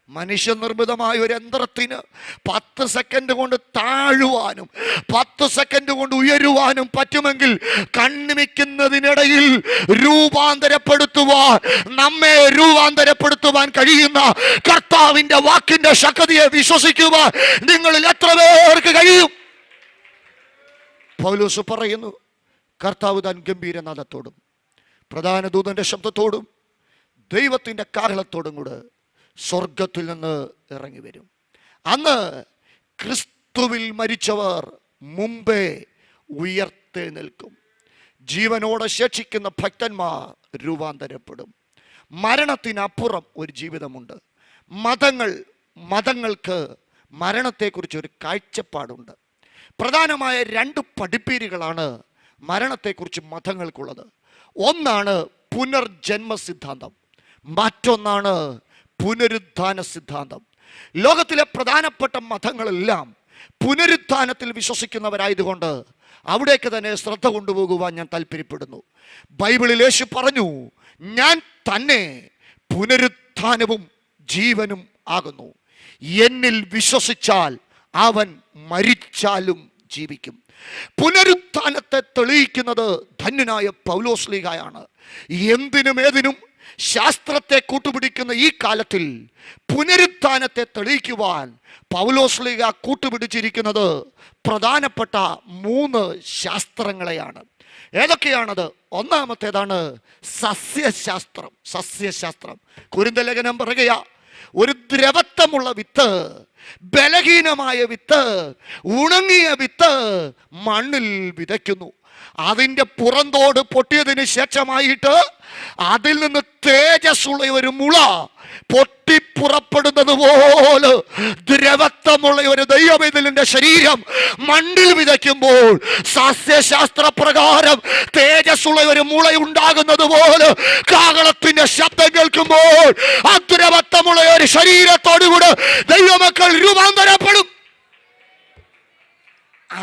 മനുഷ്യനിർമ്മിതമായ ഒരു യന്ത്രത്തിന് 10 സെക്കൻഡ് കൊണ്ട് താഴുവാനും 10 സെക്കൻഡ് കൊണ്ട് ഉയരുവാനും പറ്റുമെങ്കിൽ കണ്ണിമിക്കുന്നതിനിടയിൽ രൂപാന്തരപ്പെടുത്തുവാൻ, നമ്മെ രൂപാന്തരപ്പെടുത്തുവാൻ കഴിയുന്ന കർത്താവിൻ്റെ വാക്കിൻ്റെ ശക്തിയെ വിശ്വസിക്കുവാൻ നിങ്ങളിൽ എത്ര പേർക്ക് കഴിയും? പൗലോസ് പറയുന്നു, കർത്താവ് താൻ ഗംഭീരനാദത്തോടും പ്രധാന ദൂതന്റെ ശബ്ദത്തോടും ദൈവത്തിൻ്റെ കാഹളത്തോടും കൂടെ സ്വർഗത്തിൽ നിന്ന് ഇറങ്ങി വരും. അന്ന് ക്രിസ്തുവിൽ മരിച്ചവർ മുമ്പേ ഉയർത്തെഴുന്നേൽക്കും. ജീവനോടെ ശേഷിക്കുന്ന ഭക്തന്മാർ രൂപാന്തരപ്പെടും. മരണത്തിനപ്പുറം ഒരു ജീവിതമുണ്ട്. മതങ്ങൾക്ക് മരണത്തെക്കുറിച്ച് ഒരു കാഴ്ചപ്പാടുണ്ട്. പ്രധാനമായ രണ്ട് പഠിപ്പീരുകളാണ് മരണത്തെക്കുറിച്ച് മതങ്ങൾക്കുള്ളത്. ഒന്നാണ് പുനർജന്മ സിദ്ധാന്തം, മറ്റൊന്നാണ് പുനരുത്ഥാന സിദ്ധാന്തം. ലോകത്തിലെ പ്രധാനപ്പെട്ട മതങ്ങളെല്ലാം പുനരുത്ഥാനത്തിൽ വിശ്വസിക്കുന്നവരായതുകൊണ്ട് അവിടേക്ക് തന്നെ ശ്രദ്ധ കൊണ്ടുപോകുവാൻ ഞാൻ താല്പര്യപ്പെടുന്നു. ബൈബിളിൽ യേശു പറഞ്ഞു, ഞാൻ തന്നെ പുനരുത്ഥാനവും ജീവനും ആകുന്നു. എന്നിൽ വിശ്വസിച്ചാൽ അവൻ മരിച്ചാലും ജീവിക്കും. പുനരുത്ഥാനത്തെ തെളിയിക്കുന്നത് ധന്യനായ പൗലോസ്ലീഹായാണ്. എന്തിനും ഏതിനും ശാസ്ത്രത്തെ കൂട്ടുപിടിക്കുന്ന ഈ കാലത്തിൽ പുനരുത്ഥാനത്തെ തെളിയിക്കുവാൻ പൗലോസ്ലീഹ കൂട്ടുപിടിച്ചിരിക്കുന്നത് പ്രധാനപ്പെട്ട 3 ശാസ്ത്രങ്ങളെയാണ്. ഏതൊക്കെയാണത്? ഒന്നാമത്തേതാണ് സസ്യശാസ്ത്രം. കുരിന്ത ലേഖനം പറയുക, ഒരു ദ്രവത്വമുള്ള വിത്ത്, ബലഹീനമായ വിത്ത്, ഉണങ്ങിയ വിത്ത് മണ്ണിൽ വിതയ്ക്കുന്നു. അതിൻ്റെ പുറന്തോട് പൊട്ടിയതിന് ശേഷമായിട്ട് അതിൽ നിന്ന് തേജസ്സുള്ള ഒരു മുള പൊട്ടിപ്പുറപ്പെടുന്നത് പോലെ ദ്രവത്വമുള്ള ഒരു ദൈവവേദലിന്റെ ശരീരം മണ്ണിൽ വിതയ്ക്കുമ്പോൾ സസ്യശാസ്ത്ര പ്രകാരം തേജസ്സുള്ള ഒരു മുള ഉണ്ടാകുന്നത് പോലെ കാഹളത്തിന്റെ ശബ്ദം കേൾക്കുമ്പോൾ അദ്രവത്വമുള്ള ഒരു ശരീരത്തോടുകൂടെ ദൈവമക്കൾ രൂപാന്തരപ്പെടും.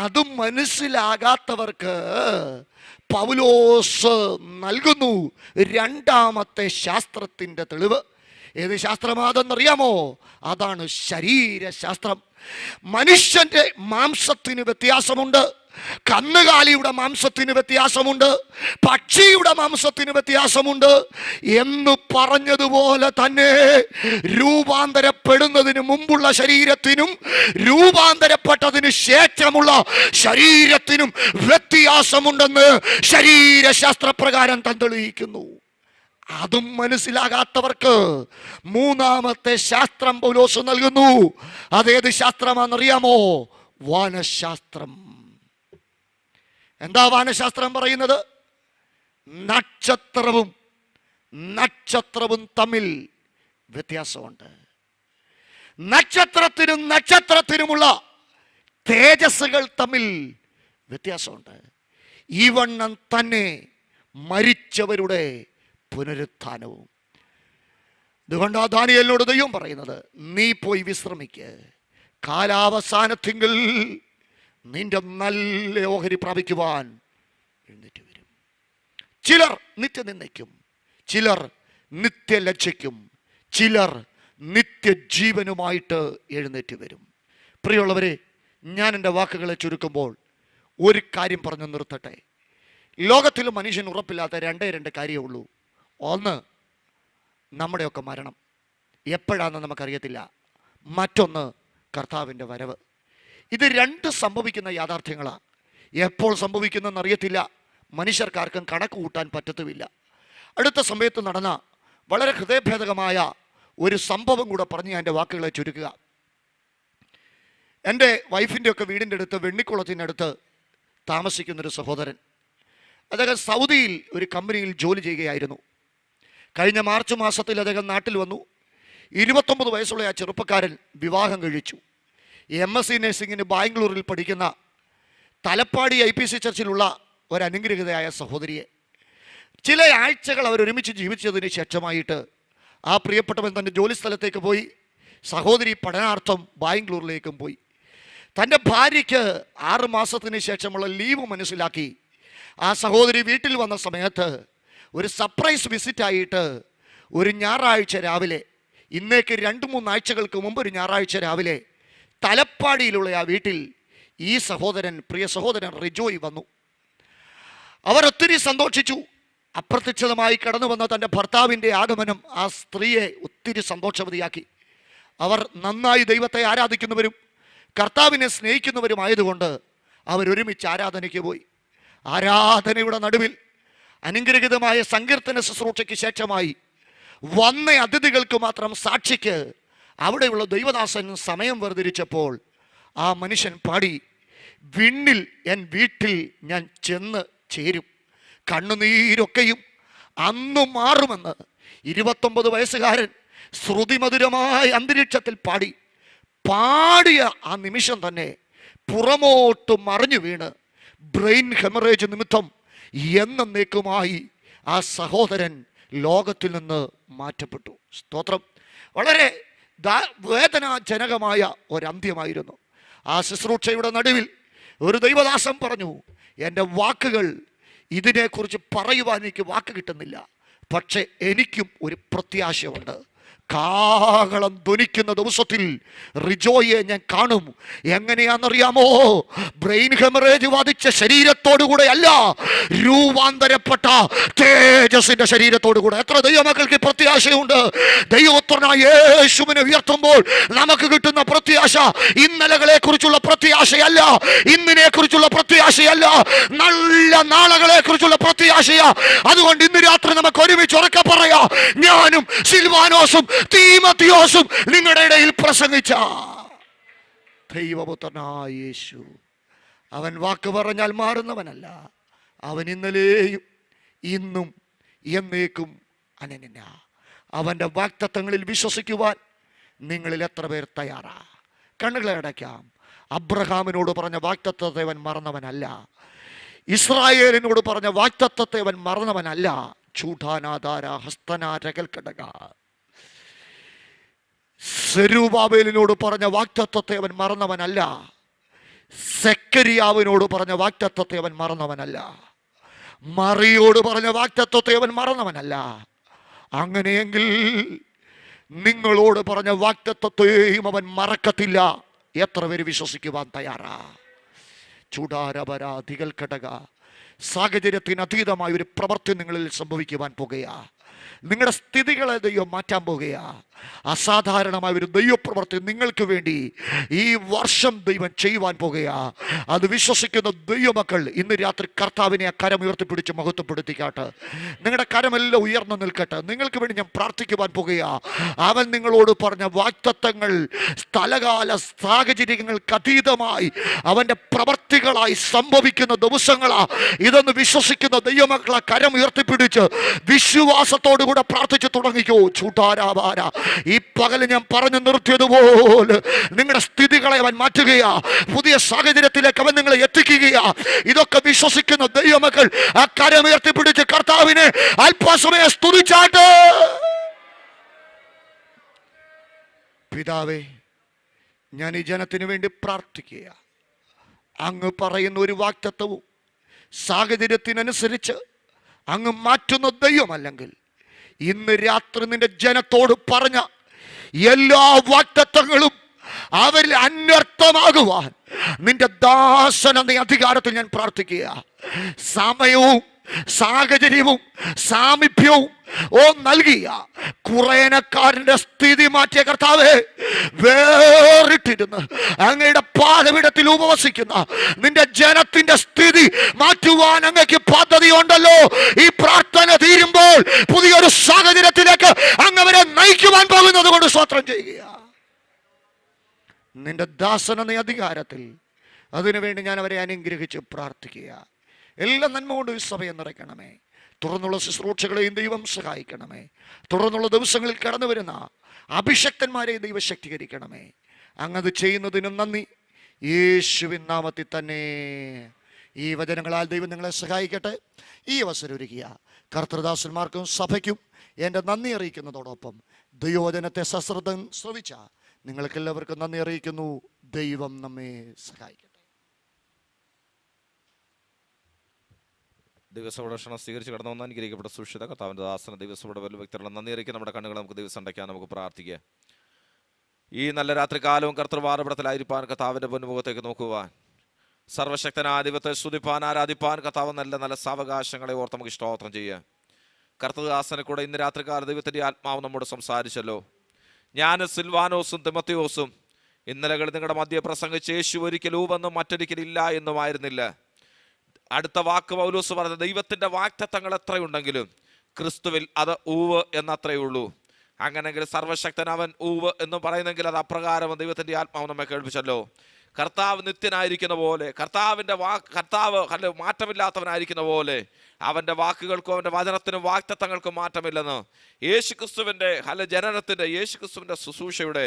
അത് മനസ്സിലാകാത്തവർക്ക് പൗലോസ് നൽകുന്നു രണ്ടാമത്തെ ശാസ്ത്രത്തിന്റെ തെളിവ്. ഏത് ശാസ്ത്രമാണെന്നറിയാമോ? അതാണ് ശരീരശാസ്ത്രം. മനുഷ്യന്റെ മാംസത്തിന് വ്യത്യാസമുണ്ട്, കന്നുകാലിയുടെ മാംസത്തിന് വ്യത്യാസമുണ്ട്, പക്ഷിയുടെ മാംസത്തിന് വ്യത്യാസമുണ്ട് എന്ന് പറഞ്ഞതുപോലെ തന്നെ രൂപാന്തരപ്പെടുന്നതിന് മുമ്പുള്ള ശരീരത്തിനും രൂപാന്തരപ്പെട്ടതിന് ശേഷമുള്ള ശരീരത്തിനും വ്യത്യാസമുണ്ടെന്ന് ശരീരശാസ്ത്രപ്രകാരം തെളിയിക്കുന്നു. അതും മനസ്സിലാകാത്തവർക്ക് മൂന്നാമത്തെ ശാസ്ത്രം പൗലോസ് നൽകുന്നു. അതേത് ശാസ്ത്രമാണെന്നറിയാമോ? വാനശാസ്ത്രം. എന്താ വാനശാസ്ത്രം പറയുന്നത്? നക്ഷത്രവും തമ്മിൽ വ്യത്യാസമുണ്ട്. നക്ഷത്രത്തിനുമുള്ള തേജസ്സുകൾ തമ്മിൽ വ്യത്യാസമുണ്ട്. ഈ വണ്ണം തന്നെ മരിച്ചവരുടെ പുനരുത്ഥാനവും. അതുകൊണ്ട് ദാനിയേലിനോട് ദൈവം പറയുന്നത്, നീ പോയി വിശ്രമിക്ക്, കാലാവസാനത്തിങ്കിൽ നിന്റെ നല്ല ഓഹരി പ്രാപിക്കുവാൻ എഴുന്നേറ്റ് വരും. ചിലർ നിത്യനിന്ദയ്ക്കും, ചിലർ നിത്യലജ്ജയ്ക്കും, ചിലർ നിത്യജീവനുമായിട്ട് എഴുന്നേറ്റ് വരും. പ്രിയമുള്ളവരെ, ഞാൻ എൻ്റെ വാക്കുകളെ ചുരുക്കുമ്പോൾ ഒരു കാര്യം പറഞ്ഞു നിർത്തട്ടെ. ലോകത്തിൽ മനുഷ്യൻ ഉറപ്പില്ലാത്ത രണ്ട് കാര്യമേ ഉള്ളൂ. ഒന്ന്, നമ്മുടെയൊക്കെ മരണം എപ്പോഴാണെന്ന് നമുക്കറിയത്തില്ല. മറ്റൊന്ന്, കർത്താവിൻ്റെ വരവ്. ഇത് രണ്ട് സംഭവിക്കുന്ന യാഥാർത്ഥ്യങ്ങളാണ്. എപ്പോൾ സംഭവിക്കുന്നെന്ന് അറിയത്തില്ല, മനുഷ്യർക്കാർക്കും കണക്ക് കൂട്ടാൻ പറ്റത്തുമില്ല. അടുത്ത സമയത്ത് നടന്ന വളരെ ഹൃദയഭേദകമായ ഒരു സംഭവം കൂടെ പറഞ്ഞ് ഞാൻ എൻ്റെ വാക്കുകളെ ചുരുക്കുക. എൻ്റെ വൈഫിൻ്റെയൊക്കെ വീടിൻ്റെ അടുത്ത്, വെണ്ണിക്കുളത്തിനടുത്ത് താമസിക്കുന്നൊരു സഹോദരൻ, അദ്ദേഹം സൗദിയിൽ ഒരു കമ്പനിയിൽ ജോലി ചെയ്യുകയായിരുന്നു. കഴിഞ്ഞ മാർച്ച് മാസത്തിൽ അദ്ദേഹം നാട്ടിൽ വന്നു. 29 വയസ്സുള്ള ആ ചെറുപ്പക്കാരൻ വിവാഹം കഴിച്ചു. MSc നഴ്സിംഗിന് ബാംഗ്ലൂരിൽ പഠിക്കുന്ന തലപ്പാടി IPC ചർച്ചിലുള്ള ഒരു അനുഗ്രഹീതയായ സഹോദരിയെ ചില ആഴ്ചകൾ അവരൊരുമിച്ച് ജീവിച്ചതിന് ശേഷമായിട്ട് ആ പ്രിയപ്പെട്ടവൻ തൻ്റെ ജോലി സ്ഥലത്തേക്ക് പോയി. സഹോദരി പഠനാർത്ഥം ബാംഗ്ലൂരിലേക്കും പോയി. തൻ്റെ ഭാര്യയ്ക്ക് 6 മാസത്തിന് ശേഷമുള്ള ലീവ് മനസ്സിലാക്കി ആ സഹോദരി വീട്ടിൽ വന്ന സമയത്ത് ഒരു സർപ്രൈസ് വിസിറ്റായിട്ട് ഒരു ഞായറാഴ്ച രാവിലെ, ഇന്നേക്ക് 2-3 ആഴ്ചകൾക്ക് മുമ്പ് ഒരു ഞായറാഴ്ച രാവിലെ തലപ്പാടിയിലുള്ള ആ വീട്ടിൽ ഈ പ്രിയ സഹോദരൻ റിജോയ് വന്നു. അവർ ഒത്തിരി സന്തോഷിച്ചു. അപ്രത്യക്ഷിതമായി കടന്നു വന്ന തൻ്റെ ഭർത്താവിൻ്റെ ആഗമനം ആ സ്ത്രീയെ ഒത്തിരി സന്തോഷവതിയാക്കി. അവർ നന്നായി ദൈവത്തെ ആരാധിക്കുന്നവരും കർത്താവിനെ സ്നേഹിക്കുന്നവരുമായതുകൊണ്ട് അവരൊരുമിച്ച് ആരാധനയ്ക്ക് പോയി. ആരാധനയുടെ നടുവിൽ അനുഗ്രഹീതമായ സങ്കീർത്തന ശുശ്രൂഷയ്ക്ക് ശേഷമായി വന്ന അതിഥികൾക്ക് മാത്രം സാക്ഷിക്ക് അവിടെയുള്ള ദൈവദാസൻ സമയം വേർതിരിച്ചപ്പോൾ ആ മനുഷ്യൻ പാടി, വിണ്ണിൽ എൻ വീട്ടിൽ ഞാൻ ചെന്ന് ചേരും, കണ്ണുനീരൊക്കെയും അന്നു മാറുമെന്ന് 29 വയസ്സുകാരൻ ശ്രുതിമധുരമായ അന്തരീക്ഷത്തിൽ പാടിയ ആ നിമിഷം തന്നെ പുറമോട്ട് മറിഞ്ഞു വീണ് ബ്രെയിൻ ഹെമറേജ് നിമിത്തം എന്നേക്കുമായി ആ സഹോദരൻ ലോകത്തിൽ നിന്ന് മാറ്റപ്പെട്ടു. സ്തോത്രം. വളരെ വേദനാജനകമായ ഒരന്ത്യമായിരുന്നു. ആ ശുശ്രൂഷയുടെ നടുവിൽ ഒരു ദൈവദാസൻ പറഞ്ഞു, എൻ്റെ വാക്കുകൾ ഇതിനെക്കുറിച്ച് പറയുവാൻ എനിക്ക് വാക്ക് കിട്ടുന്നില്ല, പക്ഷെ എനിക്കും ഒരു പ്രത്യാശയുണ്ട്. കാഹളം ധ്വനിക്കുന്ന ദിവസത്തിൽ റിജോയെ ഞാൻ കാണും. എങ്ങനെയാണെന്നറിയാമോ? ബ്രെയിൻ ഹെമറേജ് ബാധിച്ച ശരീരത്തോടുകൂടെ അല്ല, രൂപാന്തരപ്പെട്ട തേജസിന്റെ ശരീരത്തോടുകൂടെ. എത്ര ദൈവമക്കൾക്ക് പ്രത്യാശയുണ്ട്! ദൈവോത്തരനായ യേശുവിനെ ഉയർത്തുമ്പോൾ നമുക്ക് കിട്ടുന്ന പ്രത്യാശ ഇന്നലകളെ കുറിച്ചുള്ള പ്രത്യാശയല്ല, ഇന്നിനെ കുറിച്ചുള്ള പ്രത്യാശയല്ല, നല്ല നാളുകളെ കുറിച്ചുള്ള പ്രത്യാശയാ. അതുകൊണ്ട് ഇന്ന് രാത്രി നമുക്ക് ഒരുമിച്ച് ഉറക്കെ പറയാം, ഞാനും സിൽവാനോസും തീമോഥെയോസും നിങ്ങളുടെ ഇടയിൽ പ്രസംഗിച്ച ദൈവപുത്രനായ യേശു. അവൻ വാക്ക് പറഞ്ഞാൽ മാറുന്നവനല്ല. അവൻ ഇന്നലെയും ഇന്നും എന്നേക്കും അനന്യന. അവൻ്റെ വാഗ്ദത്തങ്ങളിൽ വിശ്വസിക്കുവാൻ നിങ്ങളിൽ എത്ര പേർ തയ്യാറാ? കണ്ണുകളെ അടയ്ക്കാം. അബ്രഹാമിനോട് പറഞ്ഞ വാഗ്ദത്തത്തെ അവൻ മറന്നവനല്ല. ഇസ്രായേലിനോട് പറഞ്ഞ വാഗ്ദത്തത്തെ അവൻ മറന്നവനല്ല. ചൂടാനാധാര ഹസ്തനാരകൽ കടക. സെരുബാബേലിനോട് പറഞ്ഞ വാഗ്ദത്തത്തെ അവൻ മറന്നവനല്ല. സെക്കരിയാവിനോട് പറഞ്ഞ വാഗ്ദത്തത്തെ അവൻ മറന്നവനല്ല. മറിയോട് പറഞ്ഞ വാഗ്ദത്തത്തെ അവൻ മറന്നവനല്ല. അങ്ങനെയെങ്കിൽ നിങ്ങളോട് പറഞ്ഞ വാഗ്ദത്തത്തെയും അവൻ മറക്കത്തില്ല. എത്ര പേര് വിശ്വസിക്കുവാൻ തയ്യാറാ? ചൂടാരപരാധികൾ ഘടക. സാഹചര്യത്തിന് അതീതമായ ഒരു പ്രവൃത്തി നിങ്ങളിൽ സംഭവിക്കുവാൻ പോകുകയാ. നിങ്ങളുടെ സ്ഥിതികളെ ദൈവം മാറ്റാൻ പോകുകയാ. അസാധാരണമായ ഒരു ദൈവപ്രവൃത്തി നിങ്ങൾക്ക് വേണ്ടി ഈ വർഷം ദൈവം ചെയ്യുവാൻ പോകുകയാ. അത് വിശ്വസിക്കുന്ന ദൈവമക്കൾ ഇന്ന് രാത്രി കർത്താവിനെ ആ കരം ഉയർത്തിപ്പിടിച്ച് മഹത്വപ്പെടുത്തിക്കാട്ട്. നിങ്ങളുടെ കരമെല്ലാം ഉയർന്നു നിൽക്കട്ടെ. നിങ്ങൾക്ക് വേണ്ടി ഞാൻ പ്രാർത്ഥിക്കുവാൻ പോകുകയാ. അവൻ നിങ്ങളോട് പറഞ്ഞ വാഗ്ദത്തങ്ങൾ സ്ഥലകാല സാഹചര്യങ്ങൾക്ക് അതീതമായി അവൻ്റെ പ്രവർത്തികളായി സംഭവിക്കുന്ന ദിവസങ്ങളാ. ഇതൊന്ന് വിശ്വസിക്കുന്ന ദൈവമക്കളെ കരം ഉയർത്തിപ്പിടിച്ച് വിശ്വാസത്തോടുകൂടെ പ്രാർത്ഥിച്ചു തുടങ്ങിക്കോ. ചൂട്ടാരാവാര. ഈ പകല് ഞാൻ പറഞ്ഞു നിർത്തിയതുപോലെ നിങ്ങളുടെ സ്ഥിതികളെ അവൻ മാറ്റുകയാ. പുതിയ സാഹചര്യത്തിലേക്ക് അവൻ നിങ്ങളെ എത്തിക്കുകയാ. ഇതൊക്കെ വിശ്വസിക്കുന്ന ദൈവമക്കൾ ആ കരം ഉയർത്തിപ്പിടിച്ച് കർത്താവിനെ അല്പസമയം സ്തുതിച്ചാട്ട്. പിതാവേ, ഞാൻ ഈ ജനത്തിന് വേണ്ടി പ്രാർത്ഥിക്കുക. അങ്ങ് പറയുന്ന ഒരു വാഗ്ദത്തവും സാഹചര്യത്തിനനുസരിച്ച് അങ്ങ് മാറ്റുന്ന ദൈവമല്ലെങ്കിൽ ഇന്ന് രാത്രി നിന്റെ ജനത്തോട് പറഞ്ഞ എല്ലാ വാഗ്ദത്തങ്ങളും അവരിൽ അന്വർത്ഥമാകുവാൻ നിന്റെ ദാസൻ എന്ന അധികാരത്തിൽ ഞാൻ പ്രാർത്ഥിക്കുക. സമയവും സാഹചര്യവും സാമീപ്യവും നൽകിയ കുറേനക്കാരന്റെ സ്ഥിതി മാറ്റിയ കർത്താവേ, വേറിട്ടിരുന്ന് അങ്ങയുടെ പാദപീഠത്തിൽ ഉപവസിക്കുന്ന നിന്റെ ജനത്തിന്റെ സ്ഥിതി മാറ്റുവാൻ അങ്ങക്ക് പദ്ധതി ഉണ്ടല്ലോ. ഈ പ്രാർത്ഥന തീരുമ്പോൾ പുതിയൊരു സാഹചര്യത്തിലേക്ക് അങ്ങ് അവരെ നയിക്കുവാൻ പോകുന്നത് കൊണ്ട് സ്തോത്രം ചെയ്യുക. നിന്റെ ദാസൻ എന്ന അധികാരത്തിൽ അതിനുവേണ്ടി ഞാൻ അവരെ അനുഗ്രഹിച്ച് പ്രാർത്ഥിക്കുക. എല്ലാ നന്മ കൊണ്ട് ഈ സഭയെ നിറയ്ക്കണമേ. തുടർന്നുള്ള ശുശ്രൂഷകളെയും ദൈവം സഹായിക്കണമേ. തുടർന്നുള്ള ദിവസങ്ങളിൽ കടന്നു വരുന്ന അഭിഷക്തന്മാരെയും ദൈവം ശക്തീകരിക്കണമേ. അങ്ങത് ചെയ്യുന്നതിനും നന്ദി. യേശുവിൻ നാമത്തിൽ തന്നെ ഈ വചനങ്ങളാൽ ദൈവം നിങ്ങളെ സഹായിക്കട്ടെ. ഈ അവസരം ഒരുക്കിയ കർത്തൃദാസന്മാർക്കും സഭയ്ക്കും എൻ്റെ നന്ദി അറിയിക്കുന്നതോടൊപ്പം ദൈവവചനത്തെ സശ്രദ്ധം ശ്രവിച്ച നിങ്ങൾക്കെല്ലാവർക്കും നന്ദി അറിയിക്കുന്നു. ദൈവം നമ്മെ സഹായിക്കട്ടെ. ദിവസയുടെ ക്ഷണം സ്വീകരിച്ച് കടന്നു വന്ന അനുഗ്രഹിക്കപ്പെട്ട സുഷിത കർത്താവിൻ്റെ ദാസന ദിവസയുടെ വലിയ വ്യക്തികളുടെ നന്ദി അറിയിക്കുക. നമ്മുടെ കണ്ണുകൾ നമുക്ക് ദിവസം അടയ്ക്കാൻ നമുക്ക് പ്രാർത്ഥിക്കുക. ഈ നല്ല രാത്രി കാലവും കർത്തൃവാരപടത്തിലായിരിക്കാൻ കർത്താവിൻ്റെ പൊന്നുമുഖത്തേക്ക് നോക്കുവാൻ, സർവശക്തനായ ദൈവത്തെ സ്തുതിപ്പാൻ ആരാധിപ്പാൻ കർത്താവ് നല്ല നല്ല സാവകാശങ്ങളെ ഓർത്ത് നമുക്ക് സ്തോത്രം ചെയ്യുക. കർത്തൃദാസനെ കൂടെ ഇന്ന് രാത്രികാല ദൈവത്തിൻ്റെ ആത്മാവ് നമ്മോട് സംസാരിച്ചല്ലോ. ഞാൻ സിൽവാനോസും തിമോഥെയോസും ഇന്നലകൾ നിങ്ങളുടെ മധ്യ പ്രസംഗിച്ച് യേശു ഒരിക്കൽ ഊവെന്നും മറ്റൊരിക്കലില്ല എന്നുമായിരുന്നില്ല. അടുത്ത വാക്ക് പൗലോസ് പറഞ്ഞ ദൈവത്തിൻ്റെ വാഗ്ദത്തങ്ങൾ എത്രയുണ്ടെങ്കിലും ക്രിസ്തുവിൽ അത് ഊവ് എന്നത്രയേ ഉള്ളൂ. അങ്ങനെങ്കിൽ സർവശക്തൻ അവൻ ഊവ് എന്നും പറയുന്നെങ്കിൽ അത് അപ്രകാരം ദൈവത്തിൻ്റെ ആത്മാവ് നമ്മെ കേൾപ്പിച്ചല്ലോ. കർത്താവ് നിത്യനായിരിക്കുന്ന പോലെ, കർത്താവ് അല്ല മാറ്റമില്ലാത്തവനായിരിക്കുന്ന പോലെ അവൻ്റെ വാക്കുകൾക്കും അവൻ്റെ വചനത്തിനും വാഗ്ദത്തങ്ങൾക്കും മാറ്റമില്ലെന്ന് യേശുക്രിസ്തുവിൻ്റെ ജനനത്തിൻ്റെ, യേശുക്രിസ്തുവിൻ്റെ ശുശ്രൂഷയുടെ,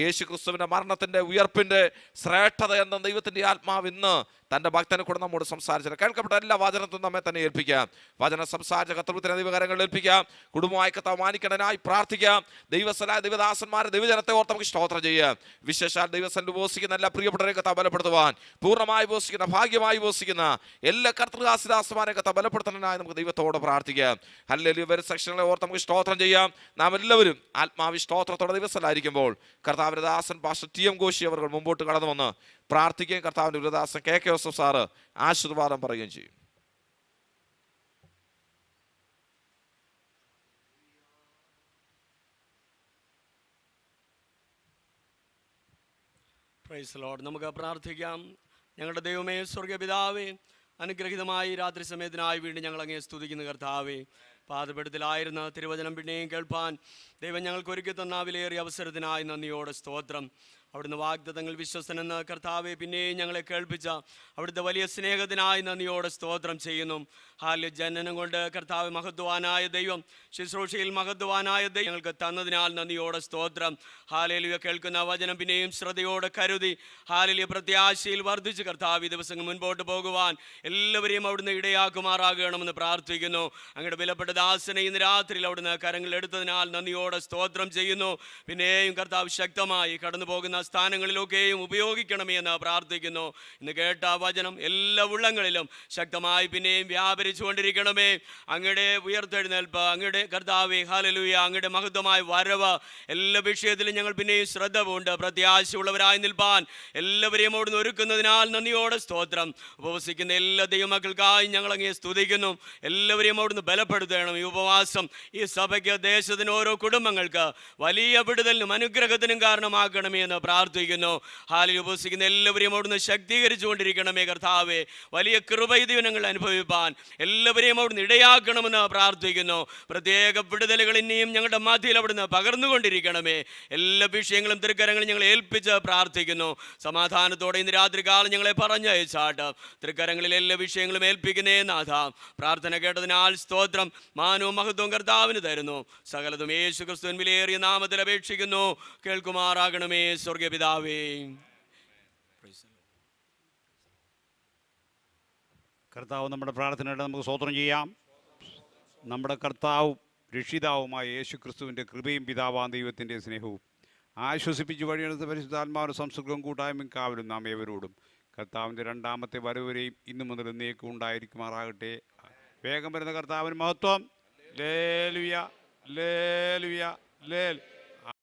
യേശുക്രിസ്തുവിൻ്റെ മരണത്തിൻ്റെ ഉയർപ്പിൻ്റെ ശ്രേഷ്ഠത എന്ന ദൈവത്തിൻ്റെ ആത്മാവ് ഇന്ന് തൻ്റെ ഭക്തനെ കൂടെ നമ്മോട് സംസാരിച്ചത്. കേൾക്കപ്പെട്ട എല്ലാ വചനത്തും നമ്മെ തന്നെ ഏൽപ്പിക്കാം. വചനം സംസാരിച്ച കർത്തൃത്വത്തിന് ദൈവകരങ്ങളിൽ ഏൽപ്പിക്കാം. കുടുംബമായി കർത്താവ് മാനിക്കണനായി പ്രാർത്ഥിക്കാം. ദൈവദാസന്മാരെ ദൈവജനത്തെ ഓർത്ത് നമുക്ക് സ്തോത്രം ചെയ്യാം. വിശേഷാൽ ദൈവസന്നിധിയിൽ ഉപവസിക്കുന്ന എല്ലാ പ്രിയപ്പെട്ടവരെ കർത്താവ് ബലപ്പെടുത്തുവാൻ, പൂർണ്ണമായി ഉപവസിക്കുന്ന, ഭാഗ്യമായി ഉപവസിക്കുന്ന എല്ലാ കർത്തൃദാസന്മാരെ കർത്താവ് ബലപ്പെടുത്തണനായി നമുക്ക് ദൈവത്തോട് പ്രാർത്ഥിക്കാം. ഹല്ലേലൂയ. വരും സെക്ഷനുകളെ ഓർത്ത് നമുക്ക് സ്തോത്രം ചെയ്യാം. നാം എല്ലാവരും ആത്മാവി സ്തോത്രത്തോടെ ദൈവസ്ഥലായിരിക്കുമ്പോൾ കർത്താവിൻ്റെ ദാസൻ പാസ്റ്റർ ടി.എം. കോശി അവർ മുമ്പോട്ട് കടന്നു വന്ന് പ്രാർത്ഥിക്കുകയും കർത്താവിൻ്റെ ഗുരുദാസൻ കെ.കെ. ജോസഫ് സാറ് ആശീർവാദം പറയുകയും ചെയ്യും. Praise Lord. നമുക്ക് പ്രാർത്ഥിക്കാം. ഞങ്ങളുടെ ദൈവമേ, സ്വർഗ്ഗ പിതാവേ, അനുഗ്രഹീതമായി രാത്രി സമയത്തിനായി വീണ്ടും ഞങ്ങൾ അങ്ങേ സ്തുതിക്കുന്ന കർത്താവേ, പാതപെടുത്തലായിരുന്ന തിരുവചനം പിന്നെയും കേൾപ്പാൻ ദൈവം ഞങ്ങൾക്ക് ഒരുക്കി തന്ന വിലയേറിയ അവസരത്തിനായി നന്ദിയോടെ സ്തോത്രം. അവിടുന്ന് വാഗ്ദത്തങ്ങൾ വിശ്വസനെന്ന് കർത്താവെ പിന്നെയും ഞങ്ങളെ കേൾപ്പിച്ച അവിടുത്തെ വലിയ സ്നേഹത്തിനായി നന്ദിയോടെ സ്തോത്രം ചെയ്യുന്നു. ഹാല്യ ജനനം കൊണ്ട് കർത്താവ് മഹത്വാനായ ദൈവം, ശുശ്രൂഷയിൽ മഹത്വാനായ ദൈവം ഞങ്ങൾക്ക് തന്നതിനാൽ നന്ദിയോടെ സ്തോത്രം. ഹാലേലുയ. കേൾക്കുന്ന വചനം പിന്നെയും ശ്രദ്ധയോടെ കരുതി ഹാലേലുയ പ്രത്യാശയിൽ വർദ്ധിച്ച് കർത്താവ് ഈ ദിവസങ്ങൾ മുൻപോട്ട് പോകുവാൻ എല്ലാവരെയും അവിടുന്ന് ഇടയാക്കുമാറാകണമെന്ന് പ്രാർത്ഥിക്കുന്നു. അങ്ങയുടെ വിലപ്പെട്ട ദാസനെ ഇന്ന് രാത്രിയിൽ അവിടുന്ന് കരങ്ങൾ എടുത്തതിനാൽ നന്ദിയോടെ സ്തോത്രം ചെയ്യുന്നു. പിന്നെയും കർത്താവ് ശക്തമായി കടന്നു പോകുന്ന സ്ഥാനങ്ങളിലൊക്കെയും ഉപയോഗിക്കണമേ എന്ന് പ്രാർത്ഥിക്കുന്നു. ഇന്ന് കേട്ട വചനം എല്ലാ ഉള്ളങ്ങളിലും ശക്തമായി പിന്നെയും വ്യാപരിച്ചുകൊണ്ടിരിക്കണമേ. അങ്ങയുടെ ഉയർത്തെഴുന്നേൽപ്പ്, അങ്ങയുടെ കർത്താവേ ഹല്ലേലൂയ, അങ്ങയുടെ മഹത്വമായ വരവ് എല്ലാ വിഷയത്തിലും ഞങ്ങൾ പിന്നെയും ശ്രദ്ധ പൂണ്ട് പ്രത്യാശയുള്ളവരായി നിൽപ്പാൻ എല്ലാവരെയും അവിടുന്ന് ഒരുക്കുന്നതിനാൽ നന്ദിയോടെ സ്തോത്രം. ഉപവസിക്കുന്ന എല്ലാ ദൈവമക്കൾക്കായി ഞങ്ങൾ അങ്ങേ സ്തുതിക്കുന്നു. എല്ലാവരെയും അവിടുന്ന് ബലപ്പെടുത്തണം. ഈ ഉപവാസം ഈ സഭയ്ക്ക്, ദേശത്തിന്, ഓരോ കുടുംബങ്ങൾക്ക് വലിയ വിടുതലിനും അനുഗ്രഹത്തിനും കാരണമാക്കണമേ എന്ന് പ്രാർത്ഥിക്കുന്നു. ഹാലിൽ ഉപസിക്കുന്ന എല്ലാവരെയും അവിടുന്ന് ശക്തീകരിച്ചു കൊണ്ടിരിക്കണമേ കർത്താവേ. വലിയ കൃപൈദീവനങ്ങൾ അനുഭവിപ്പാൻ എല്ലാവരെയും അവിടുന്ന് ഇടയാക്കണമെന്ന് പ്രാർത്ഥിക്കുന്നു. പ്രത്യേക വിടുതലുകൾ ഇനിയും ഞങ്ങളുടെ മധ്യയിൽ അവിടുന്ന് പകർന്നുകൊണ്ടിരിക്കണമേ. എല്ലാ വിഷയങ്ങളും തൃക്കരങ്ങളും ഞങ്ങൾ ഏൽപ്പിച്ച് പ്രാർത്ഥിക്കുന്നു. സമാധാനത്തോടെ ഇന്ന് രാത്രി കാലം ഞങ്ങളെ പറഞ്ഞയച്ചാട്ട് തൃക്കരങ്ങളിൽ എല്ലാ വിഷയങ്ങളും ഏൽപ്പിക്കുന്നേ നാഥ. പ്രാർത്ഥന കേട്ടതിനാൽ സ്തോത്രം. മാനവും മഹത്വവും കർത്താവിന് തരുന്നു. സകലതും യേശു ക്രിസ്തുവിൻ വിലയേറിയ നാമത്തിൽ അപേക്ഷിക്കുന്നു. കേൾക്കുമാറാകണമേ സ്വർഗ്ഗ പിതാവേ. കർത്താവ് നമ്മുടെ പ്രാർത്ഥനയുടെ നമുക്ക് സ്തോത്രം ചെയ്യാം. നമ്മുടെ കർത്താവും രക്ഷിതാവുമായ യേശു ക്രിസ്തുവിൻ്റെ കൃപയും പിതാവാം ദൈവത്തിൻ്റെ സ്നേഹവും ആശ്വസിപ്പിച്ച് വഴിയെടുത്ത പരിശുദ്ധാത്മാവിൻ്റെ സംസ്കൃതവും കൂട്ടായ്മയും കാവലും നാം ഏവരോടും കർത്താവിൻ്റെ രണ്ടാമത്തെ വരവരെയും ഇന്നു മുതൽ എന്നേക്കും ഉണ്ടായിരിക്കുമാറാകട്ടെ. വേഗം വരുന്ന കർത്താവിന് മഹത്വം. ലേലുയ ലേലുയ ലേൽ